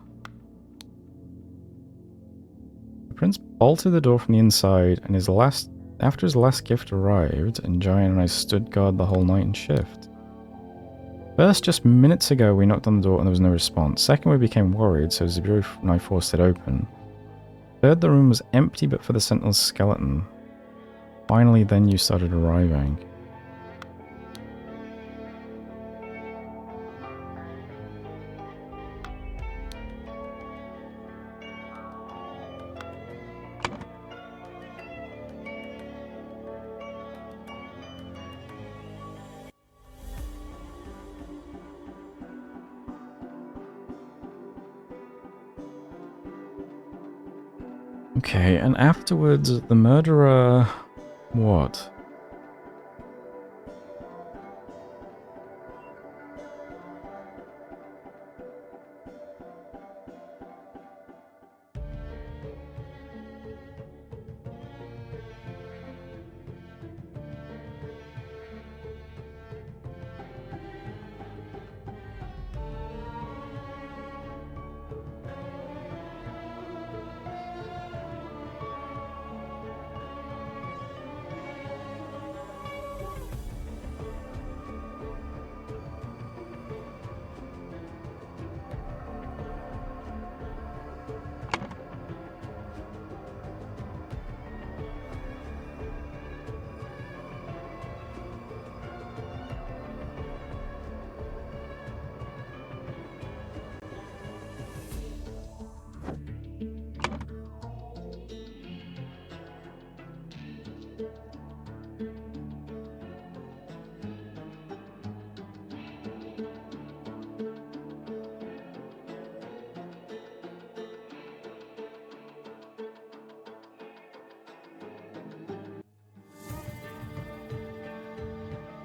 The prince bolted the door from the inside, and after his last gift arrived, and Giant and I stood guard the whole night in shift. First, just minutes ago, we knocked on the door and there was no response. Second, we became worried, so Zeburo and I forced it open. Third, the room was empty but for the Sentinel's skeleton. Finally, then you started arriving. Okay, and afterwards, the murderer... What?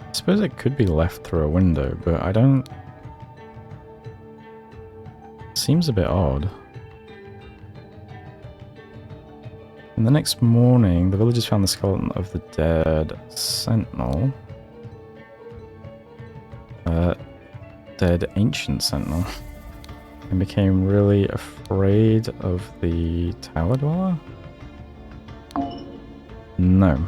I suppose it could be left through a window, but I don't... Seems a bit odd. And the next morning, the villagers found the skeleton of the dead sentinel. Dead ancient sentinel. And became really afraid of the tower dweller? No.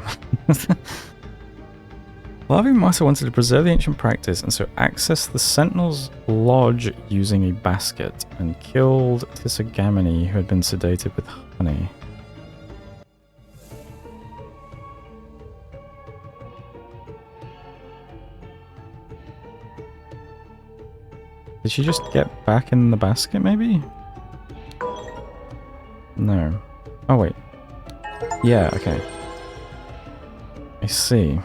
Marta wanted to preserve the ancient practice and so accessed the Sentinel's lodge using a basket and killed Tisagamani, who had been sedated with honey. Did she just get back in the basket, maybe? No. Oh, wait. Yeah, okay. I see.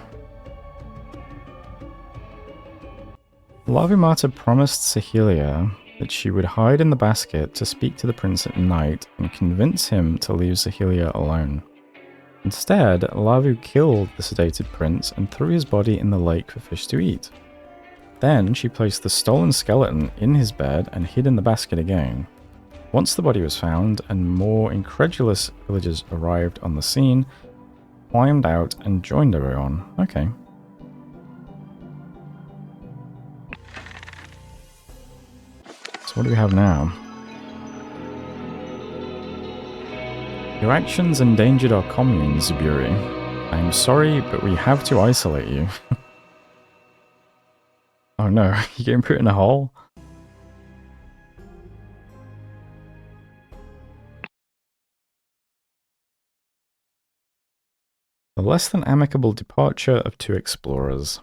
Marta promised Sahelia that she would hide in the basket to speak to the prince at night and convince him to leave Sahelia alone. Instead, Lavu killed the sedated prince and threw his body in the lake for fish to eat. Then she placed the stolen skeleton in his bed and hid in the basket again. Once the body was found and more incredulous villagers arrived on the scene, climbed out and joined everyone. Okay. So what do we have now? Your actions endangered our commune, Zuburi. I am sorry, but we have to isolate you. Oh no, you're getting put in a hole? The less than amicable departure of two explorers.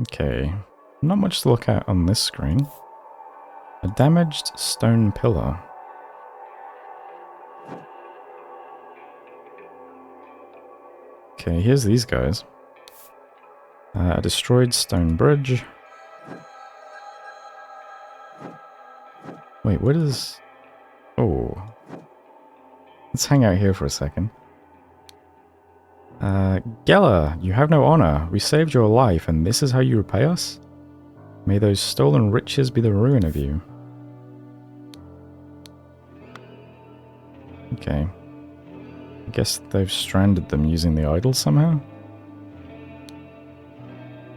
Okay, not much to look at on this screen. A damaged stone pillar. Okay, here's these guys. A destroyed stone bridge. Wait, what is... Oh. Let's hang out here for a second. Geller, you have no honor. We saved your life, and this is how you repay us? May those stolen riches be the ruin of you. Okay. I guess they've stranded them using the idol somehow?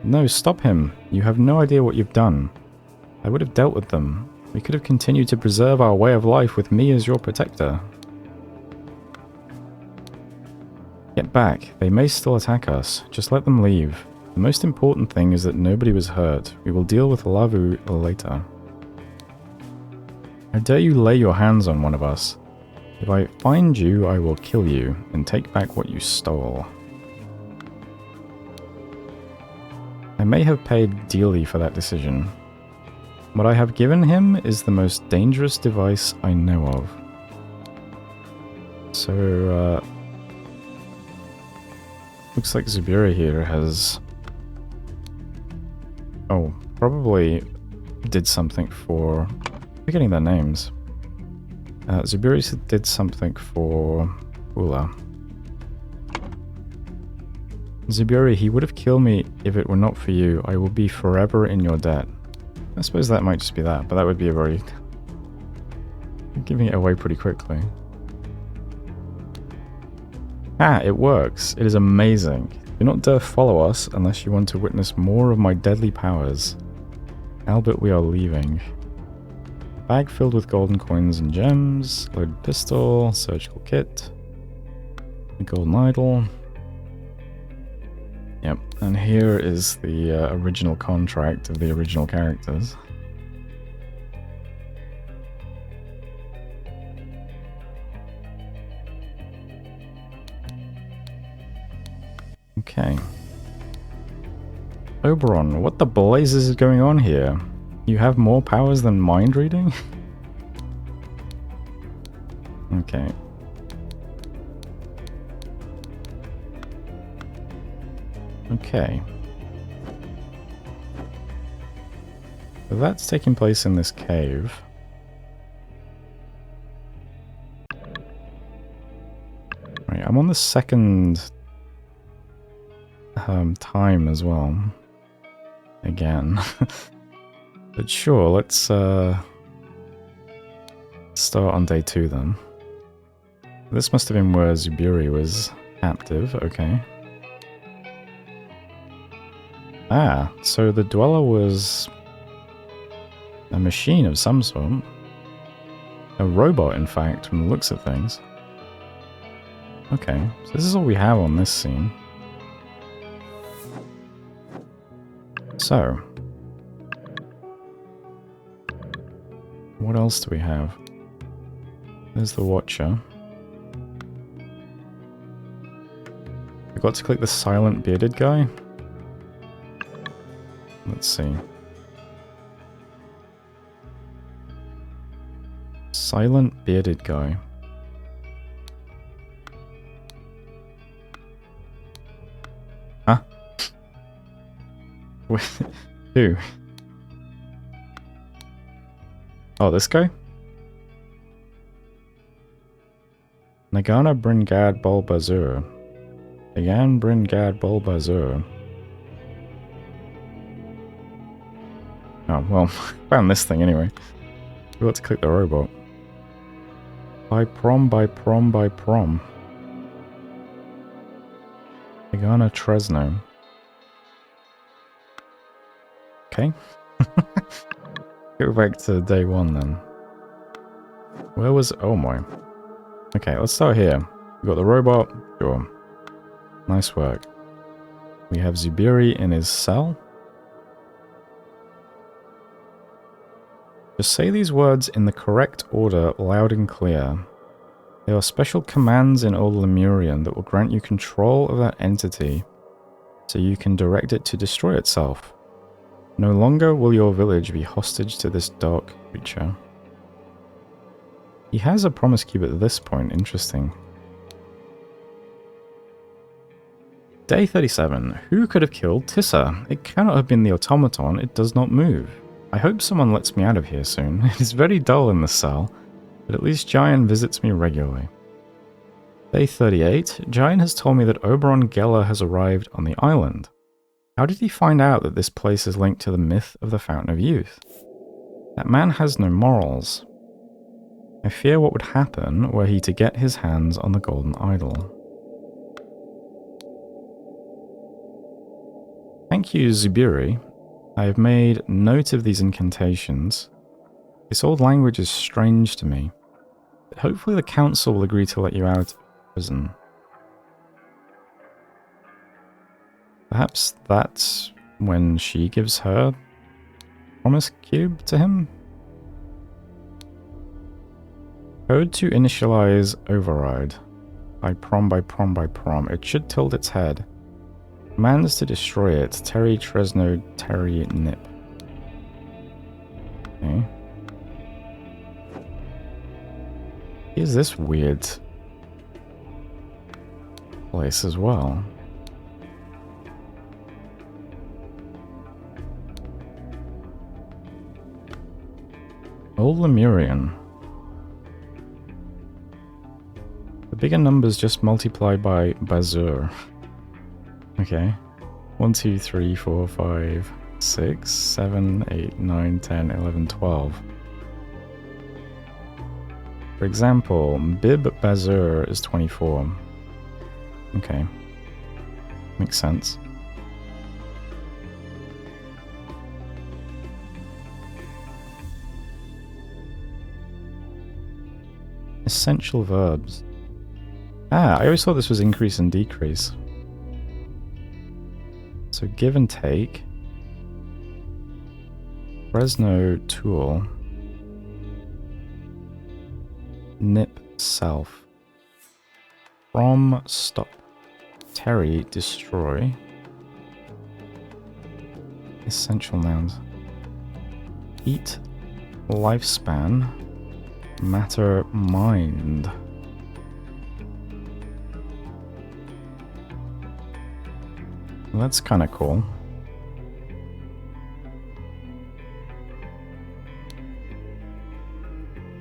No, stop him. You have no idea what you've done. I would have dealt with them. We could have continued to preserve our way of life with me as your protector. Get back. They may still attack us. Just let them leave. The most important thing is that nobody was hurt. We will deal with Lavu later. How dare you lay your hands on one of us? If I find you, I will kill you and take back what you stole. I may have paid dearly for that decision. What I have given him is the most dangerous device I know of. So, looks like Zubiri here has... Oh, probably did something for... I'm forgetting their names. Zubiri did something for Ula. Zubiri, he would have killed me if it were not for you. I will be forever in your debt. I suppose that might just be that, but that would be a very... giving it away pretty quickly. Ah, it works. It is amazing. Do not dare follow us unless you want to witness more of my deadly powers. Albert, we are leaving. A bag filled with golden coins and gems, loaded pistol, surgical kit, a golden idol. Yep, and here is the original contract of the original characters. Okay. Oberon, what the blazes is going on here? You have more powers than mind reading? Okay. Okay. So that's taking place in this cave. Right, I'm on the second time as well. Again. But sure, let's start on day 2 then. This must have been where Zubiri was captive, okay. Ah, so the dweller was a machine of some sort. A robot, in fact, from the looks of things. Okay, so this is all we have on this scene. So, what else do we have? There's the Watcher. I got to click the silent bearded guy. Let's see. Silent bearded guy. Huh? Who? Oh, this guy? Nagana Bringad Bulbazur. Nagan Bringad Bulbazur. Oh, well, found this thing anyway. Forgot to click the robot. By prom. Nagana Tresno. Okay. Go back to day one then. Where was... Oh my. Okay, let's start here. We got the robot. Sure. Nice work. We have Zubiri in his cell. Just say these words in the correct order, loud and clear. There are special commands in Old Lemurian that will grant you control of that entity, so you can direct it to destroy itself. No longer will your village be hostage to this dark creature. He has a promise cube at this point, interesting. Day 37. Who could have killed Tissa? It cannot have been the automaton, it does not move. I hope someone lets me out of here soon. It is very dull in the cell, but at least Giant visits me regularly. Day 38. Giant has told me that Oberon Geller has arrived on the island. How did he find out that this place is linked to the myth of the Fountain of Youth? That man has no morals. I fear what would happen were he to get his hands on the golden idol. Thank you, Zubiri. I have made note of these incantations. This old language is strange to me, but hopefully the council will agree to let you out of prison. Perhaps that's when she gives her promise cube to him? Code to initialize override. By prom. It should tilt its head. Commands to destroy it. Terry Tresno Terry Nip. Okay. Here's this weird place as well. Old Lemurian. The bigger numbers just multiply by Bazur. Okay. 1, 2, 3, 4, 5, 6, 7, 8, 9, 10, 11, 12. For example, Bib Bazur is 24. Okay. Makes sense. Essential verbs. I always thought this was increase and decrease. So give and take. Fresno tool. Nip self. From stop. Terry destroy. Essential nouns. Eat lifespan. Matter mind. Well, that's kind of cool.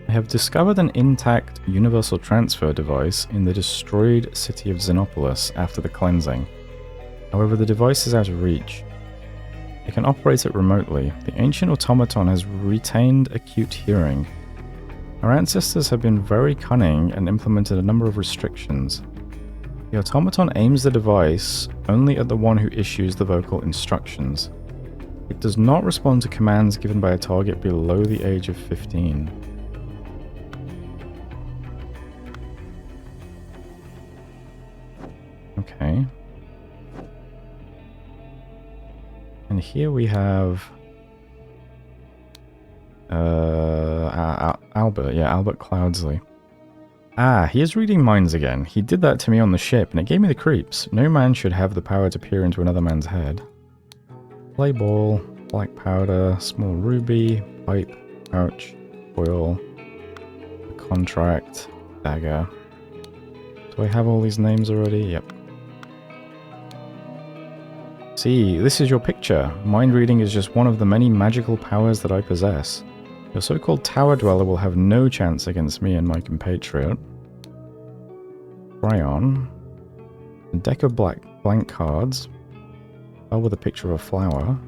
I have discovered an intact universal transfer device in the destroyed city of Xenopolis after the cleansing. However, the device is out of reach. I can operate it remotely. The ancient automaton has retained acute hearing. Our ancestors have been very cunning and implemented a number of restrictions. The automaton aims the device only at the one who issues the vocal instructions. It does not respond to commands given by a target below the age of 15. Okay. And here we have Albert, yeah, Albert Cloudsley. He is reading minds again. He did that to me on the ship, and it gave me the creeps. No man should have the power to peer into another man's head. Play ball, black powder, small ruby, pipe, pouch, oil, contract, dagger. Do I have all these names already? Yep. See, this is your picture. Mind reading is just one of the many magical powers that I possess. Your so-called tower dweller will have no chance against me and my compatriot. crayon, a deck of blank cards, all with a picture of a flower.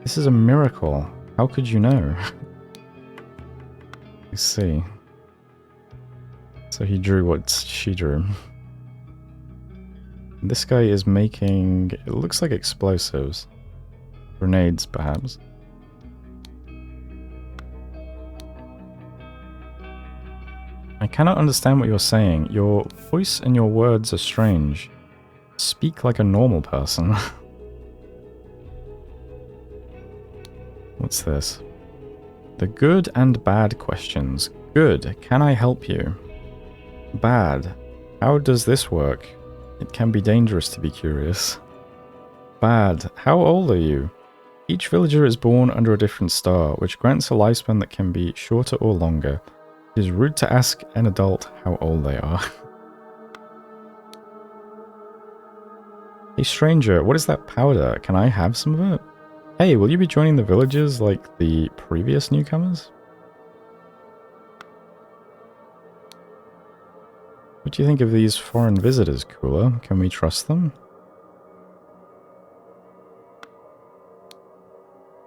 This is a miracle. How could you know? Let's see. So he drew what she drew. This guy is making, it looks like explosives. Grenades, perhaps. I cannot understand what you're saying. Your voice and your words are strange. Speak like a normal person. What's this? The good and bad questions. Good. Can I help you? Bad. How does this work? It can be dangerous to be curious. Bad. How old are you? Each villager is born under a different star, which grants a lifespan that can be shorter or longer. It is rude to ask an adult how old they are. Hey stranger, what is that powder? Can I have some of it? Hey, will you be joining the villagers like the previous newcomers? What do you think of these foreign visitors, Cooler? Can we trust them?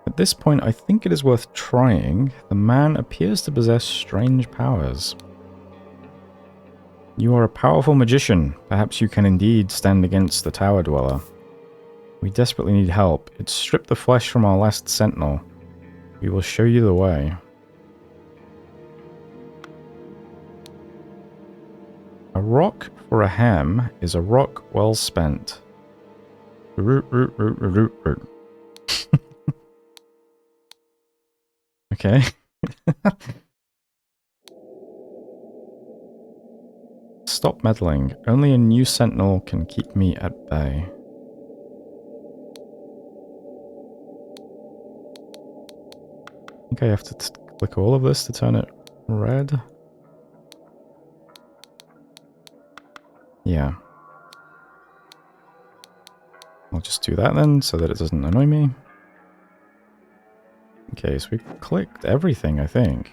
At this point, I think it is worth trying. The man appears to possess strange powers. You are a powerful magician. Perhaps you can indeed stand against the Tower Dweller. We desperately need help. It stripped the flesh from our last sentinel. We will show you the way. A rock for a ham is a rock well spent. Okay. Stop meddling. Only a new sentinel can keep me at bay. I think I have to click all of this to turn it red. Yeah. I'll just do that then, so that it doesn't annoy me. Okay, so we've clicked everything, I think.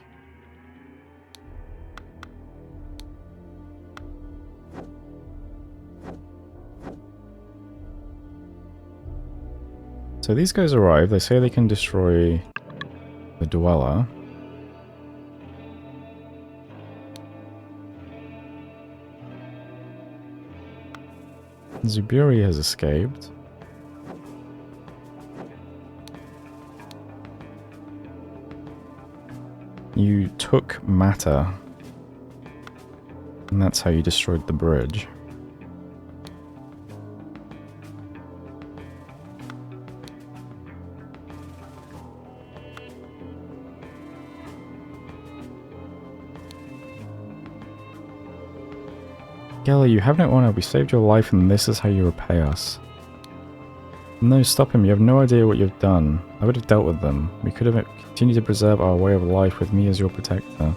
So these guys arrive, they say they can destroy the Dweller. Zubiri has escaped. You took matter. And that's how you destroyed the bridge. Gelly, you have no honor. We saved your life and this is how you repay us. No, stop him. You have no idea what you've done. I would have dealt with them. We could have continued to preserve our way of life with me as your protector.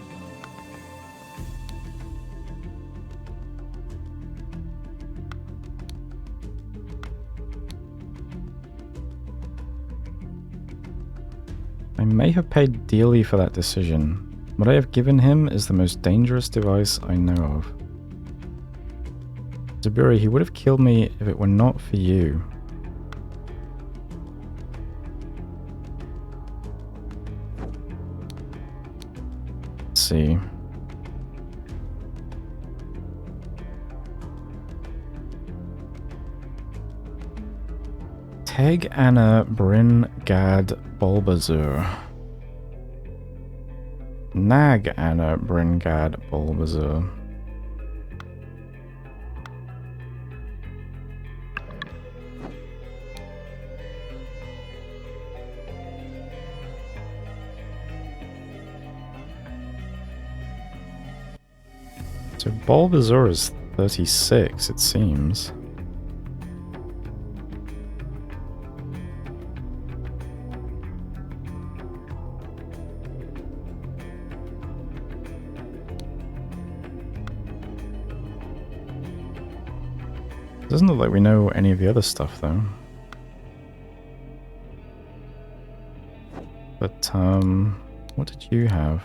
I may have paid dearly for that decision. What I have given him is the most dangerous device I know of. Zubiri, he would have killed me if it were not for you. Let's see. Teg Anna Bryn Gad Bulbazur. Nag Anna Bryn Gad Bulbazur. So Bulbazur is 36, it seems. Doesn't look like we know any of the other stuff though. But what did you have?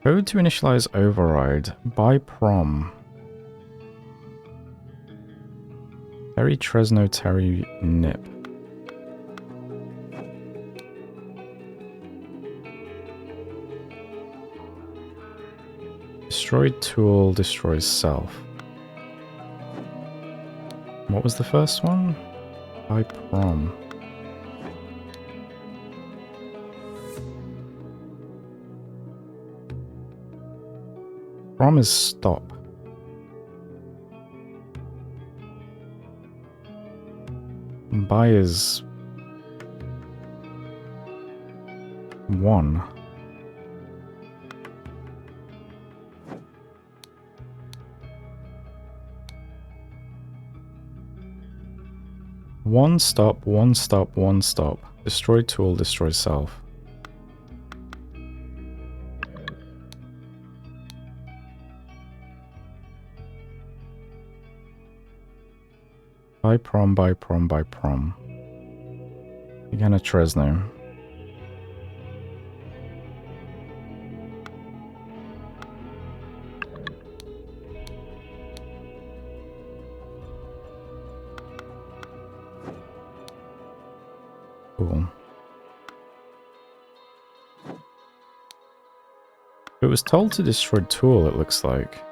Code to initialize override by prom. Terry Tresno Terry Nip. Destroy tool, destroys self. What was the first one? By prom. Prom is stop. And by is 1. One stop, one stop, one stop. Destroy tool, destroy self. By prom, by prom, by prom. Again a Tresno. Cool. It was told to destroy tool, it looks like.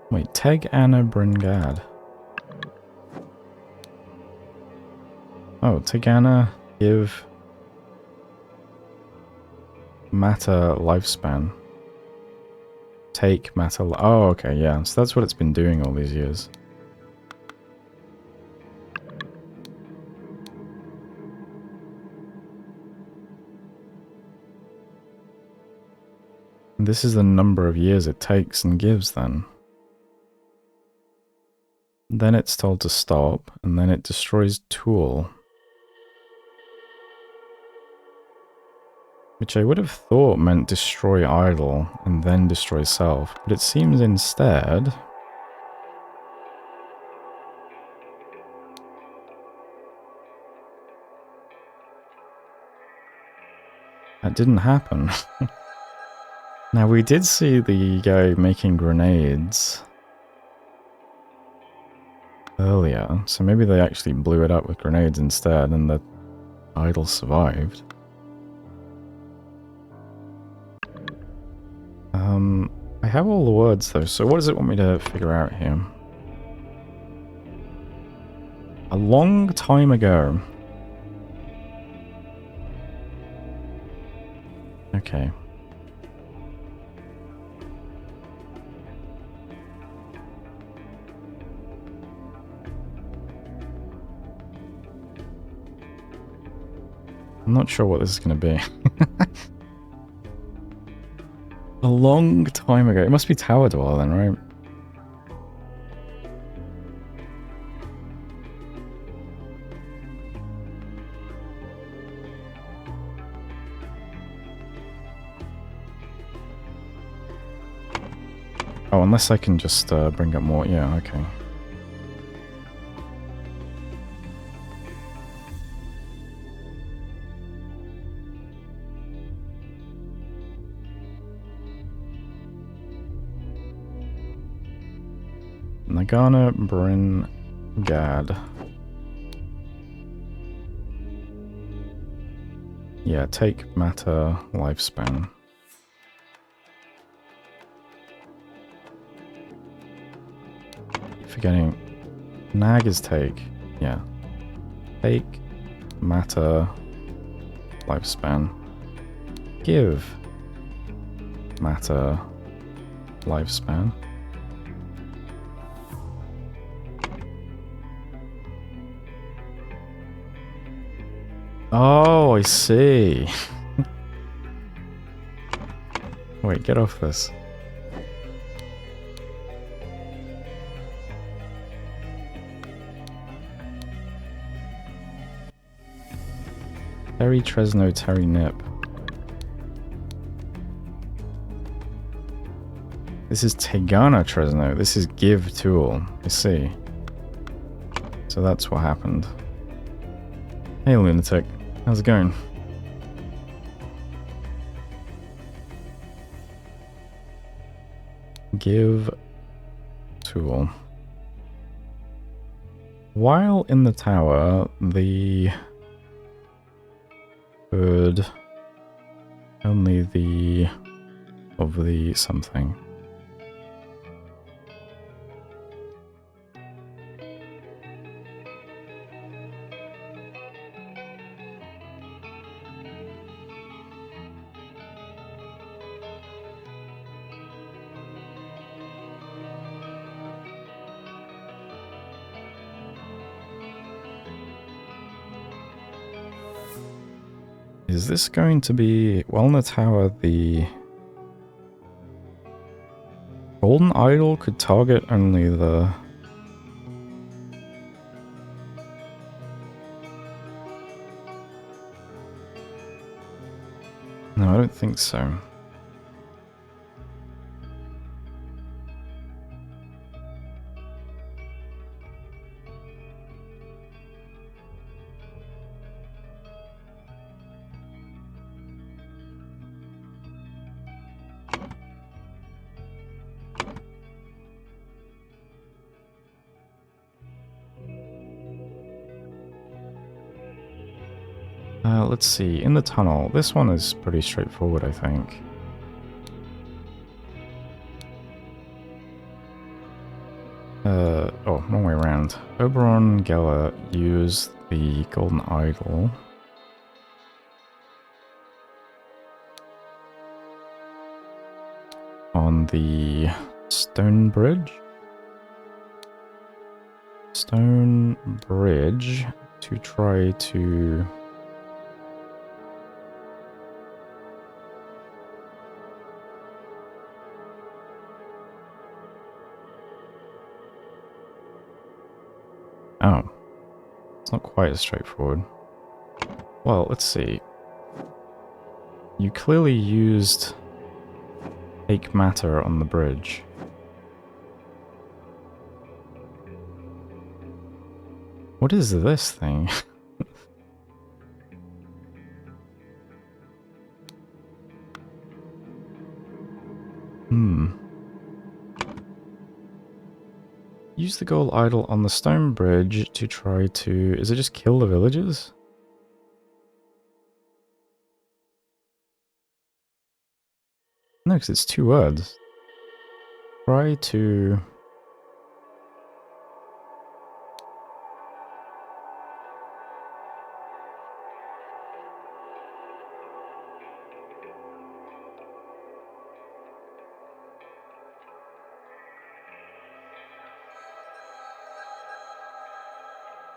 Wait, Teg Anna Bringad. Oh, Tegana, give matter lifespan. Take matter. Oh, okay, yeah. So that's what it's been doing all these years. And this is the number of years it takes and gives then. Then it's told to stop, and then it destroys tool. Which I would have thought meant destroy idle, and then destroy self, but it seems instead... that didn't happen. Now we did see the guy making grenades earlier, so maybe they actually blew it up with grenades instead and the idol survived. I have all the words though, so what does it want me to figure out here? A long time ago. Okay. I'm not sure what this is going to be. A long time ago. It must be Tower Dweller then, right? Oh, unless I can just bring up more. Yeah, okay. Nagana Bryn Gad. Yeah, take matter lifespan. Forgetting. Nag is take. Yeah. Take matter lifespan. Give matter lifespan. Oh, I see. Wait, get off this. Terry Tresno, Terry Nip. This is Tegana Tresno. This is Give Tool. I see. So that's what happened. Hey, Lunatic. How's it going? Give Tool. While in the tower, the bird only the of the something. Is this going to be... Well, in the tower, the golden idol could target only the... No, I don't think so. Let's see, in the tunnel, this one is pretty straightforward, I think. Oh, wrong way around. Oberon Geller used the golden idol. On the stone bridge? Stone bridge to try to... Oh, it's not quite as straightforward. Well, let's see. You clearly used fake matter on the bridge. What is this thing? Use the gold idol on the stone bridge to try to... Is it just kill the villagers? No, because it's 2 words. Try to...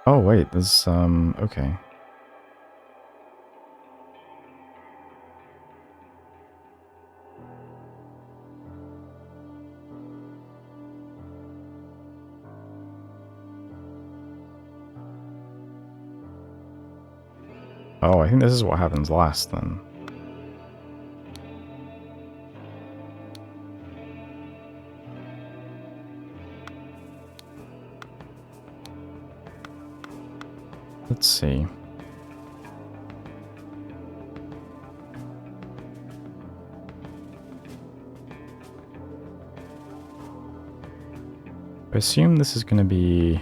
Oh wait, there's okay. Oh, I think this is what happens last then. Let's see. I assume this is going to be...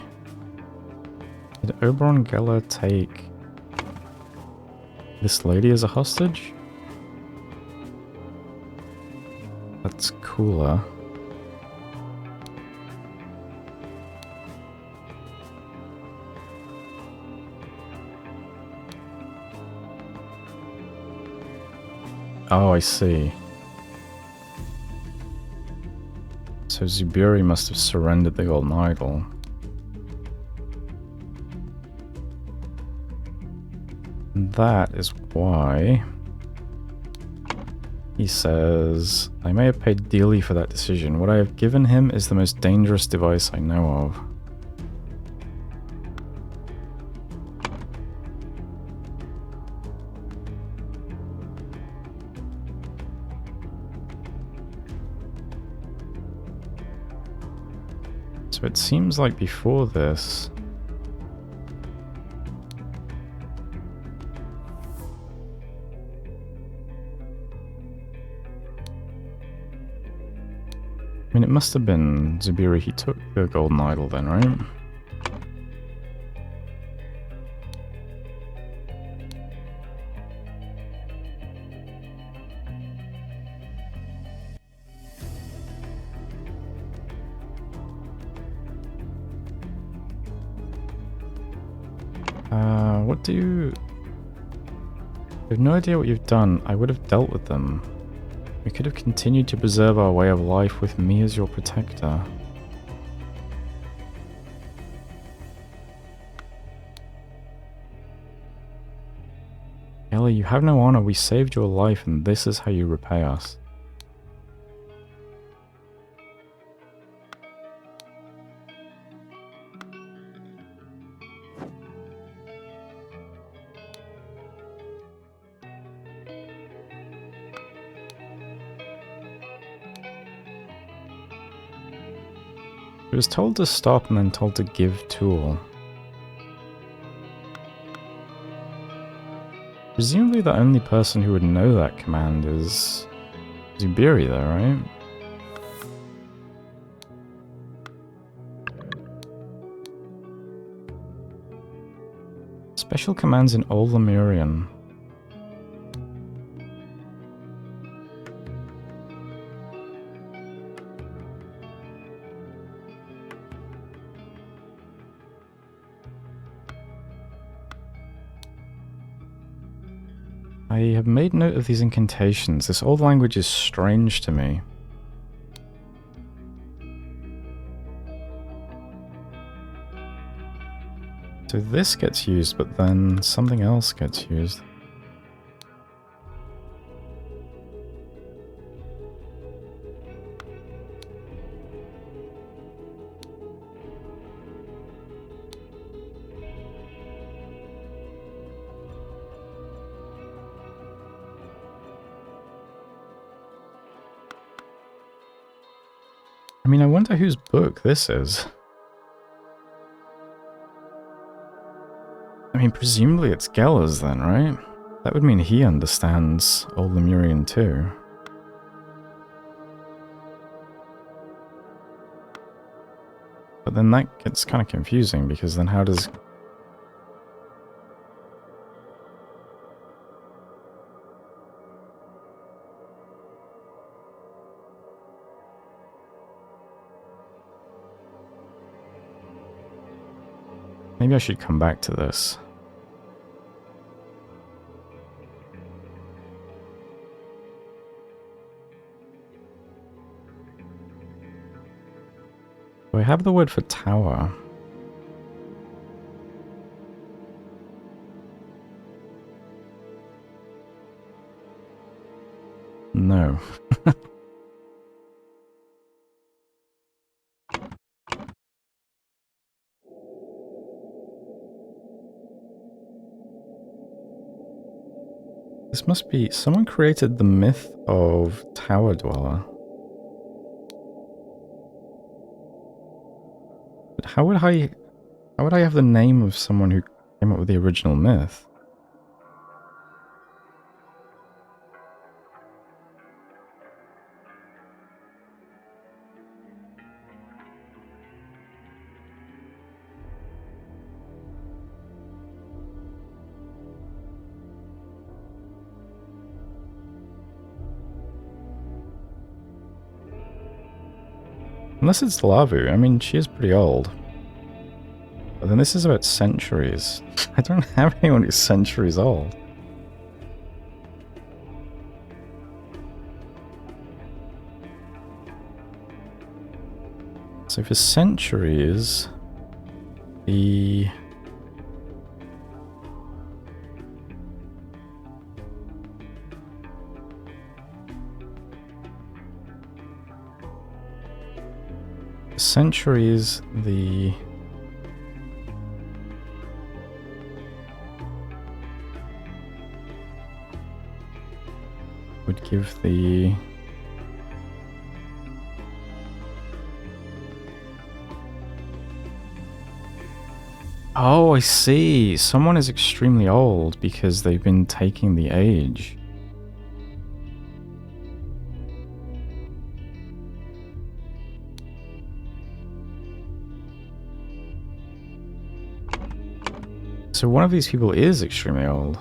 Did Oberon Geller take this lady as a hostage? That's cooler. Oh, I see. So Zubiri must have surrendered the golden idol. And that is why he says, I may have paid dearly for that decision. What I have given him is the most dangerous device I know of. So it seems like before this... I mean, it must have been Zubiri. He took the golden idol then, right? What do you... I have no idea what you've done. I would have dealt with them. We could have continued to preserve our way of life with me as your protector. Ellie, you have no honor. We saved your life and this is how you repay us. He was told to stop and then told to give tool. Presumably the only person who would know that command is Zubiri though, right? Special commands in Old Lemurian. I have made note of these incantations. This old language is strange to me. So this gets used, but then something else gets used. I mean, I wonder whose book this is. I mean, presumably it's Geller's then, right? That would mean he understands Old Lemurian too. But then that gets kind of confusing, because then how does... Maybe I should come back to this. Do I have the word for tower? No. This must be... Someone created the myth of Tower Dweller. But how would I have the name of someone who came up with the original myth? Unless it's Lavu. I mean, she is pretty old. But then this is about centuries. I don't have anyone who's centuries old. So for centuries, the... centuries, the... would give the... Oh, I see. Someone is extremely old because they've been taking the age. So one of these people is extremely old.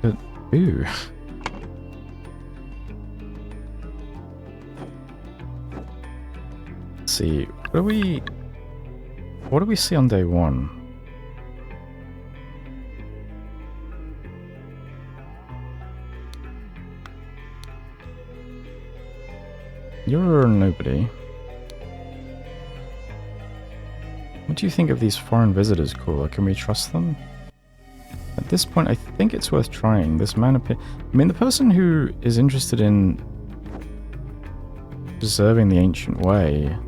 But, ooh. Let's see, what do we see on day one? You're nobody. What do you think of these foreign visitors, Cooler? Can we trust them? At this point, I think it's worth trying. This man I mean, the person who is interested in preserving the ancient way.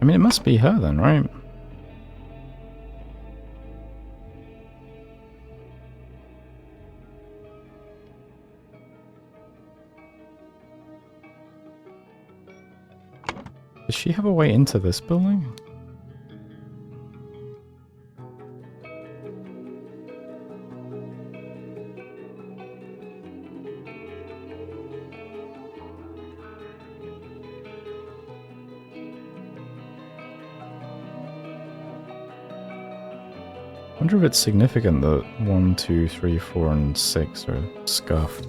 I mean, it must be her then, right? Does she have a way into this building? I wonder if it's significant that 1, 2, 3, 4, and 6 are scuffed.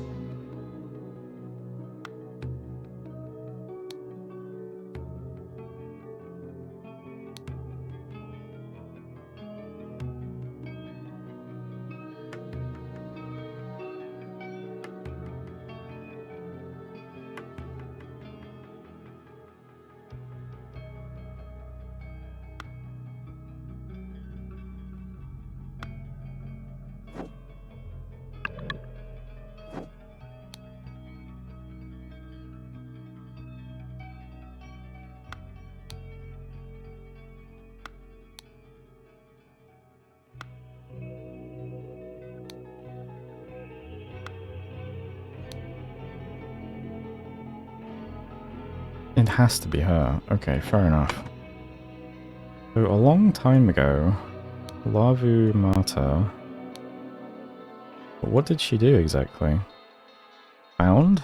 It has to be her. Okay, fair enough. So a long time ago, Lavu Mata. What did she do exactly? Found?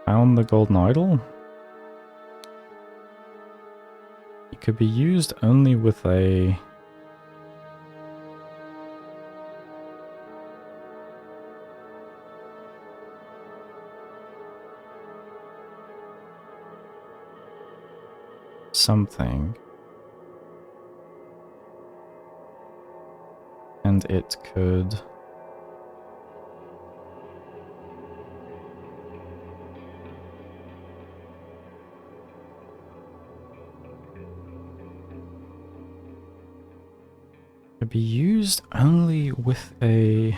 Found the golden idol? It could be used only with a... something. And it could... could be used only with a...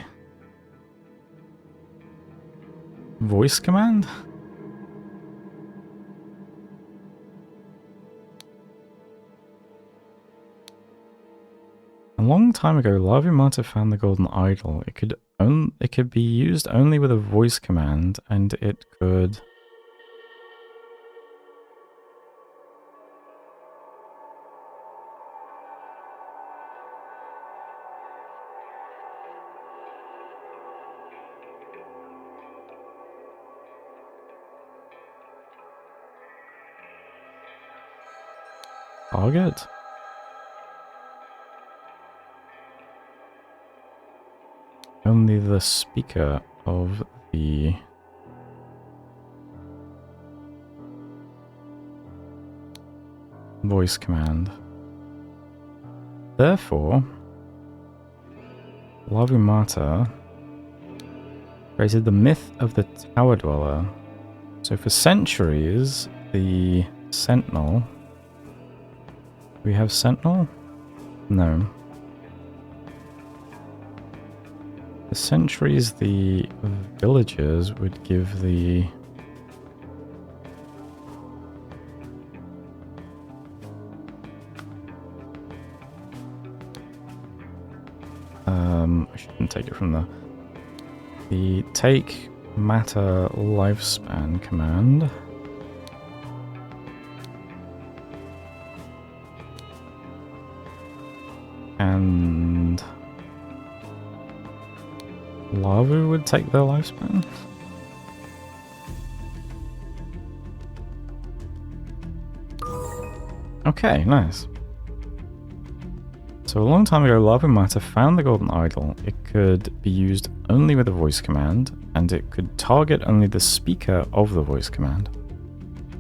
voice command? A long time ago, Lavumata found the golden idol. It could be used only with a voice command, and it could... target? Only the speaker of the... voice command. Therefore, Lavumata created the myth of the Tower Dweller. So for centuries, the Sentinel... Do we have Sentinel? No. The sentries, the villagers would give the... I shouldn't take it from there. The take matter lifespan command. And lava would take their lifespan. Okay, nice. So a long time ago, Lava Matter found the golden idol. It could be used only with a voice command, and it could target only the speaker of the voice command.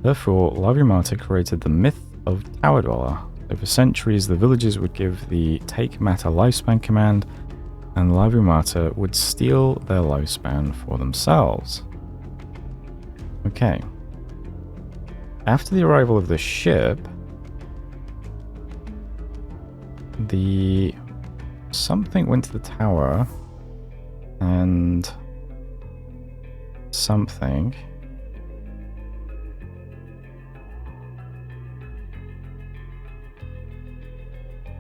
Therefore, Lava Matter created the myth of Tower Dweller. Over centuries, the villagers would give the Take Matter lifespan command, and Lava Matter would steal their lifespan for themselves. Okay. After the arrival of the ship, something went to the tower, and something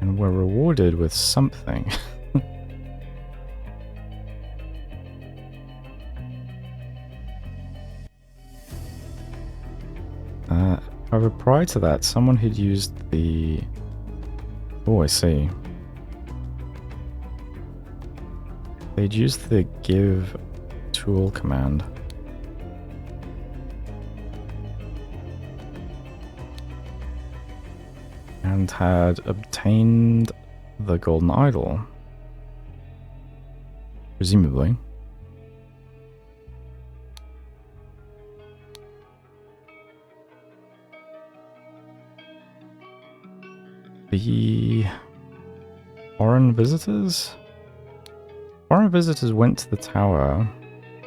and were rewarded with something. However, prior to that, someone had used the... Oh, I see. They'd used the give tool command. And had obtained the golden idol. Presumably. The foreign visitors? Foreign visitors went to the tower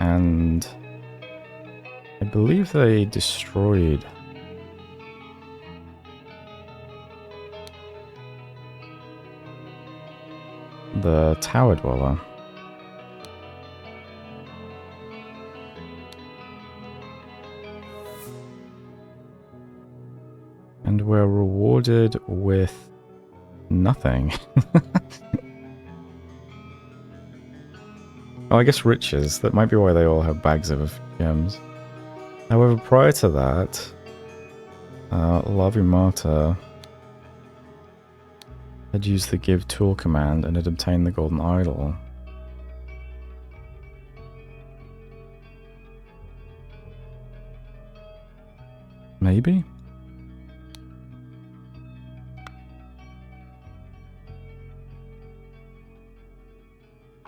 and I believe they destroyed the Tower Dweller. And were rewarded with nothing. Oh, I guess riches. That might be why they all have bags of gems. However, prior to that, Lava Mater had used the give tool command and had obtained the golden idol. Maybe?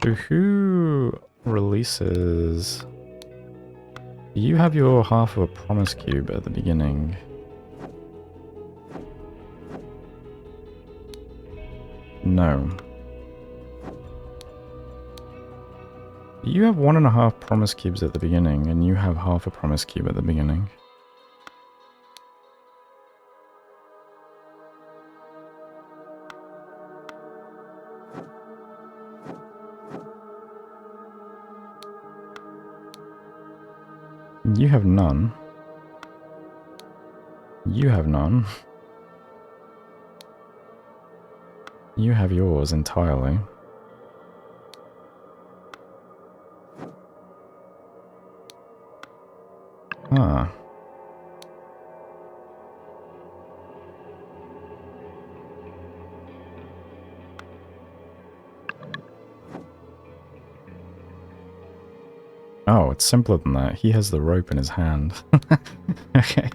So who releases... You have your half of a promise cube at the beginning. No. You have 1.5 promise cubes at the beginning, and you have half a promise cube at the beginning. You have none. You have none. You have yours entirely. Ah. Oh, it's simpler than that. He has the rope in his hand. Okay.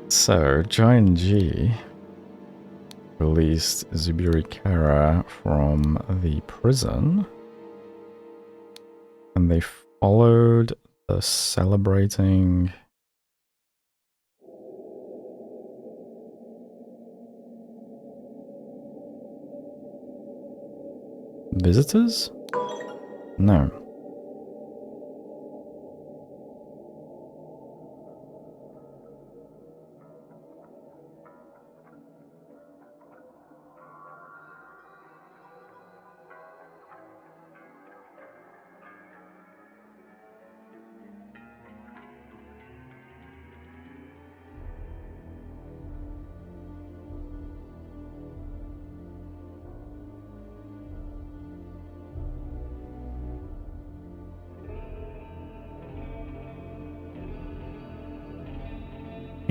So, Giant G released Zubirikara from the prison. And they followed the celebrating... visitors? No.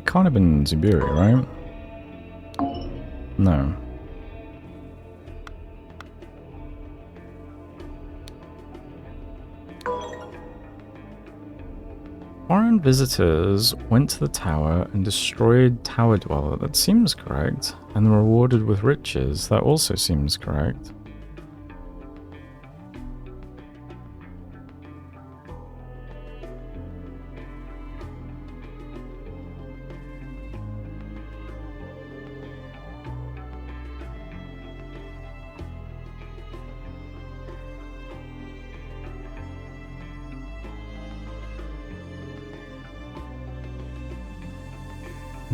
It can't have been Zubiri, right? No. Foreign visitors went to the tower and destroyed Tower Dweller. That seems correct. And were rewarded with riches. That also seems correct.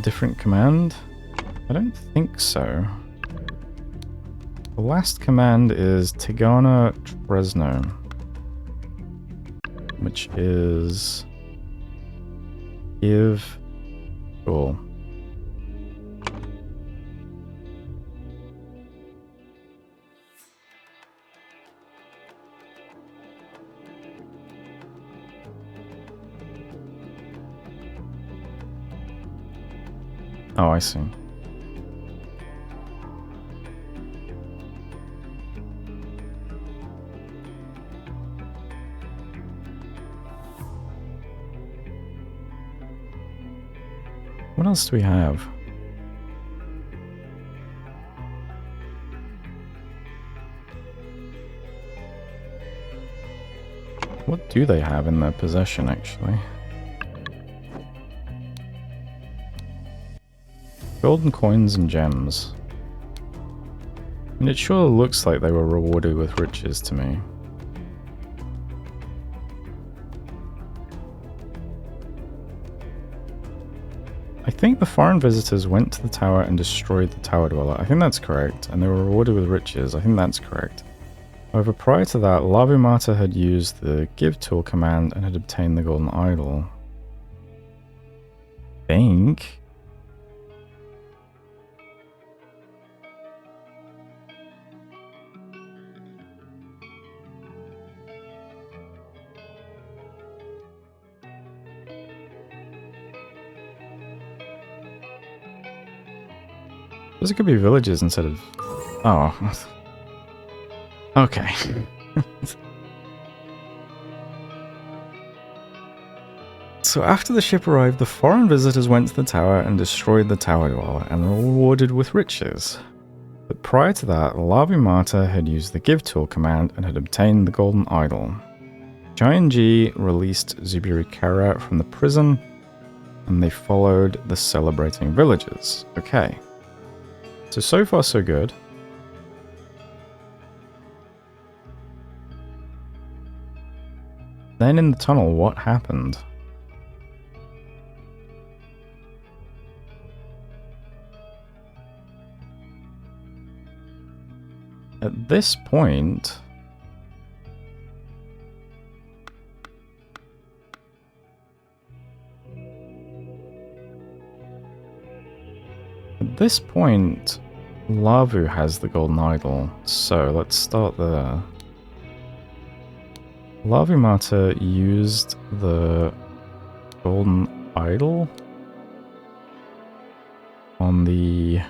Different command? I don't think so. The last command is Tigana Fresno, which is give. Cool. Oh, I see. What else do we have? What do they have in their possession, actually? Golden coins and gems. And it sure looks like they were rewarded with riches to me. I think the foreign visitors went to the tower and destroyed the Tower Dweller. I think that's correct. And they were rewarded with riches. I think that's correct. However, prior to that, Lavumata had used the give tool command and had obtained the golden idol. I think. Those could be villages instead of... Oh. Okay. So after the ship arrived, the foreign visitors went to the tower and destroyed the Tower Dweller and were rewarded with riches. But prior to that, Lavumata had used the give tool command and had obtained the golden idol. Giant G released Zubiri Kara from the prison, and they followed the celebrating villagers. Okay. So far so good. Then in the tunnel, what happened? At this point... Lavu has the golden idol, so let's start there. Lavumata used the golden idol on the...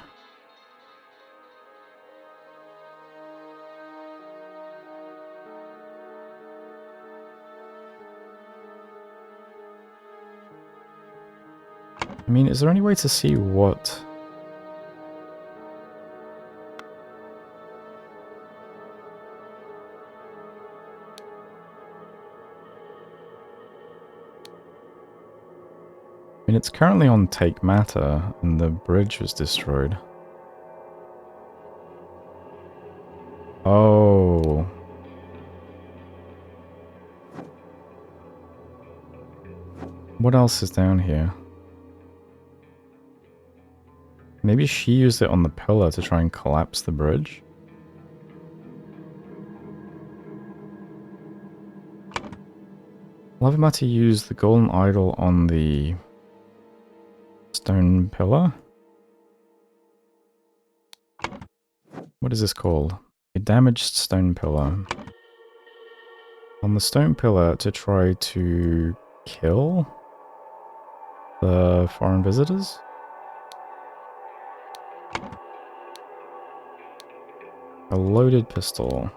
I mean, is there any way to see what... I mean, it's currently on Take Matter, and the bridge was destroyed. Oh. What else is down here? Maybe she used it on the pillar to try and collapse the bridge? Lavumata used the golden idol on the... stone pillar? What is this called? A damaged stone pillar. On the stone pillar to try to kill? the foreign visitors? A loaded pistol.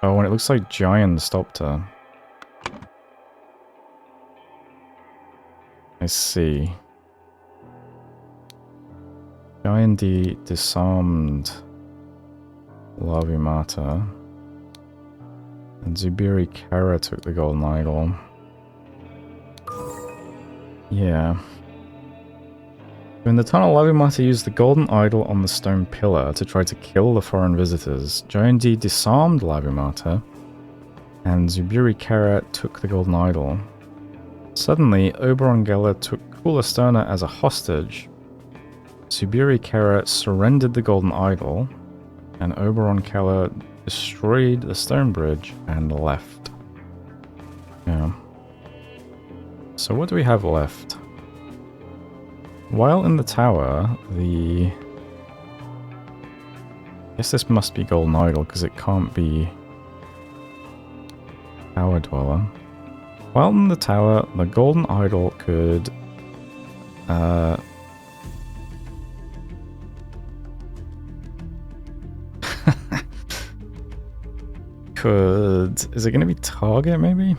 Oh, and it looks like Giant stopped her. I see. Giant disarmed Lavimata. And Zubiri Kara took the golden idol. Yeah. In the tunnel, Lavimata used the golden idol on the stone pillar to try to kill the foreign visitors. Giant disarmed Lavimata, and Zubiri Kara took the golden idol. Suddenly, Oberon Geller took Kulasterna as a hostage. Zubiri Kara surrendered the golden idol, and Oberon Keller destroyed the stone bridge and left. Yeah. So what do we have left? While in the tower, I guess this must be golden idol because it can't be Tower Dweller. While in the tower, the golden idol could is it going to be target maybe?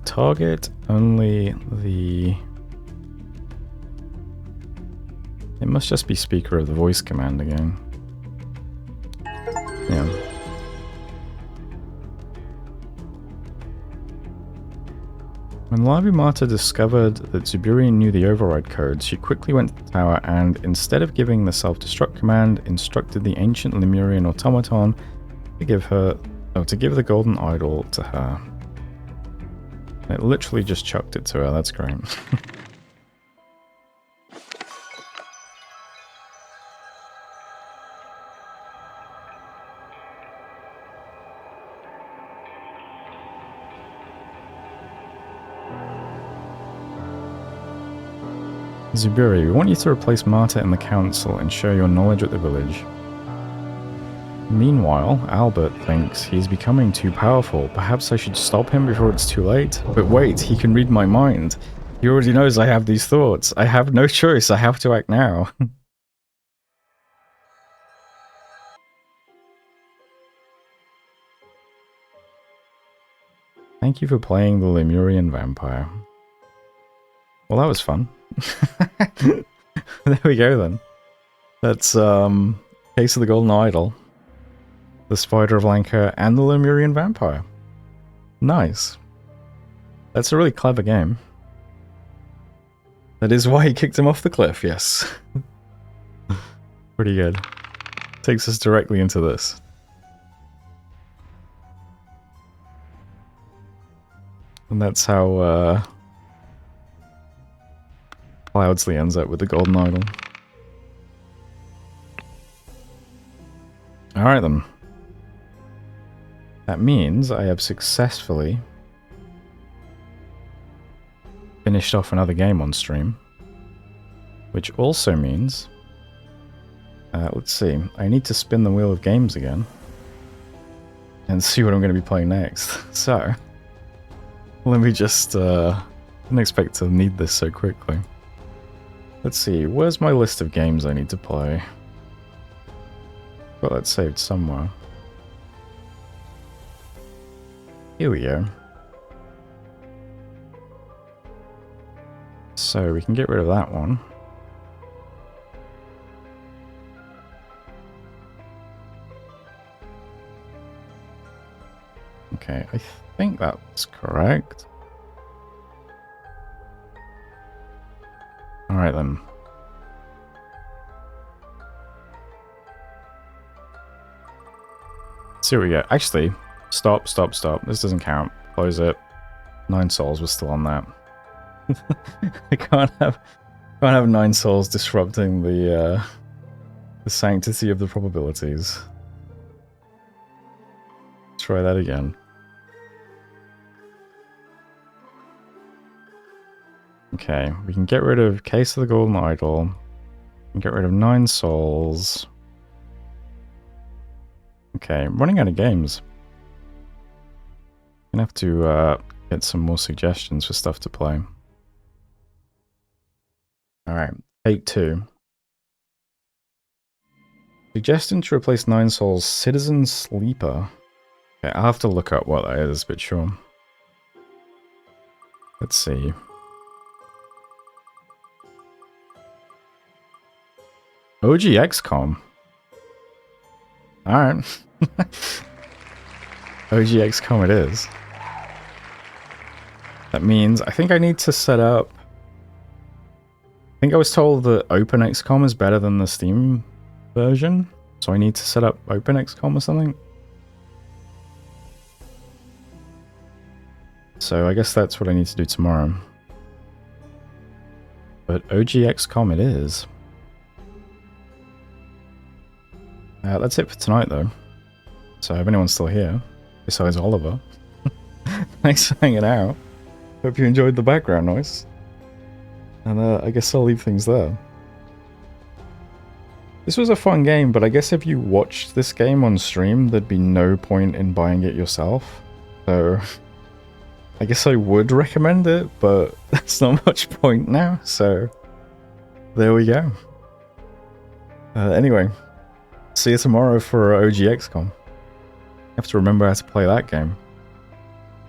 Target only the... It must just be speaker of the voice command again. Yeah. When Lavimata discovered that Zubiri knew the override codes, she quickly went to the tower and, instead of giving the self-destruct command, instructed the ancient Lemurian automaton to give the golden idol to her. It literally just chucked it to her, that's great. Zubiri, we want you to replace Marta in the council and share your knowledge at the village. Meanwhile, Albert thinks he's becoming too powerful. Perhaps I should stop him before it's too late. But wait, he can read my mind. He already knows I have these thoughts. I have no choice. I have to act now. Thank you for playing the Lemurian Vampire. Well, that was fun. There we go then. That's Case of the Golden Idol, the Spider of Lanka, and the Lemurian Vampire. Nice. That's a really clever game. That is why he kicked him off the cliff, yes. Pretty good. Takes us directly into this. And that's how Cloudsley ends up with the golden idol. Alright then. That means I have successfully finished off another game on stream. Which also means... let's see. I need to spin the wheel of games again. And see what I'm going to be playing next. So... let me just... didn't expect to need this so quickly. Let's see, where's my list of games I need to play? Got that saved somewhere. Here we go. So we can get rid of that one. Okay, I think that's correct. Alright then. Let's see what we get. Actually, stop. This doesn't count. Close it. 9 souls, we're still on that. I can't have 9 souls disrupting the sanctity of the probabilities. Try that again. Okay, we can get rid of Case of the Golden Idol. We can get rid of 9 souls. Okay, I'm running out of games. Gonna have to get some more suggestions for stuff to play. Alright, take 2. Suggestion to replace 9 Souls Citizen Sleeper. Okay, I'll have to look up what that is, but sure. Let's see. OG XCOM. Alright. OG XCOM it is. That means I think I need to set up... I think I was told that Open XCOM is better than the Steam version, so I need to set up Open XCOM or something. So I guess that's what I need to do tomorrow. But OG XCOM it is. That's it for tonight though. So if anyone's still here, besides Oliver, thanks for hanging out. Hope you enjoyed the background noise. And I guess I'll leave things there. This was a fun game, but I guess if you watched this game on stream, there'd be no point in buying it yourself. So I guess I would recommend it, but there's not much point now, so there we go. Anyway, see you tomorrow for OG XCOM. Have to remember how to play that game.